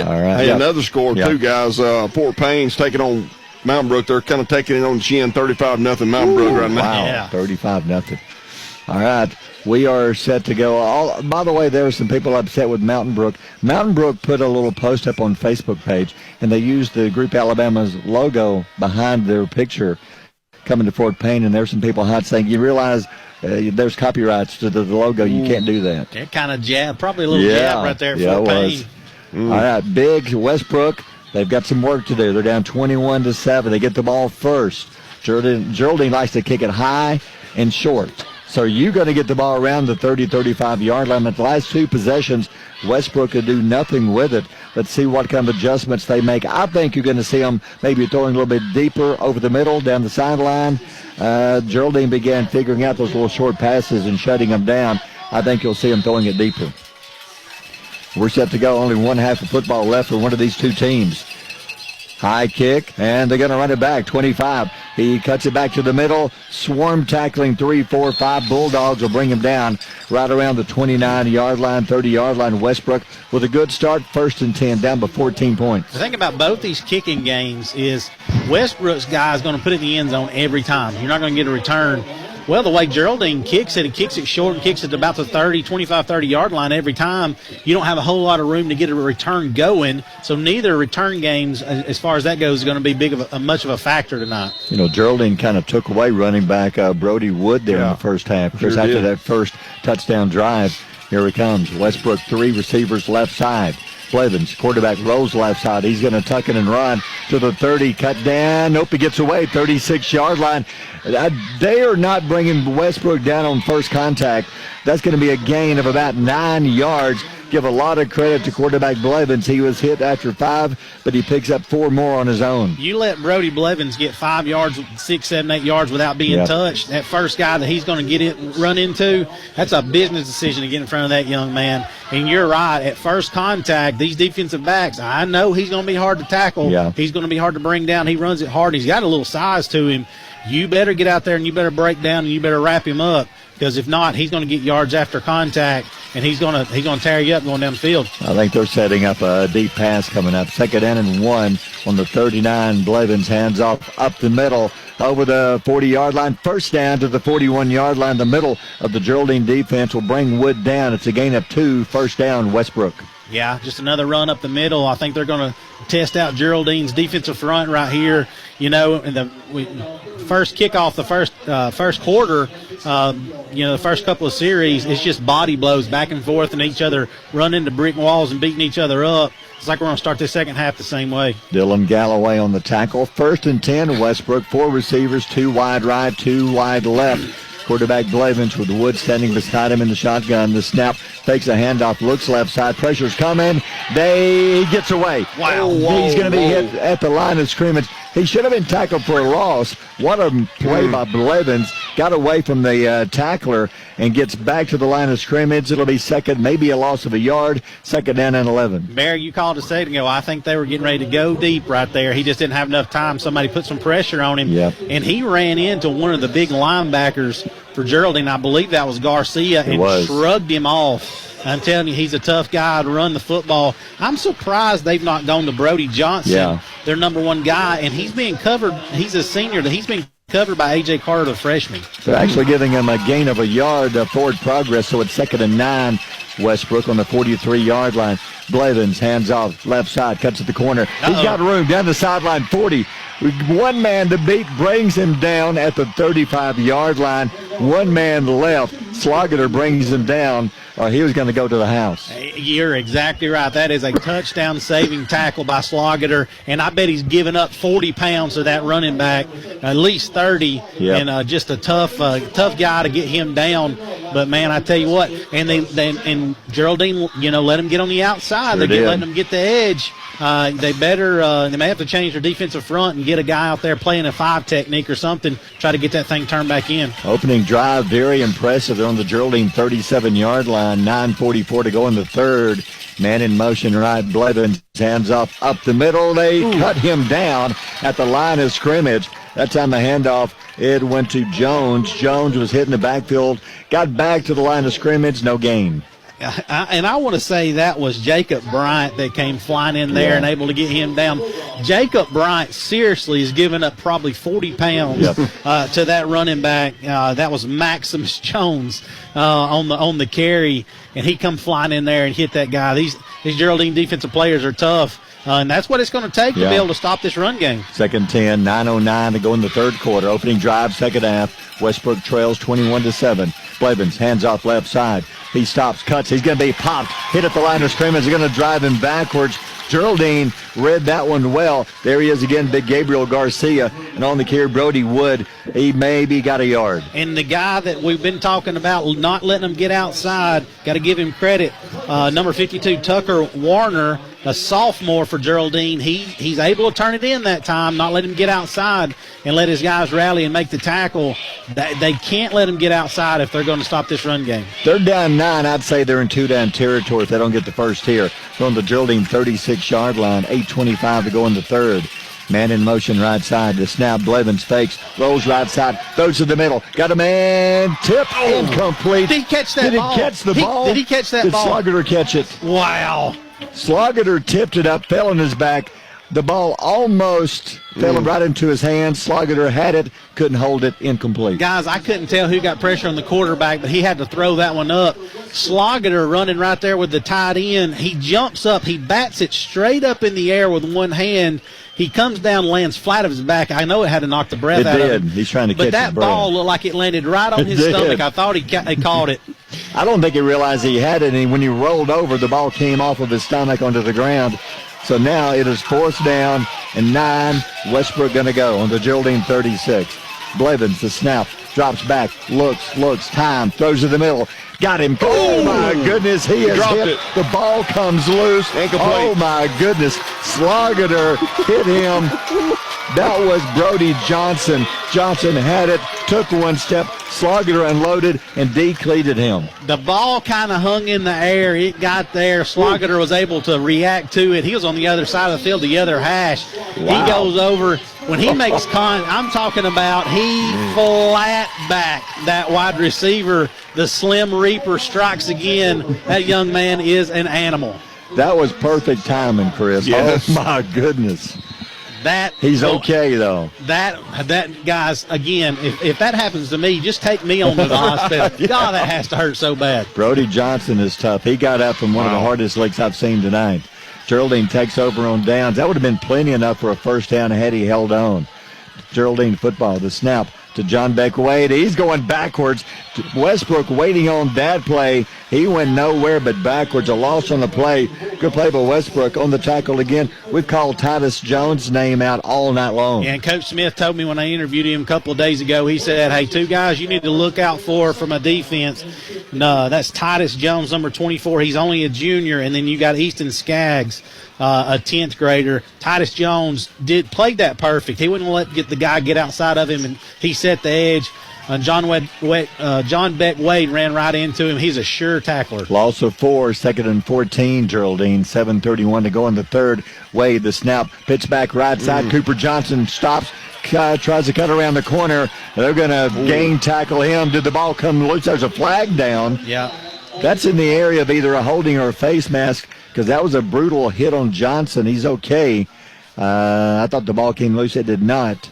another score too, guys. Fort Payne's taking on Mountain Brook. They're kind of taking it on the chin, 35-0 Mountain Brook right now. Wow, 35-0. All right, we are set to go. By the way, there were some people upset with Mountain Brook. Mountain Brook put a little post up on Facebook page, and they used the Group Alabama's logo behind their picture coming to Fort Payne, and there's some people hot saying, you realize there's copyrights to the logo. You can't do that. That kind of jab, probably a little jab right there for Fort Payne. All right, big Westbrook. They've got some work to do. They're down 21-7. They get the ball first. Geraldine likes to kick it high and short. So you're going to get the ball around the 30-35-yard line. At the last two possessions, Westbrook could do nothing with it. Let's see what kind of adjustments they make. I think you're going to see them maybe throwing a little bit deeper over the middle, down the sideline. Geraldine began figuring out those little short passes and shutting them down. I think you'll see them throwing it deeper. We're set to go. Only one half of football left for one of these two teams. High kick, and they're going to run it back, 25. He cuts it back to the middle. Swarm tackling 3, 4, 5. Bulldogs will bring him down right around the 29-yard line, 30-yard line. Westbrook with a good start, 1st and 10, down by 14 points. The thing about both these kicking games is Westbrook's guy is going to put it in the end zone every time. You're not going to get a return. Well, the way Geraldine kicks it, he kicks it short and kicks it to about the 30-yard line every time. You don't have a whole lot of room to get a return going, so neither return games, as far as that goes, is going to be much of a factor tonight. You know, Geraldine kind of took away running back Brody Wood there in the first half. Because after that first touchdown drive, here he comes. Westbrook, 3 receivers left side. Blevins, quarterback, rolls left side. He's going to tuck it and run to the 30, cut down. Nope, he gets away, 36-yard line. They are not bringing Westbrook down on first contact. That's going to be a gain of about 9 yards. Give a lot of credit to quarterback Blevins. He was hit after 5, but he picks up 4 more on his own. You let Brody Blevins get 5 yards, 6, 7, 8 yards without being touched. That first guy that he's going to run into, that's a business decision to get in front of that young man. And you're right. At first contact, these defensive backs, I know he's going to be hard to tackle. Yeah. He's going to be hard to bring down. He runs it hard. He's got a little size to him. You better get out there and you better break down and you better wrap him up, because if not, he's going to get yards after contact, and he's going to tear you up going down the field. I think they're setting up a deep pass coming up. 2nd and 1 on the 39. Blevins hands off up the middle over the 40-yard line. First down to the 41-yard line. The middle of the Geraldine defense will bring Wood down. It's a gain of 2. First down, Westbrook. Yeah, just another run up the middle. I think they're going to test out Geraldine's defensive front right here. You know, in the first kickoff, the first quarter, the first couple of series, it's just body blows back and forth and each other running into brick walls and beating each other up. It's like we're going to start the second half the same way. Dylan Galloway on the tackle. 1st and 10, Westbrook. 4 receivers, 2 wide right, 2 wide left. Quarterback Blevins with Wood standing beside him in the shotgun. The snap, takes a handoff, looks left side, pressure's coming. He gets away. Wow. He's going to be hit at the line of scrimmage. He should have been tackled for a loss. What a play by Blevins. Got away from the tackler and gets back to the line of scrimmage. It'll be second, maybe a loss of a yard, second down and 11. Bear, you called a second ago. I think they were getting ready to go deep right there. He just didn't have enough time. Somebody put some pressure on him. Yep. And he ran into one of the big linebackers for Geraldine. I believe that was Garcia, and shrugged him off. I'm telling you, he's a tough guy to run the football. I'm surprised they've not gone to Brody Johnson, their number one guy, and he's being covered. He's a senior. He's being covered by A.J. Carter, the freshman. They're actually giving him a gain of a yard forward progress, so it's second and 9. Westbrook on the 43-yard line. Blevins hands off left side, cuts at the corner. He's got room down the sideline, 40. One man to beat, brings him down at the 35-yard line. One man left. Sloggeter brings him down, or he was going to go to the house. You're exactly right. That is a touchdown-saving tackle by Sloggeter, and I bet he's given up 40 pounds to that running back, at least 30, and just a tough guy to get him down. But, man, I tell you what, and Geraldine, let him get on the outside. They're letting him get the edge. They may have to change their defensive front and get a guy out there playing a 5 technique or something, try to get that thing turned back in. Opening drive, very impressive. They're on the Geraldine 37-yard line, 9:44 to go in the third. Man in motion, right. Blevins hands off up the middle. They cut him down at the line of scrimmage. That time the handoff, it went to Jones. Jones was hitting the backfield, got back to the line of scrimmage, no gain. And I want to say that was Jacob Bryant that came flying in there and able to get him down. Jacob Bryant seriously is giving up probably 40 pounds to that running back. That was Maximus Jones on the carry, and he come flying in there and hit that guy. These Geraldine defensive players are tough. And that's what it's going to take to be able to stop this run game. Second 10, 9:09 to go in the third quarter. Opening drive, second half. Westbrook trails 21-7. Blevins hands off left side. He stops, cuts. He's going to be popped. Hit at the line of scrimmage. They're going to drive him backwards. Geraldine read that one well. There he is again, big Gabriel Garcia. And on the carry, Brody Wood. He maybe got a yard. And the guy that we've been talking about not letting him get outside, got to give him credit. Number 52, Tucker Warner, a sophomore for Geraldine. He's able to turn it in that time, not let him get outside and let his guys rally and make the tackle. They can't let him get outside if they're going to stop this run game. They're down 9. I'd say they're in 2-down territory if they don't get the first here. They're on the Geraldine 36-yard line, 8:25 to go in the third. Man in motion right side. The snap, Blevins fakes, rolls right side, throws to the middle. Got a man, tip, incomplete. Did he catch that ball? Did he catch the ball? Did he catch that ball? Did Sloggeter catch it? Wow. Sloggeter tipped it up, fell on his back. The ball almost fell right into his hands. Sloggeter had it, couldn't hold it, incomplete. Guys, I couldn't tell who got pressure on the quarterback, but he had to throw that one up. Sloggeter running right there with the tight end. He jumps up. He bats it straight up in the air with one hand. He comes down, lands flat of his back. I know it had to knock the breath out of him. He's trying to catch it. But that ball looked like it landed right on his stomach. I thought he caught it. I don't think he realized he had it, and when he rolled over, the ball came off of his stomach onto the ground. So now it is 4th down and 9. Westbrook going to go on the Geraldine 36. Blevins, the snap, drops back, looks, time, throws to the middle. Got him. Oh, my goodness. He has hit. It. The ball comes loose. Incomplete. Oh, my goodness. Sloggeter hit him. That was Brody Johnson. Johnson had it, took one step. Sloggeter unloaded and decleated him. The ball kind of hung in the air. It got there. Sloggeter was able to react to it. He was on the other side of the field, the other hash. Wow. He goes over. When he makes I'm talking about he flat back that wide receiver. The Slim Reaper strikes again. That young man is an animal. That was perfect timing, Chris. Yes. Oh, my goodness. He's okay, though. That guys, again, if that happens to me, just take me on to the hospital. God, that has to hurt so bad. Brody Johnson is tough. He got up from one of the hardest licks I've seen tonight. Geraldine takes over on downs. That would have been plenty enough for a first down had he held on. Geraldine football, the snap to John Beck Wade. He's going backwards. Westbrook waiting on that play. He went nowhere but backwards. A loss on the play. Good play by Westbrook on the tackle again. We've called Titus Jones' name out all night long. Yeah, and Coach Smith told me when I interviewed him a couple of days ago, he said, hey, two guys you need to look out for from a defense. No, that's Titus Jones, number 24. He's only a junior. And then you got Easton Skaggs, a 10th grader. Titus Jones played that perfect. He wouldn't get the guy get outside of him, and he set the edge. John Beck Wade ran right into him. He's a sure tackler. Loss of 4, 2nd and 14, Geraldine. 7:31 to go in the third. Wade, the snap, pitch back right side. Cooper Johnson stops, tries to cut around the corner. They're going to gain tackle him. Did the ball come loose? There's a flag down. Yeah. That's in the area of either a holding or a face mask because that was a brutal hit on Johnson. He's okay. I thought the ball came loose. It did not.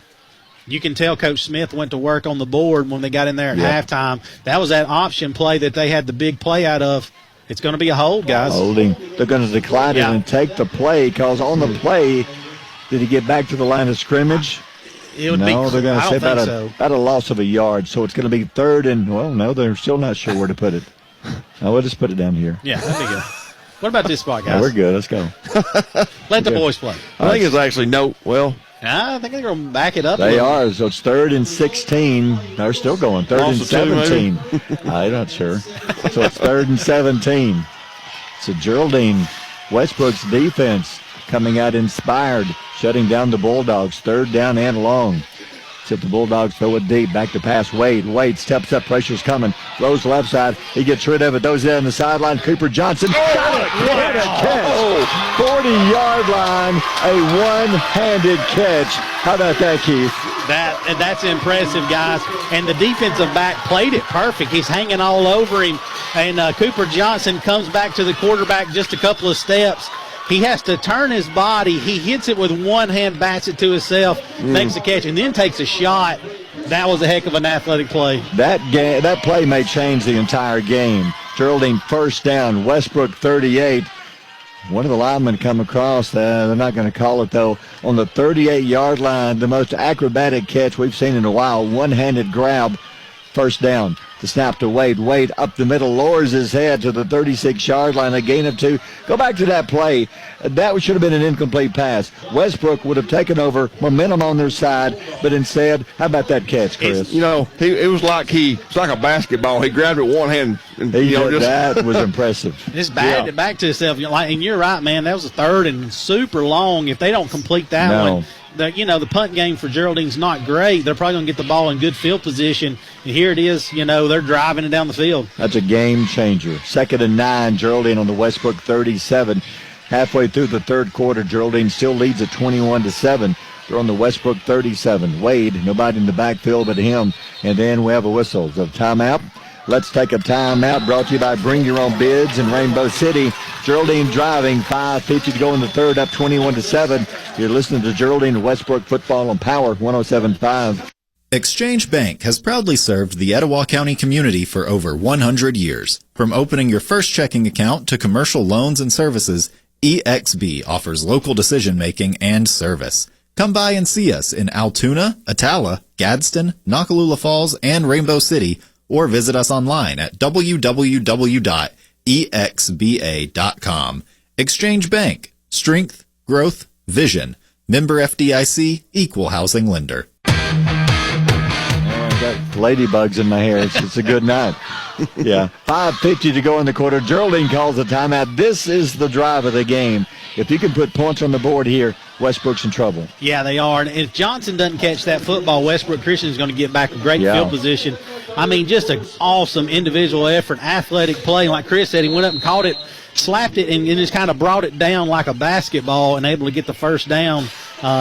You can tell Coach Smith went to work on the board when they got in there at halftime. That was that option play that they had the big play out of. It's going to be a hold, guys. Holding. They're going to decline it and take the play because on the play, did he get back to the line of scrimmage? They're going to say about a loss of a yard. So it's going to be 3rd and, no, they're still not sure where to put it. We'll just put it down here. Yeah, that'd be good. What about this spot, guys? We're good. Let's go. Let the boys play. I think it's actually I think they're going to back it up. They are. So it's 3rd and 16. They're still going. 3rd and 17. I'm not sure. So it's 3rd and 17. So Geraldine, Westbrook's defense coming out inspired, shutting down the Bulldogs. 3rd down and long. Except the Bulldogs throw it deep. Back to pass. Wade steps up. Pressure's coming. Throws left side. He gets rid of it. Those down the sideline. Cooper Johnson. Got it. What a catch. 40-yard line. A one-handed catch. How about that, Keith? That's impressive, guys. And the defensive back played it perfect. He's hanging all over him. And Cooper Johnson comes back to the quarterback just a couple of steps. He has to turn his body. He hits it with one hand, bats it to himself, makes the catch, and then takes a shot. That was a heck of an athletic play. That play may change the entire game. Geraldine 1st down, Westbrook 38. One of the linemen come across. They're not going to call it, though. On the 38-yard line, the most acrobatic catch we've seen in a while. One-handed grab, 1st down. The snap to Wade. Wade up the middle, lowers his head to the 36-yard line, a gain of 2. Go back to that play. That should have been an incomplete pass. Westbrook would have taken over, momentum on their side, but instead, how about that catch, Chris? It was like a basketball. He grabbed it with one hand. And, that was impressive. Just batted it back to himself. And you're right, man. That was a 3rd and super long. If they don't complete that one, the punt game for Geraldine's not great. They're probably going to get the ball in good field position. And here it is, they're driving it down the field. That's a game changer. 2nd and 9, Geraldine on the Westbrook 37. Halfway through the 3rd quarter, Geraldine still leads at 21-7. They're on the Westbrook 37. Wade, nobody in the backfield but him. And then we have a whistle. So timeout. Let's take a timeout. Brought to you by Bring Your Own Bids in Rainbow City. Geraldine driving, 5:50 to go in the 3rd, up 21-7. You're listening to Geraldine Westbrook football on Power 107.5. Exchange Bank has proudly served the Etowah County community for over 100 years. From opening your first checking account to commercial loans and services, EXB offers local decision-making and service. Come by and see us in Altoona, Attala, Gadsden, Nakalula Falls, and Rainbow City, or visit us online at www.exba.com. Exchange Bank. Strength, growth, vision. Member FDIC, Equal Housing Lender. I got ladybugs in my hair. It's a good night. Yeah. 5:50 to go in the quarter. Geraldine calls a timeout. This is the drive of the game. If you can put points on the board here, Westbrook's in trouble. Yeah, they are. And if Johnson doesn't catch that football, Westbrook Christian is going to get back a great field position. I mean, just an awesome individual effort, athletic play. Like Chris said, he went up and caught it, slapped it, and just kind of brought it down like a basketball and able to get the 1st down.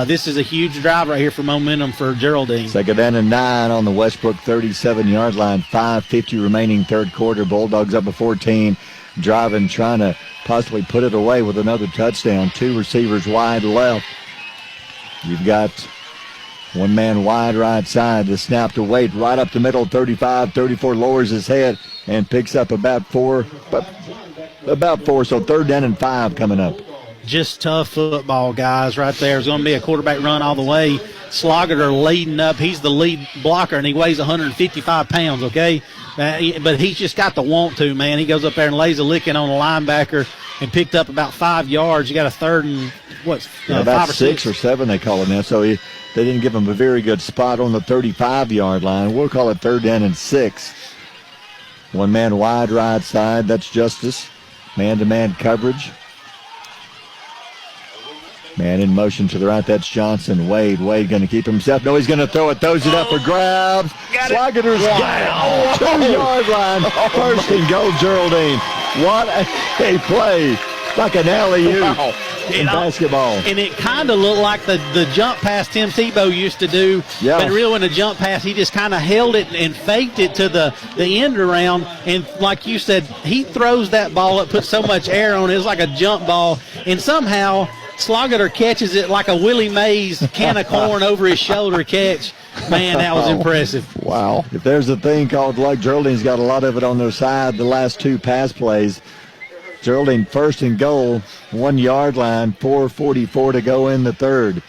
This is a huge drive right here for momentum for Geraldine. 2nd down and 9 on the Westbrook 37-yard line. 5:50 remaining 3rd quarter. Bulldogs up by 14. Driving, trying to possibly put it away with another touchdown. 2 receivers wide left. You've got one man wide right side. The snap to Wade right up the middle. 35-34 lowers his head and picks up about 4. So 3rd down and 5 coming up. just tough football, guys, right there. It's going to be a quarterback run all the way. Sloggiter leading up. He's the lead blocker, and he weighs 155 pounds, okay? But he's just got the want to, man. He goes up there and lays a licking on a linebacker and picked up about 5 yards. You got a third and, about 5 or 6 or 7 they call it now. So they didn't give him a very good spot on the 35-yard line. We'll call it 3rd down and 6. One man wide right side. That's Justice. Man-to-man coverage. Man in motion to the right, that's Johnson. Wade going to keep himself. No, he's going to throw it. Throws it up for grabs. Sloggiter's got it. 2-yard line. 1st and goal, Geraldine. What a play. Like an alley-oop in basketball. And it kind of looked like the jump pass Tim Tebow used to do. Yeah. But really when the jump pass, he just kind of held it and faked it to the end around. And like you said, he throws that ball up, puts so much air on it. It's like a jump ball. And somehow Sloggiter catches it like a Willie Mays can of corn over his shoulder catch. Man, that was impressive. Wow. If there's a thing called luck, Geraldine's got a lot of it on their side the last 2 pass plays. Geraldine 1st and goal, 1-yard line, 4:44 to go in the 3rd.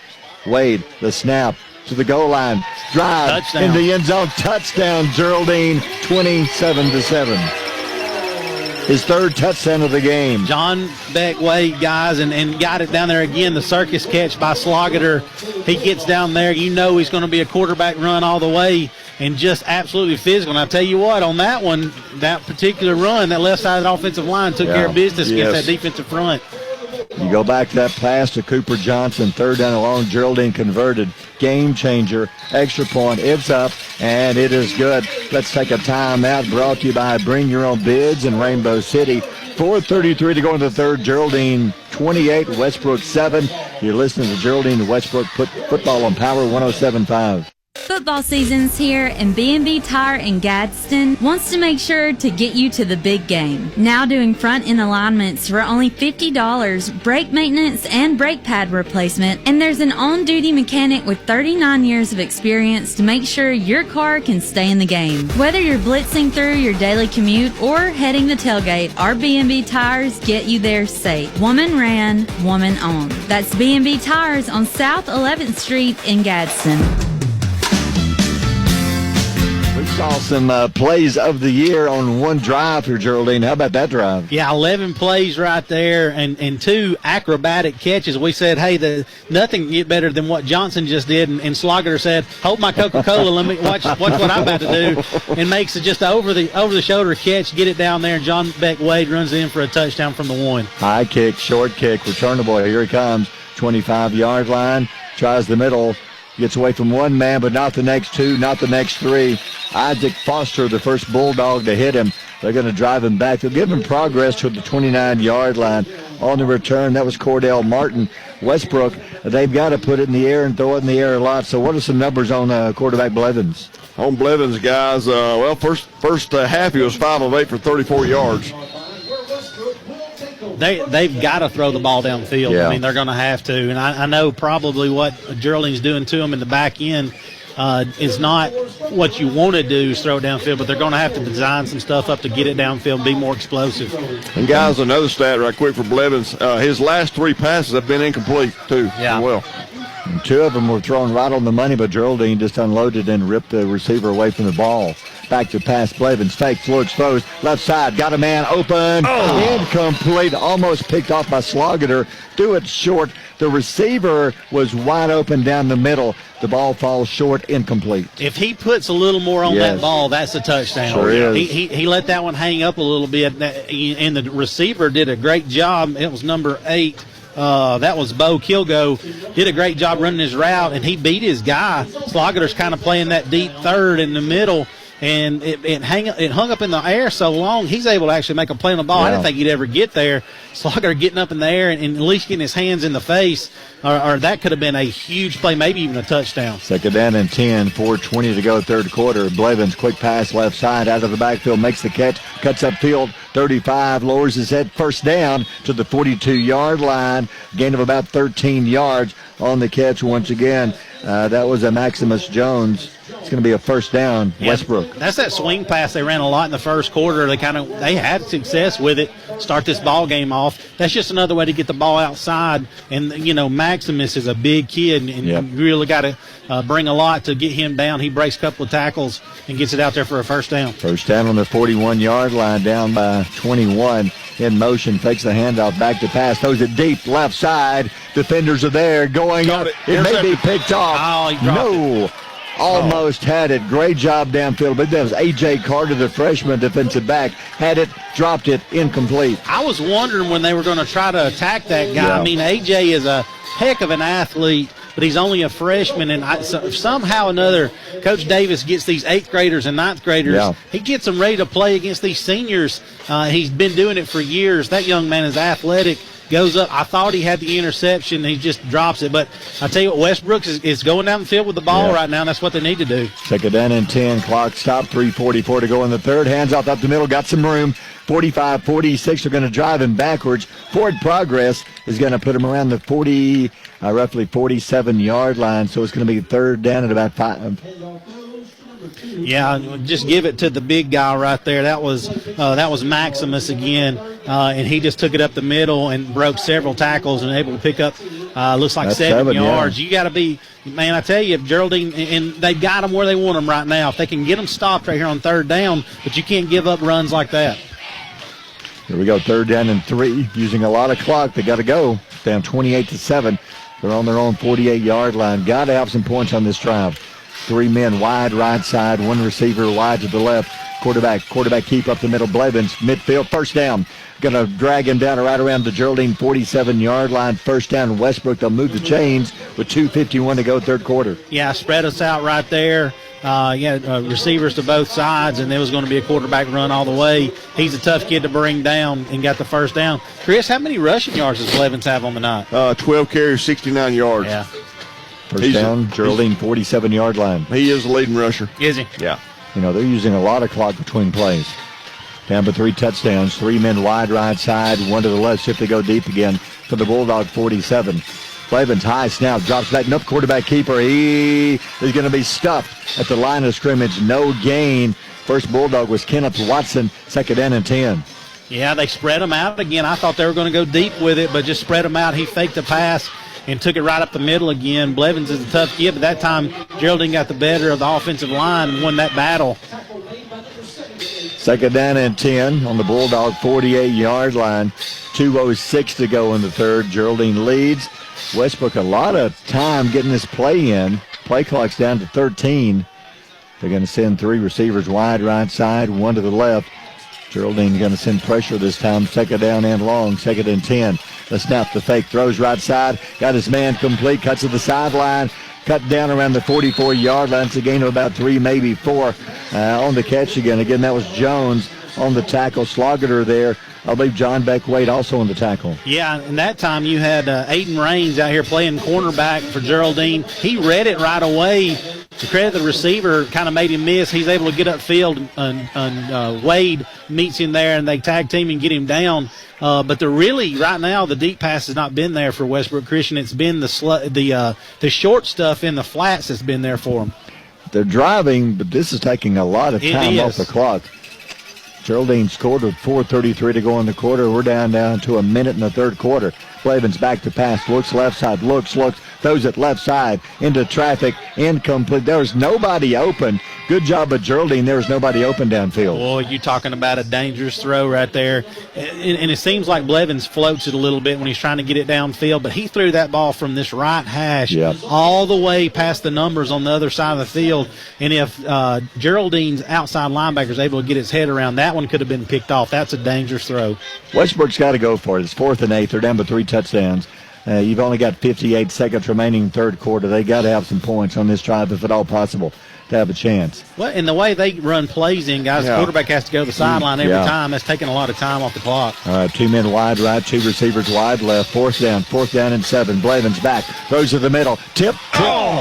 Wade, the snap to the goal line. Drive Touchdown. in the end zone. Touchdown, Geraldine, 27-7. His 3rd touchdown of the game. John Beck Wade, guys, and got it down there again. The circus catch by Sloggiter. He gets down there. You know he's going to be a quarterback run all the way and just absolutely physical. And I tell you what, on that one, that particular run, that left side of the offensive line took care of business against that defensive front. You go back to that pass to Cooper Johnson, 3rd down and long. Geraldine converted. Game changer. Extra point. It's up, and it is good. Let's take a timeout. Brought to you by Bring Your Own Bids in Rainbow City. 4:33 to go in the 3rd. Geraldine 28, Westbrook 7. You're listening to Geraldine and Westbrook football on Power 107.5. Football season's here, and B&B Tire in Gadsden wants to make sure to get you to the big game. Now doing front end alignments for only $50, brake maintenance and brake pad replacement, and there's an on-duty mechanic with 39 years of experience to make sure your car can stay in the game. Whether you're blitzing through your daily commute or heading the tailgate, our B&B Tires get you there safe. Woman ran, woman owned. That's B&B Tires on South 11th Street in Gadsden. We saw some plays of the year on one drive for Geraldine. How about that drive? Yeah, 11 plays right there and 2 acrobatic catches. We said, hey, nothing can get better than what Johnson just did. And Sloggiter said, hold my Coca-Cola, let me watch what I'm about to do. And makes it just over the shoulder catch, get it down there. And John Beck Wade runs in for a touchdown from the 1. High kick, short kick, returnable. Here he comes. 25-yard line, tries the middle. Gets away from one man, but not the next 2, not the next 3. Isaac Foster, the first Bulldog to hit him. They're going to drive him back. They'll give him progress to the 29-yard line. On the return, that was Cordell Martin. Westbrook, they've got to put it in the air and throw it in the air a lot. So what are some numbers on quarterback Blevins? On Blevins, guys, first half he was 5 of 8 for 34 yards. They've got to throw the ball downfield. Yeah. I mean, they're going to have to. And I know probably what Geraldine's doing to them in the back end is not what you want to do is throw it downfield, but they're going to have to design some stuff up to get it downfield and be more explosive. And, guys, another stat right quick for Blevins. His last 3 passes have been incomplete, too, as well. And 2 of them were thrown right on the money, but Geraldine just unloaded and ripped the receiver away from the ball. Back to pass, Blevins fakes, looks, throws, left side, got a man open, incomplete, almost picked off by Sloggiter, threw it short. The receiver was wide open down the middle. The ball falls short, incomplete. If he puts a little more on that ball, that's a touchdown. Sure is. He let that one hang up a little bit, and the receiver did a great job. It was number 8. That was Bo Kilgo. Did a great job running his route, and he beat his guy. Sloggiter's kind of playing that deep third in the middle, and it hung up in the air so long, he's able to actually make a play on the ball. I didn't think he'd ever get there. Sloggiter getting up in the air and at least getting his hands in the face, or that could have been a huge play, maybe even a touchdown. 2nd down and 10, 4:20 to go, 3rd quarter. Blevins, quick pass left side, out of the backfield, makes the catch, cuts upfield, 35, lowers his head, 1st down to the 42-yard line, gain of about 13 yards on the catch once again. That was a Maximus Jones. It's going to be a 1st down, Westbrook. That's that swing pass they ran a lot in the 1st quarter. They had success with it. start this ball game off. That's just another way to get the ball outside. And, Maximus is a big kid, and you really got to bring a lot to get him down. He breaks a couple of tackles and gets it out there for a first down. First down on the 41-yard line, down by 21. In motion, fakes the handoff, back to pass, throws it deep, left side. Defenders are there, going up. It may be picked off. Oh, he dropped it. Almost had it. Great job downfield, but that was A.J. Carter, the freshman defensive back. Had it, dropped it, incomplete. I was wondering when they were going to try to attack that guy. Yeah. I mean, A.J. is a heck of an athlete, but he's only a freshman, and somehow or another, Coach Davis gets these 8th graders and 9th graders. Yeah. He gets them ready to play against these seniors. He's been doing it for years. That young man is athletic. Goes up. I thought he had the interception. He just drops it. But I tell you what, Westbrook is going down the field with the ball right now, and that's what they need to do. Second down and 10. Clock stop. 3:44 to go in the third. Hands off up the middle. Got some room. 45-46 are going to drive him backwards. Forward progress is going to put him around the roughly 47-yard line. So it's going to be third down at about 5. Yeah, just give it to the big guy right there. That was Maximus again, and he just took it up the middle and broke several tackles and able to pick up, looks like 7 yards. Yeah. You got to be, man, I tell you, if Geraldine, and they've got them where they want them right now. If they can get them stopped right here on third down, but you can't give up runs like that. Here we go, third down and 3, using a lot of clock. They got to go. Down 28-7. They're on their own 48-yard line. Got to have some points on this drive. 3 men wide right side, 1 receiver wide to the left. Quarterback keep up the middle. Blevins, midfield, first down. Going to drag him down right around the Geraldine 47-yard line. First down, Westbrook. They'll move the chains with 2:51 to go, third quarter. Yeah, spread us out right there. Receivers to both sides, and there was going to be a quarterback run all the way. He's a tough kid to bring down and got the first down. Chris, how many rushing yards does Blevins have on the night? 12 carries, 69 yards. Yeah. First down, Geraldine 47-yard line. He is the leading rusher. Is he? Yeah. They're using a lot of clock between plays. Down by 3 touchdowns, 3 men wide right side, 1 to the left, shift to go deep again for the Bulldog 47. Blevins high snap, drops back, up quarterback keeper. He is going to be stuffed at the line of scrimmage. No gain. First Bulldog was Kenneth Watson, second down and 10. Yeah, they spread him out again. I thought they were going to go deep with it, but just spread him out. He faked the pass and took it right up the middle again. Blevins is a tough kid, but that time Geraldine got the better of the offensive line and won that battle. Second down and 10 on the Bulldog 48-yard line. 2:06 to go in the third. Geraldine leads. Westbrook a lot of time getting this play in. Play clock's down to 13. They're going to send 3 receivers wide right side, 1 to the left. Geraldine going to send pressure this time. Second down and long, second and 10. The snap, the fake, throws right side. Got his man complete, cuts to the sideline. Cut down around the 44-yard line. It's a gain of about 3, maybe 4 on the catch again. Again, that was Jones on the tackle. Sloggeter there. I believe John Beck Wade also on the tackle. Yeah, and that time you had Aiden Raines out here playing cornerback for Geraldine. He read it right away. To credit the receiver, kind of made him miss. He's able to get upfield, and Wade meets him there, and they tag team and get him down. But they're really, right now, the deep pass has not been there for Westbrook Christian. It's been the short stuff in the flats that's been there for them. They're driving, but this is taking a lot of time off the clock. Geraldine scored with 4:33 to go in the quarter. We're down to a minute in the third quarter. Blevins back to pass, looks left side, looks, throws it left side into traffic, incomplete. There was nobody open. Good job of Geraldine. There was nobody open downfield. Boy, you're talking about a dangerous throw right there. And it seems like Blevins floats it a little bit when he's trying to get it downfield, but he threw that ball from this right hash all the way past the numbers on the other side of the field. And if Geraldine's outside linebacker is able to get his head around, that one could have been picked off. That's a dangerous throw. Westbrook's got to go for it. It's 4th and 8. They're down by 3 touchdowns. You've only got 58 seconds remaining in third quarter. They got to have some points on this drive, if at all possible, to have a chance. Well, and the way they run plays in, guys, the quarterback has to go to the sideline every time. That's taking a lot of time off the clock. All right, 2 men wide right, 2 receivers wide left. Fourth down and 7. Blevins back, throws to the middle. Tip,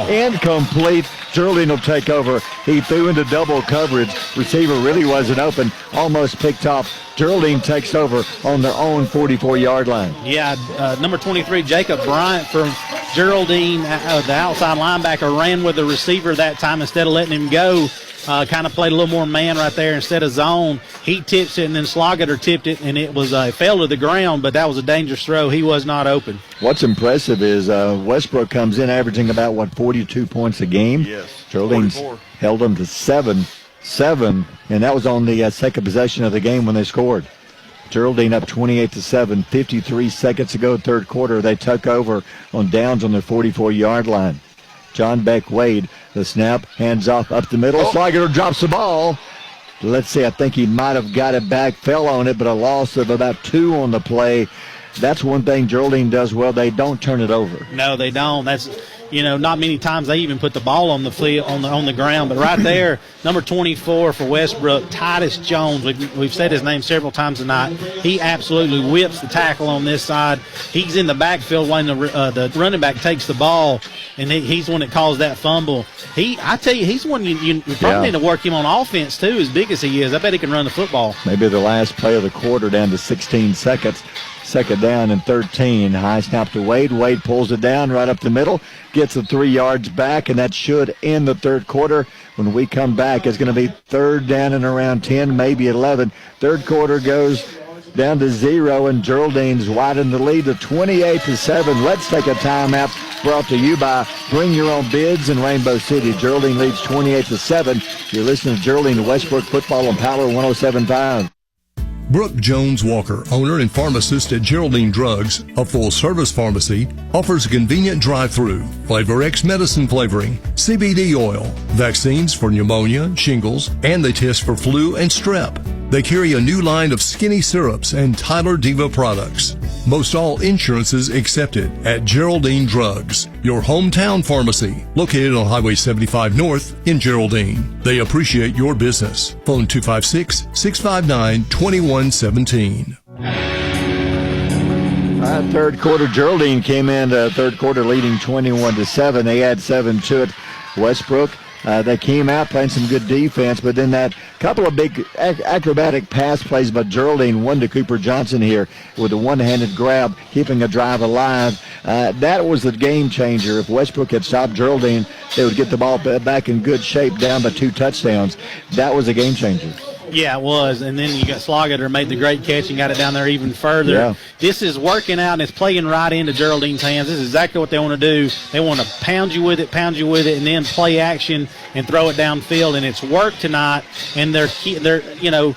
incomplete. Geraldine will take over. He threw into double coverage. Receiver really wasn't open. Almost picked off. Geraldine takes over on their own 44-yard line. Yeah, number 23, Jacob Bryant from Geraldine, the outside linebacker, ran with the receiver that time instead of letting him go. kind of played a little more man right there instead of zone. He tips it, and then Slogater tipped it, and it was it fell to the ground, but that was a dangerous throw. He was not open. What's impressive is Westbrook comes in averaging about, 42 points a game? Yes, Geraldine 44. held them to 7, and that was on the second possession of the game when they scored. Geraldine up 28-7, 53 seconds to go, third quarter. They took over on downs on their 44-yard line. John Beck Wade, the snap, hands off up the middle. Slogater drops the ball. Let's see, I think he might have got it back, fell on it, but a loss of about 2 on the play. That's one thing Geraldine does well. They don't turn it over. No, they don't. That's, not many times they even put the ball on the field, on the ground. But right there, number 24 for Westbrook, Titus Jones. We've said his name several times tonight. He absolutely whips the tackle on this side. He's in the backfield when the running back takes the ball, and he's the one that caused that fumble. I tell you, he's one you probably need to work him on offense too, as big as he is. I bet he can run the football. Maybe the last play of the quarter down to 16 seconds. Second down and 13. High snap to Wade. Wade pulls it down right up the middle, gets the 3 yards back, and that should end the third quarter. When we come back, it's going to be third down and around 10, maybe 11. Third quarter goes down to 0, and Geraldine's widened the lead to 28-7. Let's take a timeout. Brought to you by Bring Your Own Bids in Rainbow City. Geraldine leads 28-7. You're listening to Geraldine Westbrook Football on Power 107.5. Brooke Jones Walker, owner and pharmacist at Geraldine Drugs, a full-service pharmacy, offers a convenient drive-through, Flavor X medicine flavoring, CBD oil, vaccines for pneumonia, shingles, and they test for flu and strep. They carry a new line of skinny syrups and Tyler Diva products. Most all insurances accepted at Geraldine Drugs, your hometown pharmacy, located on Highway 75 North in Geraldine. They appreciate your business. Phone 256-659-2117. Third quarter, Geraldine came in third quarter leading 21-7. They had 7 to it. Westbrook, they came out playing some good defense, but then that couple of big acrobatic pass plays by Geraldine, one to Cooper Johnson here with a one-handed grab, keeping a drive alive. That was the game changer. If Westbrook had stopped Geraldine, they would get the ball back in good shape, down by 2 touchdowns. That was a game changer. Yeah, it was. And then you got Slogater made the great catch and got it down there even further. Yeah. This is working out, and it's playing right into Geraldine's hands. This is exactly what they want to do. They want to pound you with it, and then play action and throw it downfield. And it's worked tonight. And they're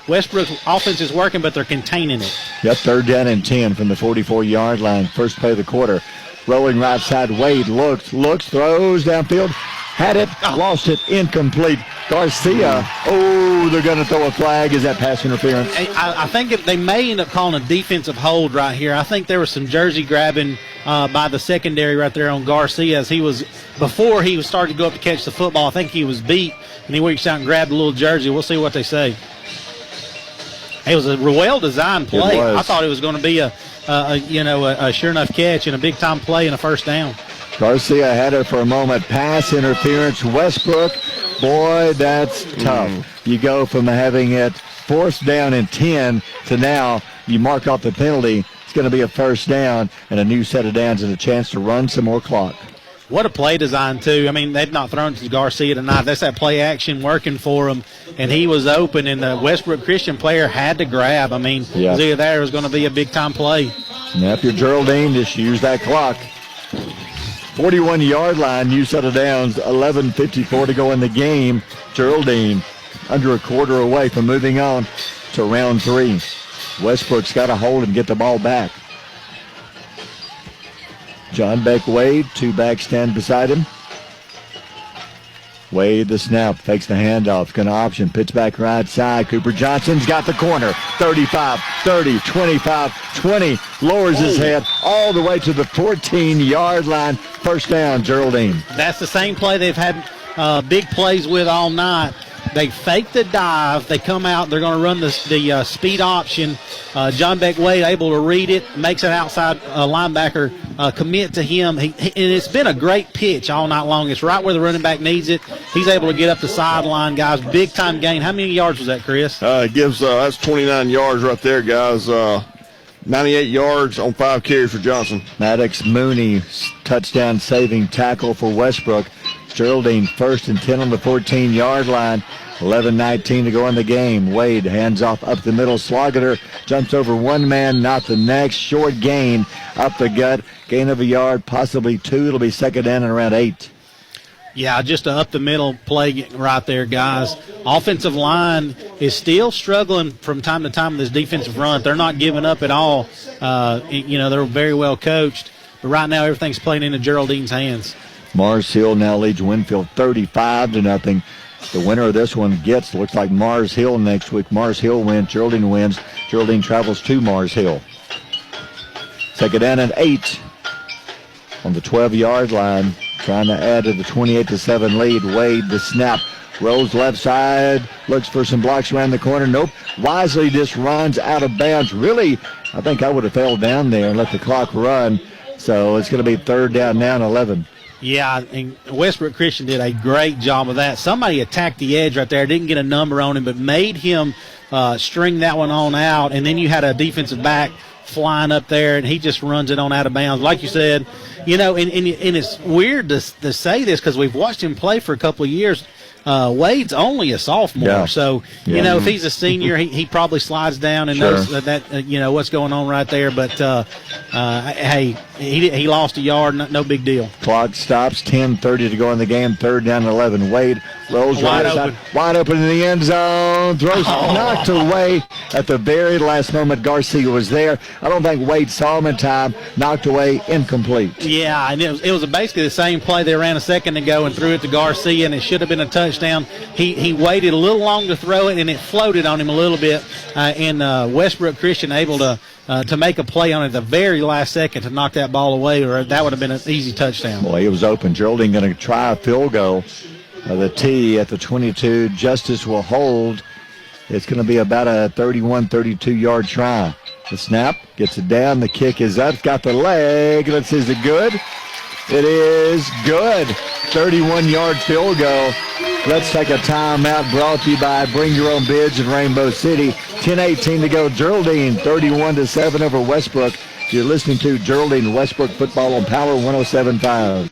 Westbrook's offense is working, but they're containing it. Yep, third down and 10 from the 44-yard line. First play of the quarter. Rolling right side, Wade looks, throws downfield. Had it, lost it, incomplete. Garcia, they're going to throw a flag. Is that pass interference? I think they may end up calling a defensive hold right here. I think there was some jersey grabbing by the secondary right there on Garcia as before he was starting to go up to catch the football. I think he was beat, and he reached out and grabbed a little jersey. We'll see what they say. It was a well-designed play. I thought it was going to be a sure enough catch and a big-time play and a first down. Garcia had it for a moment. Pass interference. Westbrook, boy, that's tough. You go from having it fourth down and 10 to now you mark off the penalty. It's going to be a first down and a new set of downs and a chance to run some more clock. What a play design, too. I mean, they've not thrown it to Garcia tonight. That's that play action working for him, and he was open, and the Westbrook Christian player had to grab. I mean, it was either there, it was going to be a big-time play. Now, if you're Geraldine, just use that clock. 41-yard line, new set of downs, 11:54 to go in the game. Geraldine under a quarter away from moving on to round 3. Westbrook's got to hold and get the ball back. John Beck Wade, 2 backs stand beside him. Wade the snap, fakes the handoff, going to option, pitch back right side. Cooper Johnson's got the corner. 35, 30, 25, 20. Lowers his head all the way to the 14-yard line. First down, Geraldine. That's the same play they've had big plays with all night. They fake the dive. They come out. They're going to run the speed option. John Beck Wade able to read it, makes an outside linebacker commit to him. And it's been a great pitch all night long. It's right where the running back needs it. He's able to get up the sideline, guys. Big time gain. How many yards was that, Chris? That's 29 yards right there, guys. 98 yards on 5 carries for Johnson. Maddox Mooney, touchdown saving tackle for Westbrook. Geraldine first and 10 on the 14-yard line. 11:19 to go in the game. Wade hands off up the middle. Sloggeter jumps over one man, not the next. Short gain up the gut. Gain of a yard, possibly two. It'll be second down and around 8. Yeah, just a up the middle play right there, guys. Offensive line is still struggling from time to time in this defensive run. They're not giving up at all. They're very well coached. But right now, everything's playing into Geraldine's hands. Mars Hill now leads Winfield 35-0. The winner of this one looks like Mars Hill next week. Mars Hill wins, Geraldine wins. Geraldine travels to Mars Hill. Second down and 8 on the 12-yard line. Trying to add to the 28-7 lead. Wade, the snap, rolls left side, looks for some blocks around the corner. Nope. Wisely just runs out of bounds. Really, I think I would have fell down there and let the clock run. So it's going to be third down now and 11. Yeah, and Westbrook Christian did a great job of that. Somebody attacked the edge right there, didn't get a number on him, but made him string that one on out. And then you had a defensive back flying up there, and he just runs it on out of bounds. Like you said, and it's weird to say this because we've watched him play for a couple of years. Wade's only a sophomore, so if he's a senior, he probably slides down and knows that what's going on right there. But hey, he lost a yard, no big deal. Clock stops. 10:30 to go in the game. Third down and 11. Wade rolls wide open, wide open in the end zone. Throws knocked away at the very last moment. Garcia was there. I don't think Wade saw him in time. Knocked away, incomplete. Yeah, and it was basically the same play they ran a second ago and threw it to Garcia, and it should have been a touchdown. He waited a little long to throw it, and it floated on him a little bit. And Westbrook Christian able to make a play on it at the very last second to knock that ball away, or that would have been an easy touchdown. Boy, it was open. Geraldine going to try a field goal. The tee at the 22. Justice will hold. It's going to be about a 31, 32-yard try. The snap gets it down. The kick is up. Got the leg. Let's see, is it good? It is good. 31-yard field goal. Let's take a timeout. Brought to you by Bring Your Own Bids in Rainbow City. 10:18 to go. Geraldine 31-7 over Westbrook. You're listening to Geraldine Westbrook football on Power 107.5.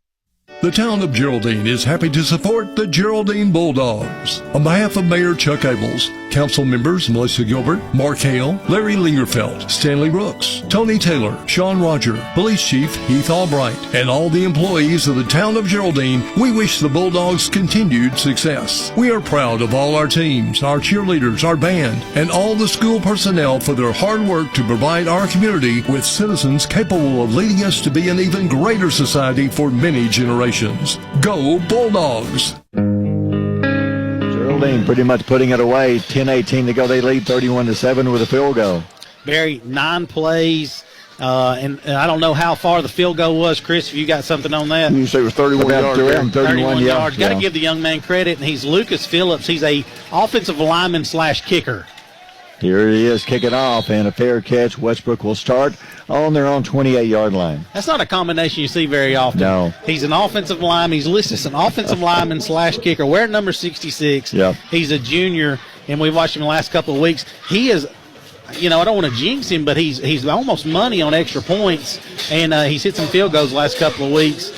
The town of Geraldine is happy to support the Geraldine Bulldogs. On behalf of Mayor Chuck Abels, council members Melissa Gilbert, Mark Hale, Larry Lingerfeld, Stanley Brooks, Tony Taylor, Sean Roger, Police Chief Heath Albright, and all the employees of the town of Geraldine, we wish the Bulldogs continued success. We are proud of all our teams, our cheerleaders, our band, and all the school personnel for their hard work to provide our community with citizens capable of leading us to be an even greater society for many generations. Go Bulldogs! Geraldine pretty much putting it away. 10:18 to go. They lead 31-7 with a field goal. Barry, 9 plays. And I don't know how far the field goal was, Chris, if you got something on that. You say it was 31 yards. 31 yards. Got to give the young man credit, and he's Lucas Phillips. He's a offensive lineman / kicker. Here he is kicking off, and a fair catch. Westbrook will start on their own 28-yard line. That's not a combination you see very often. No. He's an offensive lineman. He's listed as an offensive lineman / kicker. Wearing number 66. Yep. He's a junior, and we've watched him the last couple of weeks. He is, I don't want to jinx him, but he's almost money on extra points, and he's hit some field goals the last couple of weeks.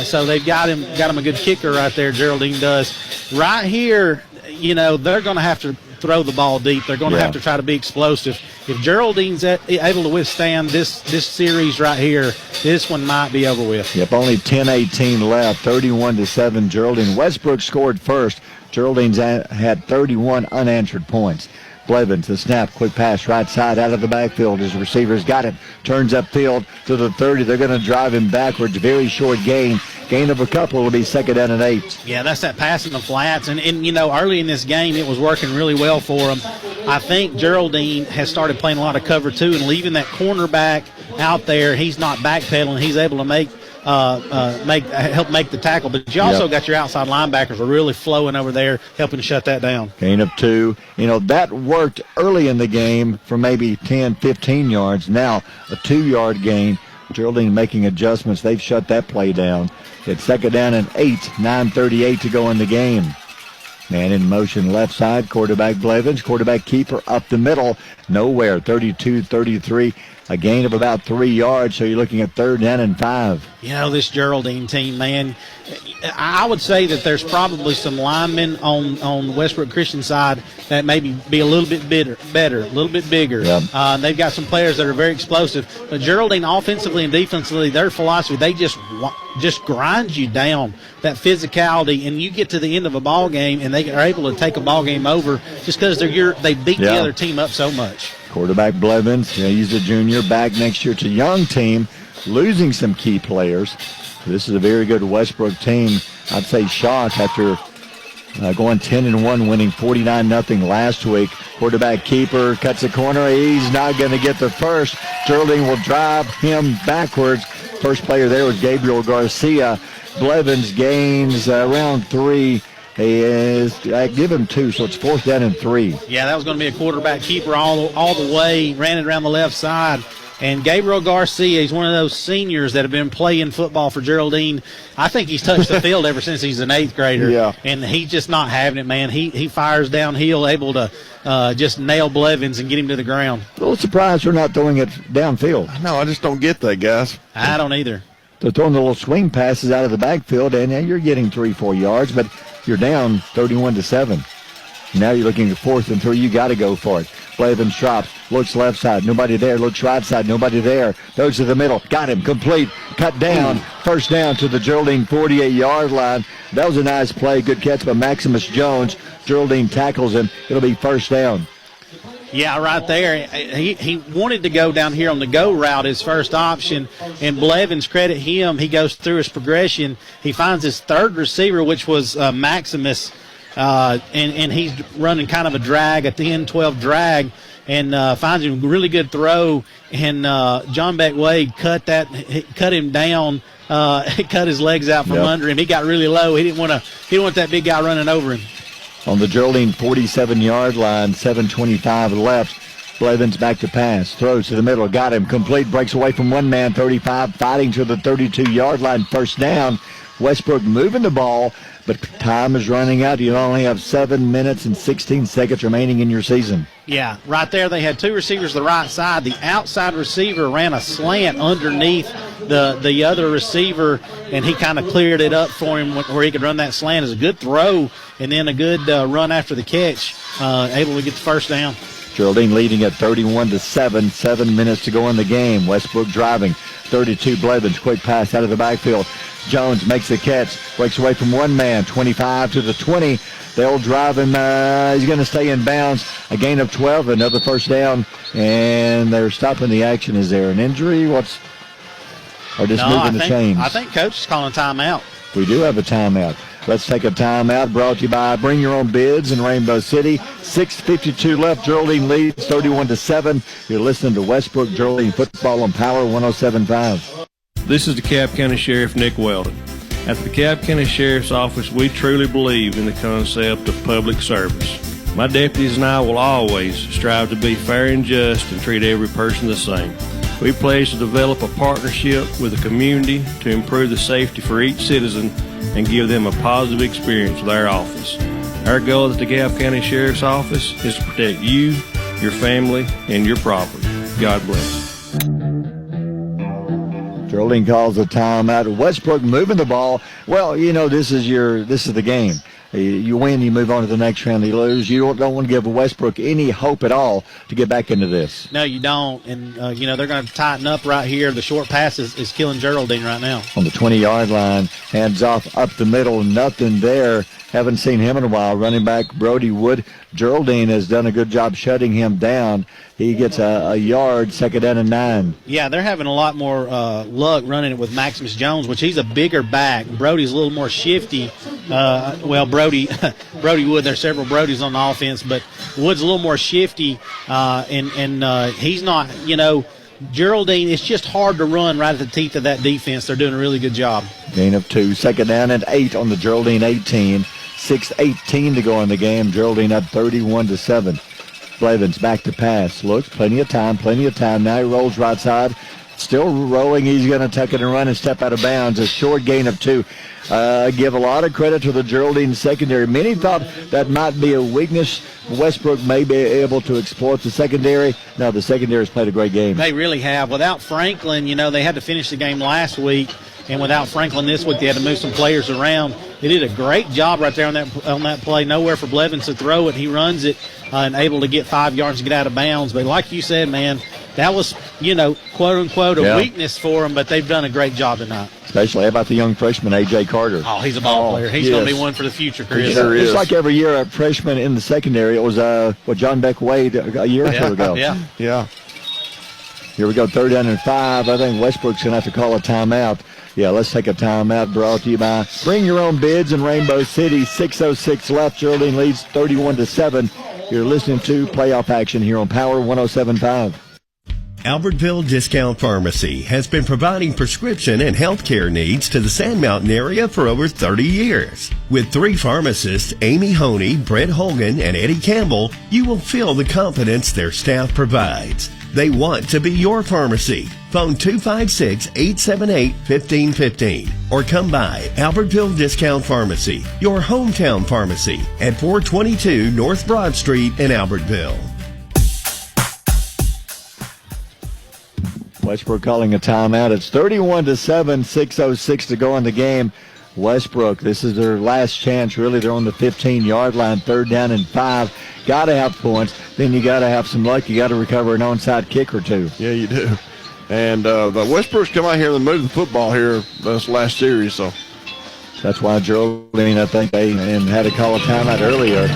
So they've got him a good kicker right there, Geraldine does. Right here, they're going to have to throw the ball deep. They're going to have to try to be explosive. If Geraldine's able to withstand this series right here, this one might be over with. Yep, only 10:18 left, 31-7. Geraldine. Westbrook scored first. Geraldine's had 31 unanswered points. Blevins, the snap, quick pass, right side, out of the backfield. His receivers got it, turns upfield to the 30. They're going to drive him backwards. Very short gain. Gain of a couple will be second down and 8. Yeah, that's that pass in the flats. And early in this game, it was working really well for them. I think Geraldine has started playing a lot of cover, too, and leaving that cornerback out there. He's not backpedaling. He's able to help make the tackle. But you also got your outside linebackers are really flowing over there, helping shut that down. Gain of 2. That worked early in the game for maybe 10, 15 yards. Now a 2-yard gain. Geraldine making adjustments. They've shut that play down. It's second down and 8, 9:38 to go in the game. Man in motion left side, quarterback Blevins, quarterback keeper up the middle. Nowhere, 32-33. a gain of about 3 yards, so you're looking at 3rd down and 5. You know, this Geraldine team, man, I would say that there's probably some linemen on Westbrook Christian side that maybe be a little bit better, a little bit bigger. Yep. They've got some players that are very explosive. But Geraldine, offensively and defensively, their philosophy, they just grind you down, that physicality, and you get to the end of a ball game and they are able to take a ball game over just because they beat the other team up so much. Quarterback Blevins, he's a junior, back next year. It's a young team, losing some key players. This is a very good Westbrook team. I'd say shocked after going 10-1, winning 49-0 last week. Quarterback keeper cuts a corner. He's not going to get the first. Geraldine will drive him backwards. First player there was Gabriel Garcia. Blevins gains around 3. I give him 2, so it's 4th down and 3. Yeah, that was going to be a quarterback keeper all the way, ran it around the left side. And Gabriel Garcia, he's one of those seniors that have been playing football for Geraldine. I think he's touched the field ever since he's an 8th grader. Yeah. And he's just not having it, man. He fires downhill, able to just nail Blevins and get him to the ground. A little surprised we're not throwing it downfield. No, I just don't get that, guys. I don't either. They're throwing the little swing passes out of the backfield, and you're getting 3-4 yards, but you're down 31-7. Now you're looking at 4th and 3. You got to go for it. Blevins drops, looks left side, nobody there. Looks right side, nobody there. Goes to the middle, got him, complete, cut down. First down to the Geraldine 48-yard line. That was a nice play, good catch by Maximus Jones. Geraldine tackles him. It'll be first down. Yeah, right there. He wanted to go down here on the go route, his first option, and Blevins, credit him, he goes through his progression. He finds his 3rd receiver, which was Maximus, and he's running kind of a drag, a 10-12 drag, and finds him a really good throw. And John Beck Wade cut him down, cut his legs out from under him. He got really low. He didn't want that big guy running over him. On the Geraldine 47-yard line, 7:25 left. Blevins back to pass, throws to the middle, got him, complete, breaks away from one man, 35, fighting to the 32-yard line, first down. Westbrook moving the ball, but time is running out. You only have 7 minutes and 16 seconds remaining in your season. Yeah, right there they had 2 receivers to the right side. The outside receiver ran a slant underneath the other receiver, and he kind of cleared it up for him where he could run that slant. It was a good throw and then a good run after the catch, able to get the first down. Geraldine leading at 31-7, 7 minutes to go in the game. Westbrook driving, 32 Blevins, quick pass out of the backfield. Jones makes the catch, breaks away from one man, 25 to the 20. They'll drive him. He's going to stay in bounds. A gain of 12, another first down, and they're stopping the action. Is there an injury? Or just moving the chains? I think Coach is calling timeout. We do have a timeout. Let's take a timeout, brought to you by Bring Your Own Bids in Rainbow City. 6:52 left. Geraldine leads 31-7. You're listening to Westbrook Geraldine Football on Power 107.5. This is DeKalb County Sheriff Nick Weldon. At the DeKalb County Sheriff's Office, we truly believe in the concept of public service. My deputies and I will always strive to be fair and just and treat every person the same. We pledge to develop a partnership with the community to improve the safety for each citizen and give them a positive experience with our office. Our goal at the DeKalb County Sheriff's Office is to protect you, your family, and your property. God bless. Geraldine calls a timeout. Westbrook moving the ball. Well, this is the game. You win, you move on to the next round. You lose, you don't want to give Westbrook any hope at all to get back into this. No, you don't. And, they're going to tighten up right here. The short pass is killing Geraldine right now. On the 20-yard line, hands off up the middle, nothing there. Haven't seen him in a while. Running back Brody Wood. Geraldine has done a good job shutting him down. He gets a yard, 2nd down and 9. Yeah, they're having a lot more luck running it with Maximus Jones, which he's a bigger back. Brody's a little more shifty. Brody Wood, there's several Brodys on the offense, but Wood's a little more shifty, and he's not, Geraldine, it's just hard to run right at the teeth of that defense. They're doing a really good job. Gain of 2, 2nd down and 8 on the Geraldine 18. 6:18 to go in the game. Geraldine up 31-7. Blevins back to pass. Looks, plenty of time. Now he rolls right side. Still rolling. He's going to tuck it and run and step out of bounds. A short gain of 2. Give a lot of credit to the Geraldine secondary. Many thought that might be a weakness. Westbrook may be able to exploit the secondary. No, the secondary has played a great game. They really have. Without Franklin, they had to finish the game last week, and without Franklin this week, they had to move some players around. They did a great job right there on that play. Nowhere for Blevins to throw it. He runs it and able to get 5 yards and get out of bounds. But like you said, man, that was, quote unquote, a weakness for them. But they've done a great job tonight. Especially, how about the young freshman, A.J. Carter? Oh, he's a ball player. He's going to be one for the future, Chris. It's like every year a freshman in the secondary. It was John Beck Wade a year or so ago. Yeah. Here we go, 3rd down and 5. I think Westbrook's going to have to call a timeout. Yeah, let's take a timeout. Brought to you by Bring Your Own Bids in Rainbow City. 6:06 left. Geraldine leads 31-7. You're listening to playoff action here on Power 107.5. Albertville Discount Pharmacy has been providing prescription and healthcare needs to the Sand Mountain area for over 30 years. With 3 pharmacists, Amy Honey, Brett Holgan, and Eddie Campbell, you will feel the confidence their staff provides. They want to be your pharmacy. Phone 256-878-1515 or come by Albertville Discount Pharmacy, your hometown pharmacy at 422 North Broad Street in Albertville. Westbrook calling a timeout. It's 31-7, 6:06 to go in the game. Westbrook, this is their last chance, really. They're on the 15-yard line, 3rd down and 5. Got to have points. Then you got to have some luck. You got to recover an onside kick or 2. Yeah, you do. And the Westbrook's come out here and moved the football here this last series. So that's why Geraldine, I think, they had to call a timeout earlier.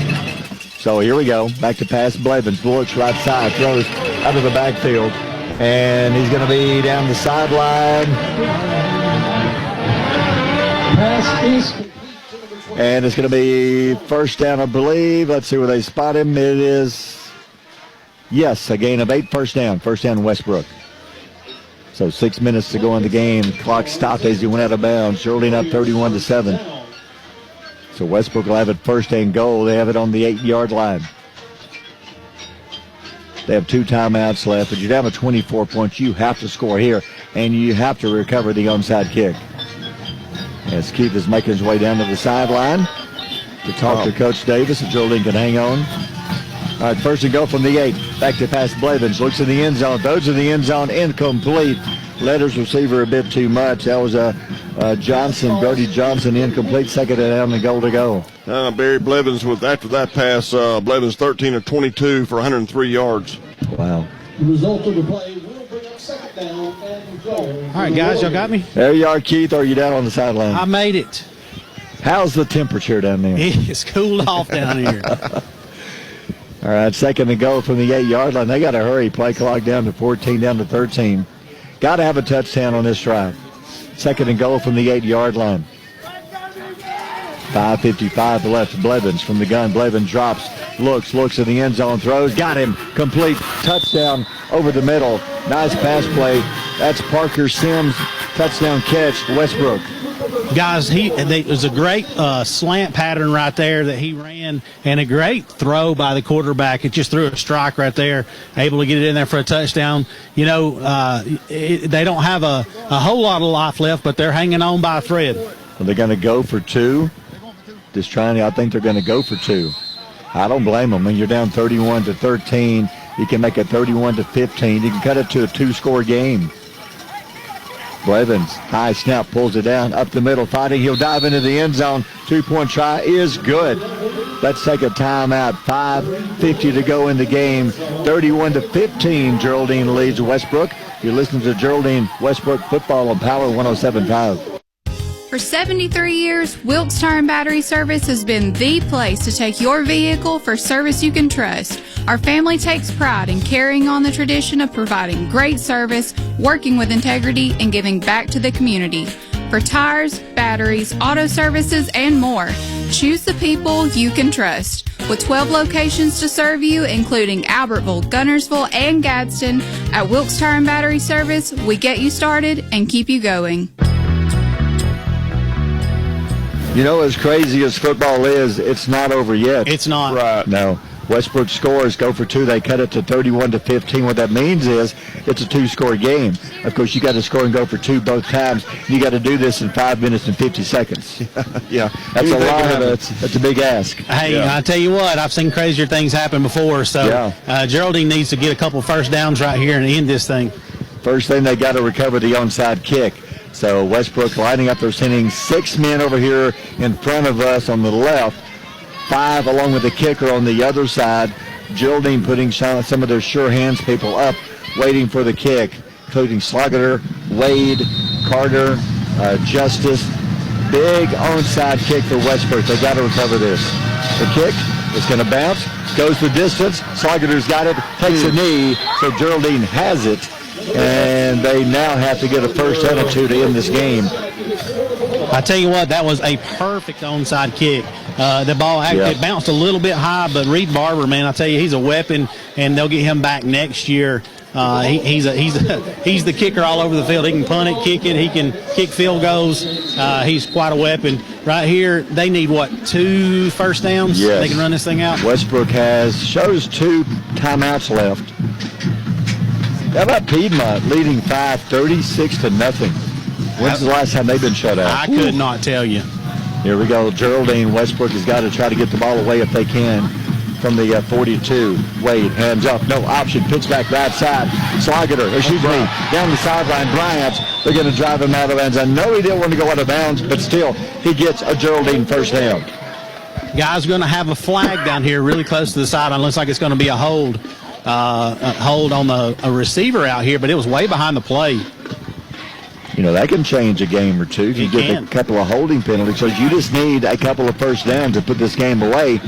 So here we go. Back to pass Blevins. Looks right side. Throws out of the backfield. And he's going to be down the sideline. And it's going to be 1st down, I believe. Let's see where they spot him. It is, yes, a gain of 8, 1st down. 1st down, Westbrook. So 6 minutes to go in the game. Clock stopped as he went out of bounds. Geraldine up 31-7. So Westbrook will have it 1st and goal. They have it on the 8-yard line. They have 2 timeouts left, but you're down to 24 points. You have to score here, and you have to recover the onside kick. As Keith is making his way down to the sideline to talk to Coach Davis, and Geraldine can hang on. All right, 1st and goal from the 8. Back to pass Blevins. Looks in the end zone. Throws in the end zone. Incomplete. Led his receiver a bit too much. That was Brody Johnson, incomplete. 2nd down and goal to go. Barry Blevins after that pass. Blevins 13 of 22 for 103 yards. Wow. The result of the play will bring up 2nd down and goal. All right, guys, y'all got me? There you are, Keith. Or are you down on the sideline? I made it. How's the temperature down there? It's cooled off down here. All right, 2nd and goal from the 8-yard line. They got to hurry. Play clock down to 14, down to 13. Got to have a touchdown on this drive. 2nd and goal from the 8-yard line. 5:55 left. Blevins from the gun. Blevins drops, looks in the end zone, throws, got him. Complete touchdown over the middle. Nice pass play. That's Parker Sims. Touchdown catch, Westbrook. Guys, it was a great slant pattern right there that he ran, and a great throw by the quarterback. It just threw a strike right there, able to get it in there for a touchdown. They don't have a whole lot of life left, but they're hanging on by a thread. Are they going to go for 2? I think they're going to go for 2. I don't blame them. When you're down 31-13, you can make it 31-15. You can cut it to a 2-score game. Blevins, high snap, pulls it down, up the middle, fighting. He'll dive into the end zone. 2-point try is good. Let's take a timeout. 5:50 to go in the game. 31-15, Geraldine leads Westbrook. You're listening to Geraldine Westbrook football on Power 107.5. For 73 years, Wilkes Tire and Battery Service has been the place to take your vehicle for service you can trust. Our family takes pride in carrying on the tradition of providing great service, working with integrity, and giving back to the community. For tires, batteries, auto services, and more, choose the people you can trust. With 12 locations to serve you, including Albertville, Gunnersville, and Gadsden, at Wilkes Tire and Battery Service, we get you started and keep you going. As crazy as football is, it's not over yet. It's not. Right. No. Westbrook scores, go for two. They cut it to 31-15. What that means is it's a two-score game. Of course, you got to score and go for two both times. You got to do this in 5 minutes and 50 seconds. Yeah, that's a lot of it. That's a big ask. Hey, I tell you what, I've seen crazier things happen before. So Geraldine needs to get a couple first downs right here and end this thing. First thing, they got to recover the onside kick. So Westbrook lining up. They're sending 6 men over here in front of us on the left. 5 along with the kicker on the other side. Geraldine putting some of their sure hands people up, waiting for the kick, including Slugger, Wade, Carter, Justice. Big onside kick for Westbrook. They got to recover this. The kick is going to bounce, goes the distance. Slugger's got it, takes a knee, so Geraldine has it, and they now have to get a first and a 2 to end this game. I tell you what, that was a perfect onside kick. The ball actually bounced a little bit high, but Reed Barber, man, I tell you, he's a weapon, and they'll get him back next year. He's the kicker all over the field. He can punt it, kick it. He can kick field goals. He's quite a weapon. Right here, they need, 2 first downs? Yes. They can run this thing out? Westbrook shows 2 timeouts left. How about Piedmont leading 5, 36-0? When's the last time they've been shut out? I could not tell you. Here we go. Geraldine. Westbrook has got to try to get the ball away if they can from the 42. Wade, hands up. No option. Pitch back right side. Down the sideline. Bryant. They're going to drive him out of bounds. I know he didn't want to go out of bounds, but still, he gets a Geraldine first down. Guys going to have a flag down here really close to the sideline. Looks like it's going to be a hold. Hold on a receiver out here, but it was way behind the play. You know, that can change a game or two if you get a couple of holding penalties. So you just need a couple of first downs to put this game away.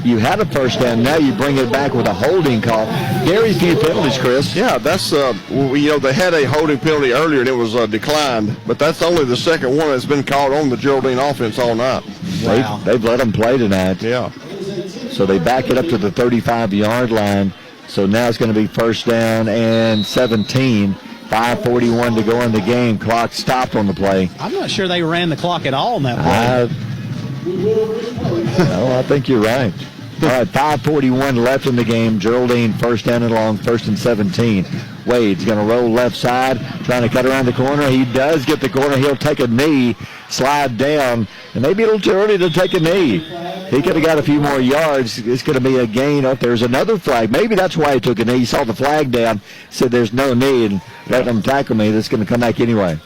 You had a first down. Now you bring it back with a holding call. Very few penalties, Chris. Yeah, that's, they had a holding penalty earlier and it was declined, but that's only the second one that's been called on the Geraldine offense all night. Wow. They've let them play tonight. Yeah. So they back it up to the 35-yard line. So now it's going to be first down and 17. 5:41 to go in the game. Clock stopped on the play. I'm not sure they ran the clock at all in that play. No, I think you're right. All right, 5:41 left in the game. Geraldine first down and long, first and 17. Wade's going to roll left side, trying to cut around the corner. He does get the corner. He'll take a knee, slide down, and maybe a little too early to take a knee. He could have got a few more yards. It's going to be a gain up. There's another flag. Maybe that's why he took a knee. He saw the flag down, said there's no need, and let them tackle me. That's going to come back anyway.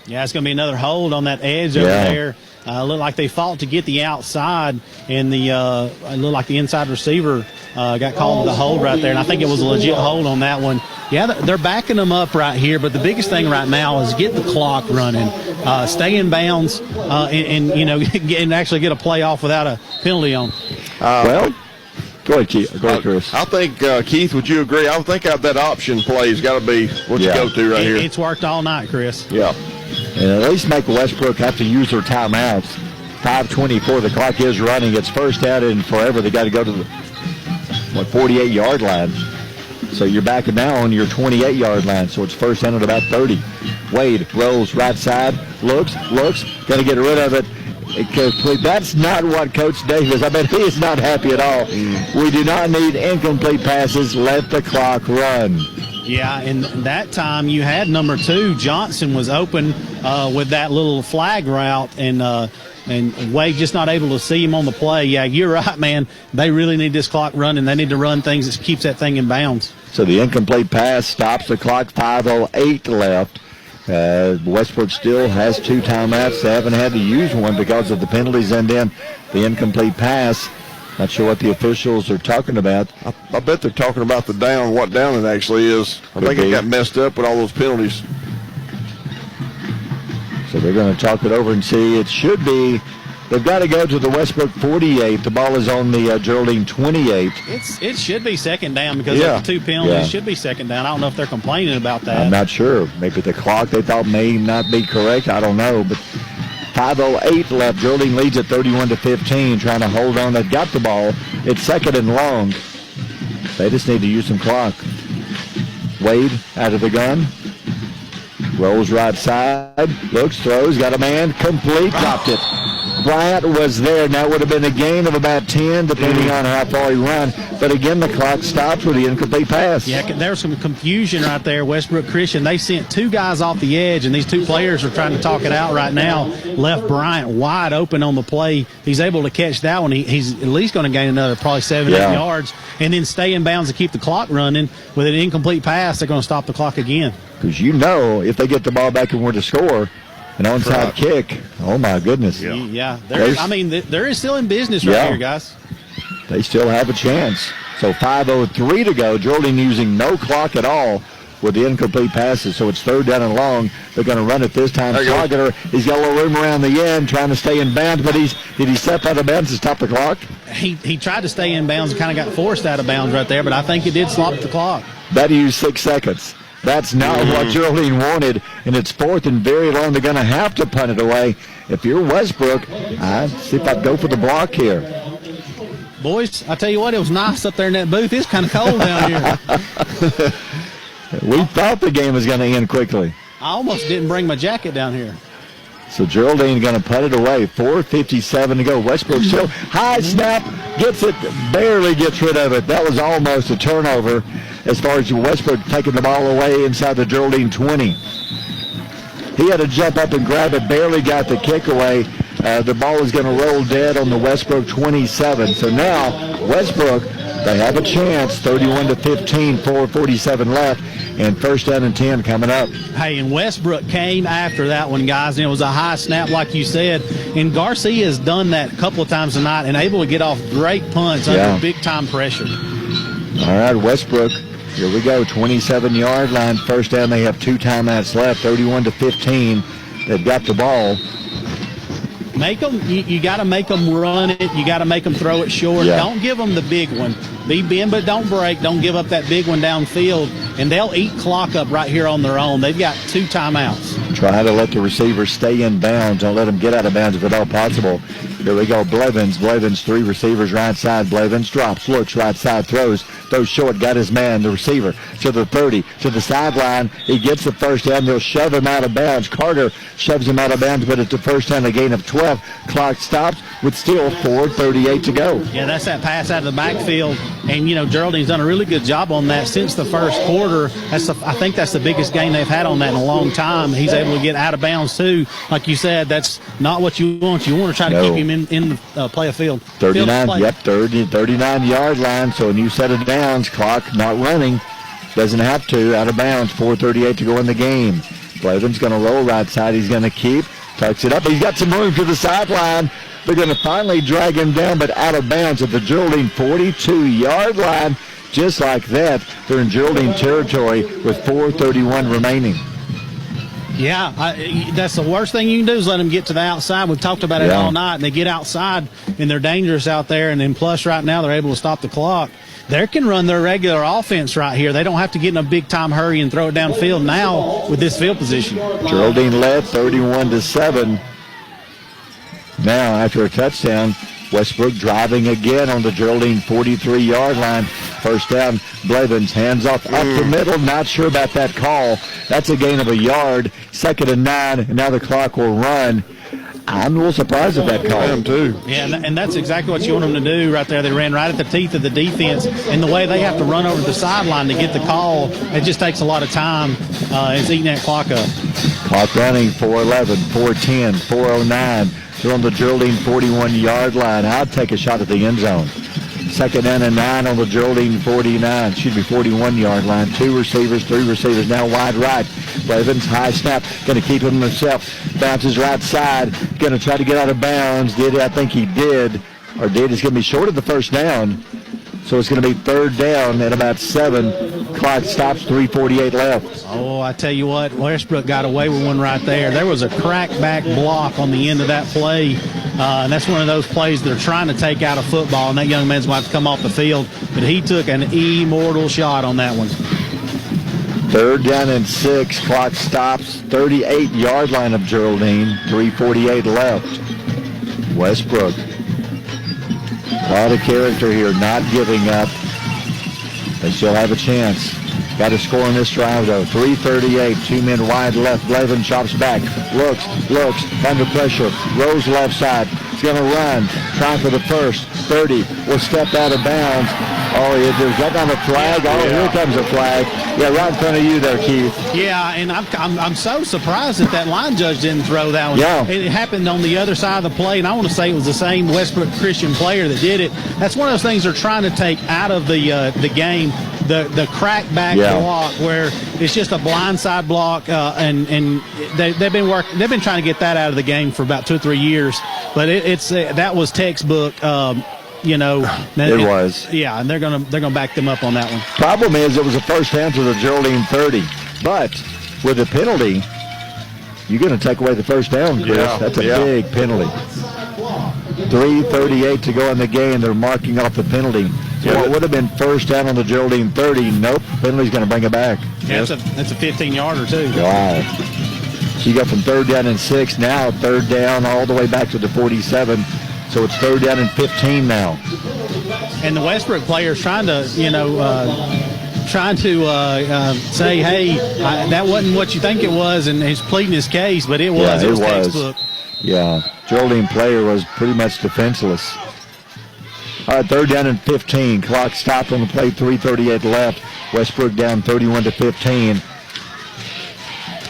Yeah, it's going to be another hold on that edge over there. Looked like they fought to get the outside, and it looked like the inside receiver got called the hold right there, and I think it was a legit hold on that one. Yeah, they're backing them up right here, but the biggest thing right now is get the clock running, stay in bounds, and actually get a play off without a penalty on. Well, go ahead, Keith. Go ahead, Chris. I think, Keith, would you agree? I think that option play has got to be what you go to right here. It's worked all night, Chris. Yeah. And at least make Westbrook have to use their timeouts. 5:24, the clock is running. It's first out and forever. They got to go to the 48-yard line. So you're back now on your 28-yard line. So it's first down at about 30. Wade rolls right side, looks, got to get rid of it. That's not what Coach Davis, I bet he is not happy at all. We do not need incomplete passes. Let the clock run. Yeah, and that time you had number 2. Johnson was open with that little flag route, and Wade just not able to see him on the play. Yeah, you're right, man. They really need this clock running. They need to run things that keeps that thing in bounds. So the incomplete pass stops the clock. 5:08 left. Westbrook still has 2 timeouts. They haven't had to use one because of the penalties, and then the incomplete pass. Not sure what the officials are talking about. I bet they're talking about what down it actually is. I think it got messed up with all those penalties. So they're going to talk it over and see. It should be, they've got to go to the Westbrook 48. The ball is on the Geraldine 28. It should be second down because of the 2 penalties. It should be second down. I don't know if they're complaining about that. I'm not sure. Maybe the clock they thought may not be correct. I don't know. But 5:08 left. Geraldine leads at 31-15, trying to hold on. They've got the ball. It's second and long. They just need to use some clock. Wade out of the gun. Rolls right side. Looks, throws, got a man. Complete. Dropped it. Bryant was there. Now it would have been a gain of about 10, depending on how far he run. But again, the clock stops with the incomplete pass. Yeah, there was some confusion right there. Westbrook Christian, they sent two guys off the edge, and these two players are trying to talk it out right now. Left Bryant wide open on the play. He's able to catch that one. He's at least going to gain another probably 7-8 yards, and then stay in bounds to keep the clock running. With an incomplete pass, they're going to stop the clock again. Because if they get the ball back and were to score, an onside kick, oh my goodness. Yeah. There is still in business right here, guys. They still have a chance. So 5:03 to go. Geraldine using no clock at all with the incomplete passes. So it's 3rd down and long. They're going to run it this time. Slogger, he's got a little room around the end, trying to stay in bounds, but did he step out of bounds to stop the clock? He tried to stay in bounds and kind of got forced out of bounds right there, but I think it did stop the clock. That used 6 seconds. That's not what Geraldine wanted, and it's 4th and very long. They're going to have to punt it away. If you're Westbrook, I'd see if I'd go for the block here. Boys, I tell you what, it was nice up there in that booth. It's kind of cold down here. We thought the game was going to end quickly. I almost didn't bring my jacket down here. So Geraldine going to punt it away. 4:57 to go. Westbrook still high snap, gets it, barely gets rid of it. That was almost a turnover as far as Westbrook taking the ball away inside the Geraldine 20. He had to jump up and grab it, barely got the kick away. The ball is going to roll dead on the Westbrook 27. So now Westbrook, they have a chance, 31-15, 4:47 left, and 1st down and 10 coming up. Hey, and Westbrook came after that one, guys, and it was a high snap like you said. And Garcia has done that a couple of times tonight and able to get off great punts under big-time pressure. All right, Westbrook, here we go, 27-yard line. 1st down, they have 2 timeouts left, 31-15. They've got the ball. Make them. You got to make them run it. You got to make them throw it short. Yeah. Don't give them the big one. Be bend, but don't break. Don't give up that big one downfield, and they'll eat clock up right here on their own. They've got 2 timeouts. Try to let the receiver stay in bounds. Don't let them get out of bounds if at all possible. Here we go, Blevins. Blevins, 3 receivers right side. Blevins drops, looks right side, throws short, got his man, the receiver, to the 30, to the sideline. He gets the 1st down. They'll shove him out of bounds. Carter shoves him out of bounds, but it's the 1st down, a gain of 12. Clock stops with still 4:38 to go. Yeah, that's that pass out of the backfield. And, Geraldine's done a really good job on that since the 1st quarter. I think that's the biggest gain they've had on that in a long time. He's able to get out of bounds, too. Like you said, that's not what you want. You want to try to keep him in the play of field. 39, 39-yard line. So when you set it down, clock not running. Doesn't have to. Out of bounds. 4:38 to go in the game. Blevins going to roll right side. He's going to keep. Tucks it up. He's got some room to the sideline. They're going to finally drag him down, but out of bounds at the Geraldine 42-yard line. Just like that, they're in Geraldine territory with 4:31 remaining. Yeah, that's the worst thing you can do is let them get to the outside. We've talked about it all night, and they get outside, and they're dangerous out there, and then plus right now they're able to stop the clock. They can run their regular offense right here. They don't have to get in a big-time hurry and throw it downfield now with this field position. Geraldine led 31-7. Now, after a touchdown, Westbrook driving again on the Geraldine 43-yard line. 1st down, Blevins, hands off up the middle. Not sure about that call. That's a gain of a yard. 2nd and 9, and now the clock will run. I'm a little surprised at that call. I am too. Yeah, and that's exactly what you want them to do right there. They ran right at the teeth of the defense, and the way they have to run over the sideline to get the call, it just takes a lot of time. It's eating that clock up. Clock running, 4:11, 4:10, 4:09. They're on the Geraldine 41-yard line. I'd take a shot at the end zone. 2nd down and 9 on the Geraldine 41-yard line. 2 receivers, 3 receivers now wide right. Blevins, high snap, going to keep him himself. Bounces right side, going to try to get out of bounds. I think he did. It's going to be short of the 1st down. So it's going to be 3rd down at about 7. Clock stops, 3:48 left. Oh, I tell you what, Westbrook got away with one right there. There was a crackback block on the end of that play, and that's one of those plays they're trying to take out of football, and that young man's going to have to come off the field. But he took an immortal shot on that one. 3rd down and 6. Clock stops, 38-yard line of Geraldine, 3:48 left. Westbrook. A lot of character here, not giving up. They still have a chance. Got to score on this drive, though. 3:38, 2 men wide left. Blevins chops back, looks, under pressure, rolls left side, going to run. Trying for the first. 30 will step out of bounds. Oh, is that not a flag? Oh, here comes a flag. Yeah, right in front of you there, Keith. Yeah, and I'm so surprised that line judge didn't throw that one. Yeah. It happened on the other side of the play, and I want to say it was the same Westbrook Christian player that did it. That's one of those things they're trying to take out of the game, the crackback block, where it's just a blindside block, and they've been trying to get that out of the game for about 2 or 3 years. But that was textbook. It was. Yeah, and they're gonna back them up on that one. Problem is, it was a first down to the Geraldine 30, but with a penalty, you're going to take away the first down, Chris. That's a big penalty. 3:38 to go in the game. They're marking off the penalty. So it would have been first down on the Geraldine 30. Nope, penalty's going to bring it back. Yeah, that's a 15-yarder too. Wow. So you go from 3rd down and 6, now 3rd down all the way back to the 47. So it's 3rd down and 15 now. And the Westbrook players trying to say, hey, that wasn't what you think it was, and he's pleading his case, but it was. It was textbook. Yeah, Geraldine player was pretty much defenseless. All right, 3rd down and 15. Clock stopped on the play, 3:38 left. Westbrook down 31-15.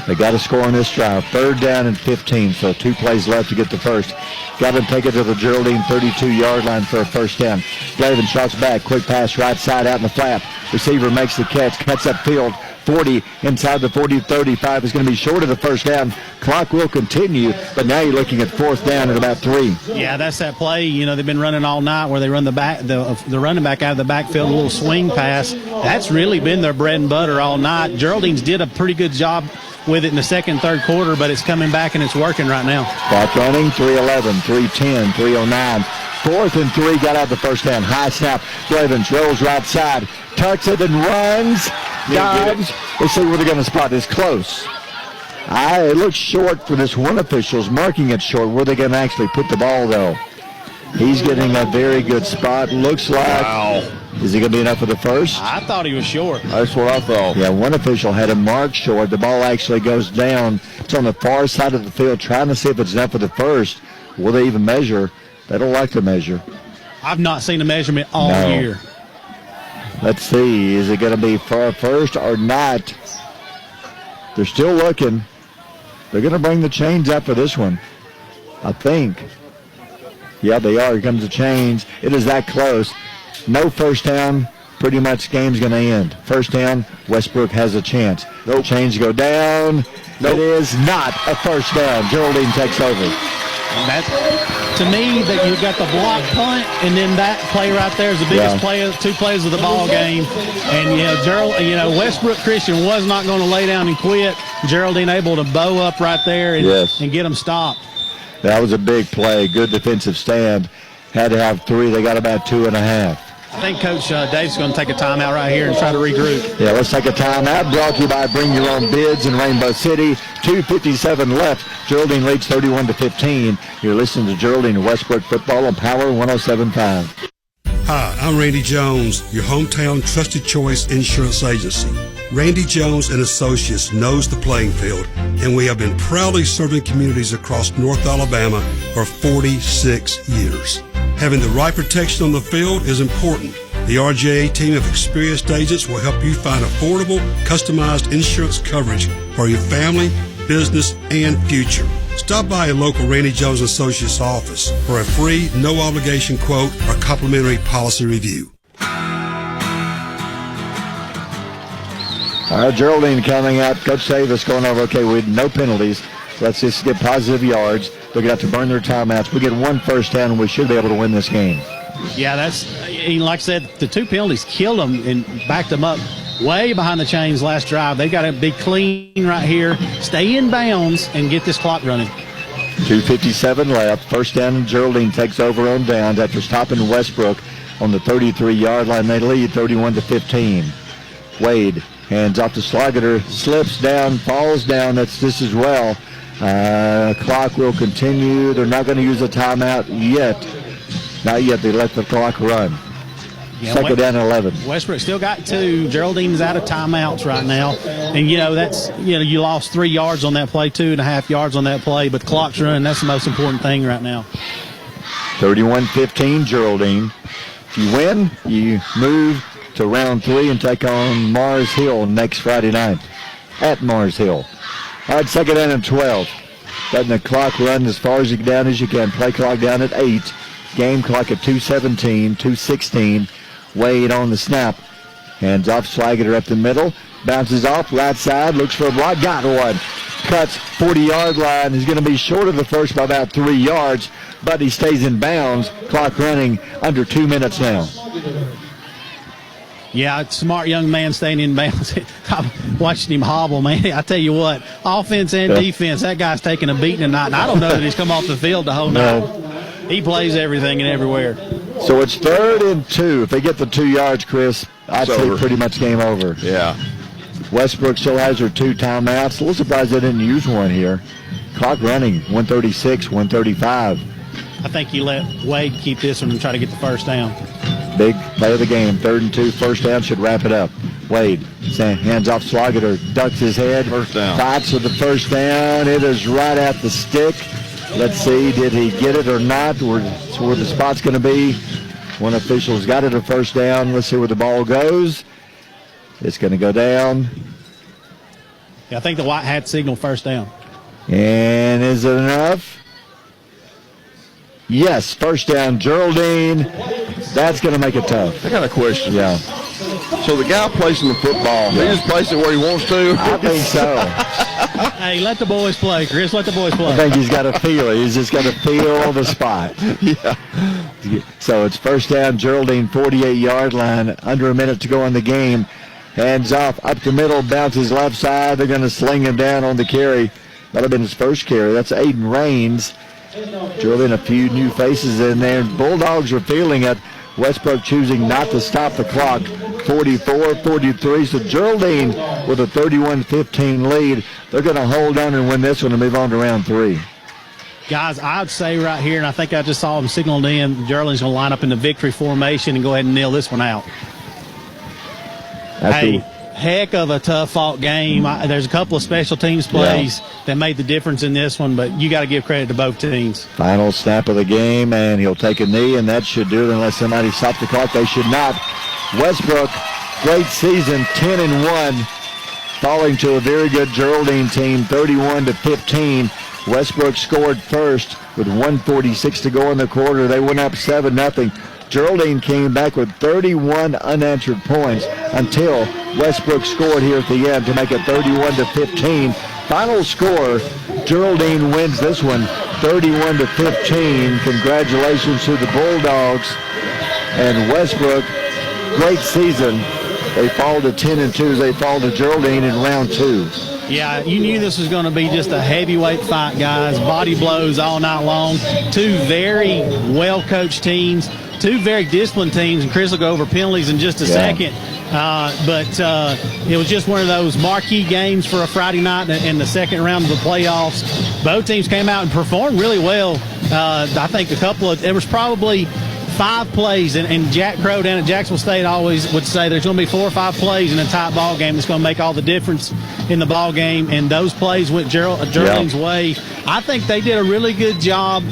They got to score on this drive. 3rd down and 15, so 2 plays left to get the first. Got to take it to the Geraldine 32-yard line for a first down. Glavin shots back. Quick pass right side out in the flat. Receiver makes the catch. Cuts up field. 40 inside the 40. 35 is going to be short of the first down. Clock will continue, but now you're looking at 4th down at about 3. Yeah, that's that play. They've been running all night where they run the running back out of the backfield, a little swing pass. That's really been their bread and butter all night. Geraldine's did a pretty good job with it in the second, third quarter, but it's coming back and it's working right now. Clock running, 3:11, 3:10, 3:09. 4th and 3, got out the first down. High snap. Glavin rolls right side, tucks it and runs. Dives. Let's see where they're going to spot this. Close. It looks short for this one official's marking it short. Where they going to actually put the ball, though? He's getting a very good spot. Looks like. Wow. Is he going to be enough for the first? I thought he was short. That's what I thought. Yeah, one official had him marked short. The ball actually goes down. It's on the far side of the field, trying to see if it's enough for the first. Will they even measure? They don't like to measure. I've not seen a measurement all year. Let's see. Is it going to be for first or not? They're still looking. They're going to bring the chains up for this one, I think. Yeah, they are. Here comes the chains. It is that close. No first down. Pretty much game's going to end. First down, Westbrook has a chance. No chains go down. It is not a first down. Geraldine takes over. To me, that you've got the block punt, and then that play right there is the biggest play, 2 plays of the ball game. And Westbrook Christian was not going to lay down and quit. Geraldine able to bow up right there and get them stopped. That was a big play. Good defensive stand. Had to have 3. They got about 2.5. I think Coach Dave's going to take a timeout right here and try to regroup. Yeah, let's take a timeout. Brought to you by Bring Your Own Bids in Rainbow City. 2:57 left. Geraldine leads 31-15. You're listening to Geraldine and Westbrook football on Power 107.5. Hi, I'm Randy Jones, your hometown trusted choice insurance agency. Randy Jones and Associates knows the playing field, and we have been proudly serving communities across North Alabama for 46 years. Having the right protection on the field is important. The RJA team of experienced agents will help you find affordable, customized insurance coverage for your family, business, and future. Stop by a local Randy Jones Associates office for a free, no-obligation quote or complimentary policy review. All right, Geraldine coming out. Coach Davis going over, okay, with no penalties. Let's just get positive yards. They're going to have to burn their timeouts. We get 1 first down, and we should be able to win this game. Yeah, like I said, the 2 penalties killed them and backed them up way behind the chains last drive. They got to be clean right here, stay in bounds, and get this clock running. 2:57 left. First down, and Geraldine takes over on downs after stopping Westbrook on the 33-yard line. They lead 31-15. Wade hands off to Sloggeter, slips down, falls down. That's this as well. Clock will continue. They're not going to use a timeout yet. Not yet. They let the clock run. Yeah, Second down and 11. Westbrook still got 2. Geraldine's out of timeouts right now. And, you lost 3 yards on that play, 2.5 yards on that play, but the clock's running. That's the most important thing right now. 31-15 Geraldine. If you win, you move to round 3 and take on Mars Hill next Friday night at Mars Hill. All right, second down and 12. Letting the clock run as far down as you can. Play clock down at 8. Game clock at 2:17, 2:16. Wade on the snap. Hands off, Slageter up the middle. Bounces off, right side, looks for a block. Got one. Cuts 40-yard line. He's going to be short of the first by about 3 yards, but he stays in bounds. Clock running under 2 minutes now. Yeah, smart young man staying in bounds. I'm watching him hobble, man. I tell you what, offense and defense, that guy's taking a beating tonight. And I don't know that he's come off the field the whole night. He plays everything and everywhere. So it's 3rd and 2. If they get the 2 yards, Chris, I'd say pretty much game over. Yeah. Westbrook still has her 2 timeouts. A little surprised they didn't use one here. Clock running, 136, 135. I think you let Wade keep this one and try to get the first down. Big play of the game. 3rd and 2, first down, should wrap it up. Wade, hands off Slageter, ducks his head. First down. Fights with the first down. It is right at the stick. Let's see, did he get it or not? Where the spot's going to be. One official's got it a first down. Let's see where the ball goes. It's going to go down. Yeah, I think the white hat signal first down. And is it enough? Yes, first down, Geraldine. That's going to make it tough. I got a question. Yeah. So the guy placing the football, he just places it where he wants to? I think so. Hey, let the boys play, Chris. Let the boys play. I think he's got to feel it. He's just got to feel the spot. Yeah. So it's first down, Geraldine, 48-yard line. Under a minute to go in the game. Hands off, up the middle, bounces left side. They're going to sling him down on the carry. That'll have been his first carry. That's Aiden Raines. Geraldine, a few new faces in there. Bulldogs are feeling it. Westbrook choosing not to stop the clock. 44-43. So Geraldine with a 31-15 lead. They're going to hold on and win this one and move on to round 3. Guys, I'd say right here, and I think I just saw him signaling in, Geraldine's going to line up in the victory formation and go ahead and nail this one out. Hey, heck of a tough-fought game. There's a couple of special teams plays that made the difference in this one, but you got to give credit to both teams. Final snap of the game, and he'll take a knee, and that should do it unless somebody stops the clock. They should not. Westbrook, great season, 10-1, falling to a very good Geraldine team, 31-15. Westbrook scored first with 1:46 to go in the quarter. They went up 7-0. Geraldine came back with 31 unanswered points until Westbrook scored here at the end to make it 31-15. Final score, Geraldine wins this one 31-15. Congratulations to the Bulldogs and Westbrook. Great season. They fall to 10-2 as they fall to Geraldine in round 2. Yeah, you knew this was going to be just a heavyweight fight, guys. Body blows all night long. Two very well-coached teams. Two very disciplined teams, and Chris will go over penalties in just a second. But it was just one of those marquee games for a Friday night in the second round of the playoffs. Both teams came out and performed really well. I think there was probably 5 plays, and Jack Crow down at Jacksonville State always would say there's going to be 4 or 5 plays in a tight ball game that's going to make all the difference in the ball game, and those plays went Geraldine's way. I think they did a really good job.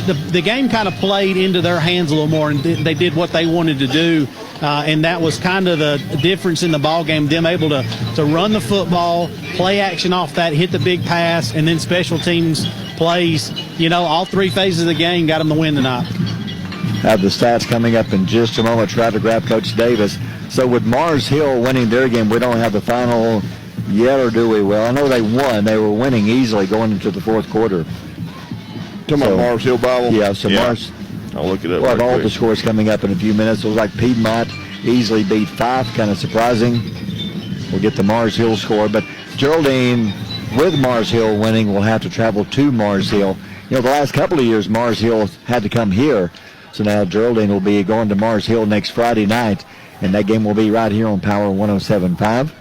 The game kind of played into their hands a little more, and they did what they wanted to do, and that was kind of the difference in the ball game, them able to run the football, play action off that, hit the big pass, and then special teams plays. All 3 phases of the game got them the win tonight. Have the stats coming up in just a moment. Try to grab Coach Davis. So with Mars Hill winning their game, we don't have the final yet, or do we? Well, I know they won. They were winning easily going into the fourth quarter. Talking about Mars Hill Bible? Yeah, so Mars. I'll look it up. We'll have all the scores coming up in a few minutes. It was like Piedmont easily beat Fife. Kind of surprising. We'll get the Mars Hill score. But Geraldine, with Mars Hill winning, will have to travel to Mars Hill. The last couple of years, Mars Hill had to come here. So now Geraldine will be going to Mars Hill next Friday night, and that game will be right here on Power 107.5.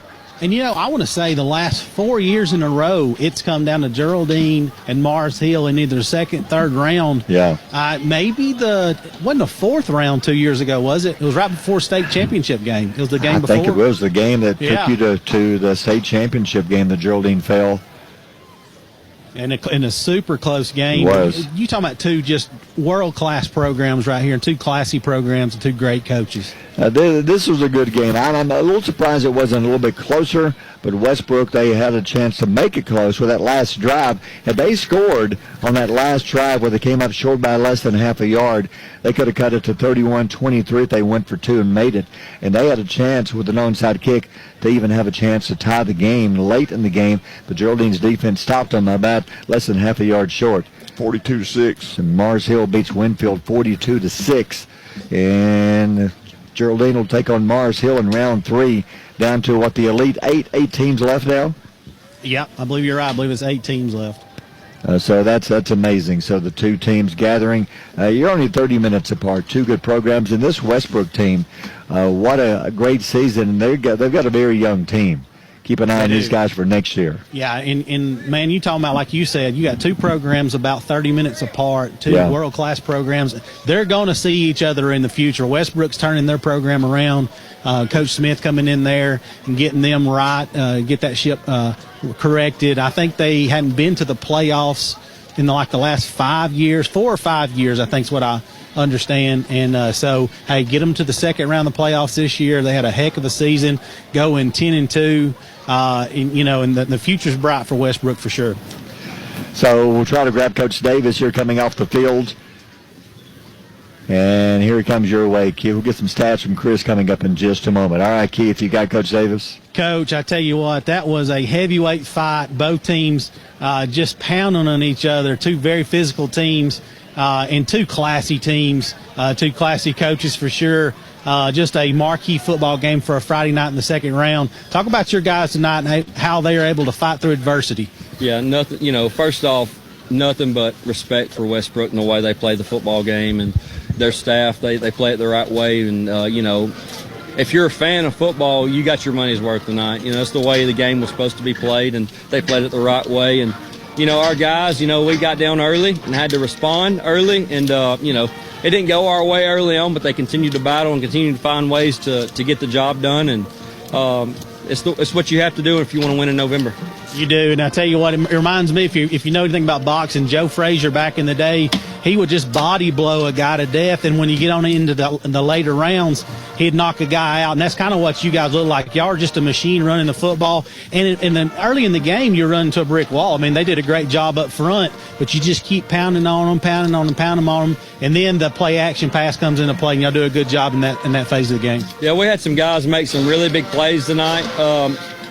And, I want to say the last 4 years in a row, it's come down to Geraldine and Mars Hill in either second, third round. Yeah. Maybe wasn't the fourth round 2 years ago, was it? It was right before state championship game. It was the game before. I think it was the game that took you to the state championship game that Geraldine fell. And in a super close game. It was. You talking about two just world-class programs right here, and two classy programs and two great coaches. This was a good game. I'm a little surprised it wasn't a little bit closer, but Westbrook, they had a chance to make it close with that last drive. Had they scored on that last drive where they came up short by less than half a yard, they could have cut it to 31-23 if they went for two and made it. And they had a chance with an onside kick to even have a chance to tie the game late in the game, but Geraldine's defense stopped them about less than half a yard short. 42-6. And Mars Hill beats Winfield 42-6. And Geraldine will take on Mars Hill in round 3, down to what, the Elite Eight teams left now? Yep, I believe you're right. I believe it's 8 teams left. So that's amazing. So the two teams gathering. You're only 30 minutes apart. Two good programs. And this Westbrook team, what a great season. And they've got a very young team. Keep an eye on these guys for next year. Yeah, and man, you talking about, like you said, you got two programs about 30 minutes apart, two world-class programs. They're going to see each other in the future. Westbrook's turning their program around. Coach Smith coming in there and getting them right, get that ship corrected. I think they hadn't been to the playoffs in the last 5 years, 4 or 5 years, I think is what I understand. And so, hey, get them to the second round of the playoffs this year. They had a heck of a season, going 10-2. And the future's bright for Westbrook for sure. So we'll try to grab Coach Davis here coming off the field. And here he comes your way, Keith. We'll get some stats from Chris coming up in just a moment. All right, Keith, you got Coach Davis? Coach, I tell you what, that was a heavyweight fight. Both teams just pounding on each other. Two very physical teams and two classy teams, two classy coaches for sure. Just a marquee football game for a Friday night in the second round. Talk about your guys tonight and how they are able to fight through adversity. Yeah, nothing. First off, nothing but respect for Westbrook and the way they play the football game and their staff. They play it the right way, and if you're a fan of football, you got your money's worth tonight. It's the way the game was supposed to be played, and they played it the right way. And our guys, we got down early and had to respond early, and it didn't go our way early on, but they continued to battle and continued to find ways to get the job done. And it's what you have to do if you want to win in November. You do, and I tell you what, it reminds me, if you know anything about boxing, Joe Frazier back in the day, he would just body blow a guy to death, and when you get on into the later rounds, he'd knock a guy out, and that's kind of what you guys look like. Y'all are just a machine running the football, and then early in the game, you're running to a brick wall. I mean, they did a great job up front, but you just keep pounding on them, and then the play-action pass comes into play, and y'all do a good job in that phase of the game. Yeah, we had some guys make some really big plays tonight,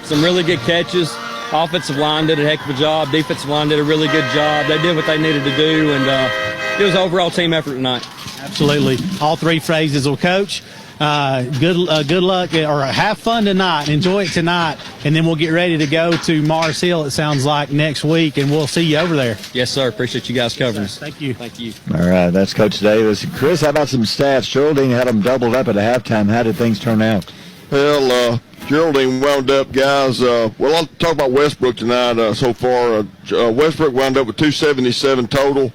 some really good catches. Offensive line did a heck of a job. Defensive line did a really good job. They did what they needed to do, and it was an overall team effort tonight. Absolutely. All three phrases. Well, Coach, good luck, or have fun tonight. Enjoy it tonight, and then we'll get ready to go to Mars Hill, it sounds like, next week, and we'll see you over there. Yes, sir. Appreciate you guys covering us. Thank you. Thank you. All right, that's Coach Davis. Chris, how about some stats? Geraldine had them doubled up at a halftime. How did things turn out? Well, Geraldine wound up, guys. I'll talk about Westbrook tonight so far. Westbrook wound up with 277 total,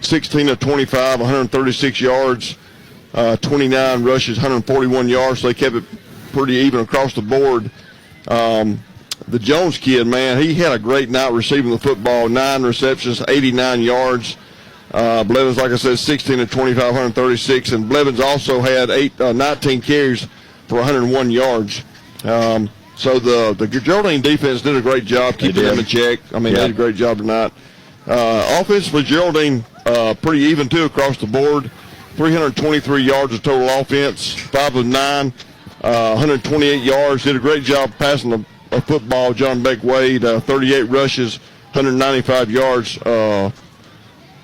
16 of 25, 136 yards, 29 rushes, 141 yards. So they kept it pretty even across the board. The Jones kid, man, he had a great night receiving the football, 9 receptions, 89 yards. Blevins, like I said, 16 of 25, 136. And Blevins also had 19 carries for 101 yards. So the Geraldine defense did a great job keeping them in check. I mean, they did a great job tonight. Offensively, Geraldine pretty even, too, across the board. 323 yards of total offense, 5 of 9, 128 yards. Did a great job passing the football. John Beck Wade, 38 rushes, 195 yards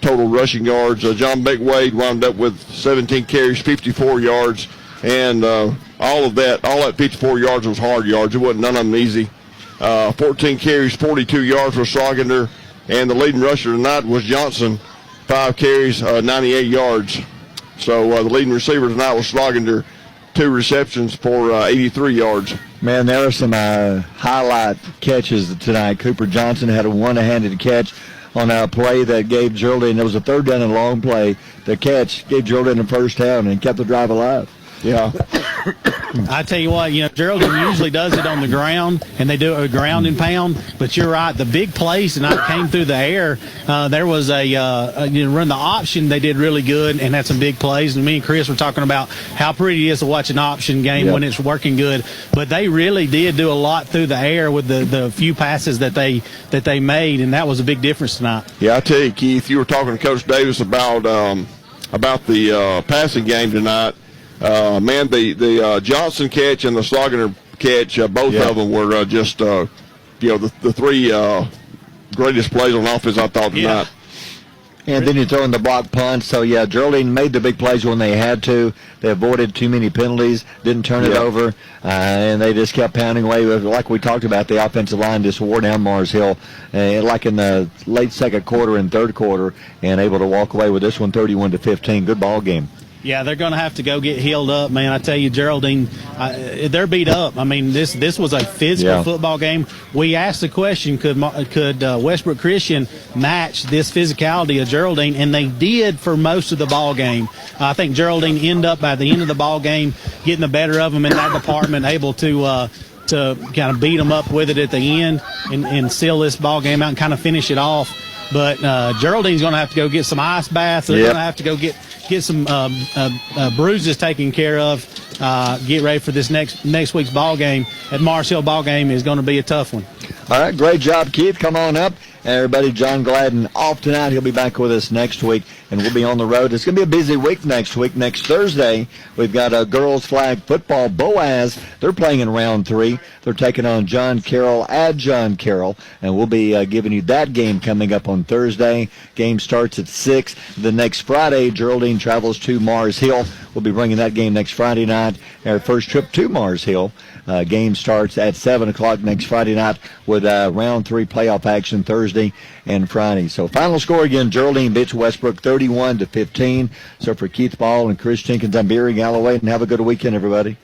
total rushing yards. John Beck Wade wound up with 17 carries, 54 yards. And all that 54 yards was hard yards. It wasn't none of them easy. 14 carries, 42 yards for Slogender. And the leading rusher tonight was Johnson, 5 carries, 98 yards. So the leading receiver tonight was Slogender, 2 receptions for 83 yards. Man, there are some highlight catches tonight. Cooper Johnson had a one-handed catch on a play that gave Geraldine, it was a third down and long play. The catch gave Geraldine the first down and kept the drive alive. Yeah. I tell you what, Geraldine usually does it on the ground, and they do a ground and pound. But you're right, the big plays tonight came through the air. There was run the option. They did really good and had some big plays. And me and Chris were talking about how pretty it is to watch an option game when it's working good. But they really did do a lot through the air with the few passes that they made, and that was a big difference tonight. Yeah, I tell you, Keith, you were talking to Coach Davis about the passing game tonight. The Johnson catch and the Sloggener catch, both of them were just the three greatest plays on offense, I thought, tonight. And then you throw in the block punt. So, Geraldine made the big plays when they had to. They avoided too many penalties, didn't turn it over, and they just kept pounding away. Like we talked about, the offensive line just wore down Mars Hill, like in the late second quarter and third quarter, and able to walk away with this one 31-15. Good ball game. Yeah, they're going to have to go get healed up, man. I tell you, Geraldine, they're beat up. I mean, this was a physical football game. We asked the question, could Westbrook Christian match this physicality of Geraldine, and they did for most of the ball game. I think Geraldine ended up by the end of the ball game getting the better of them in that department, able to kind of beat them up with it at the end and seal this ball game out and kind of finish it off. But Geraldine's going to have to go get some ice baths. They're going to have to go get some bruises taken care of. Get ready for this next week's ball game. That Mars Hill ball game is going to be a tough one. All right, great job, Keith. Come on up. Everybody, John Gladden off tonight. He'll be back with us next week, and we'll be on the road. It's going to be a busy week next week. Next Thursday, we've got a girls flag football. Boaz, they're playing in round 3. They're taking on John Carroll at John Carroll, and we'll be giving you that game coming up on Thursday. Game starts at 6. The next Friday, Geraldine travels to Mars Hill. We'll be bringing that game next Friday night. Our first trip to Mars Hill. Game starts at 7 o'clock next Friday night with round 3 playoff action Thursday and Friday. So final score again, Geraldine beats Westbrook 31-15. So for Keith Ball and Chris Jenkins, I'm Barry Galloway, and have a good weekend, everybody.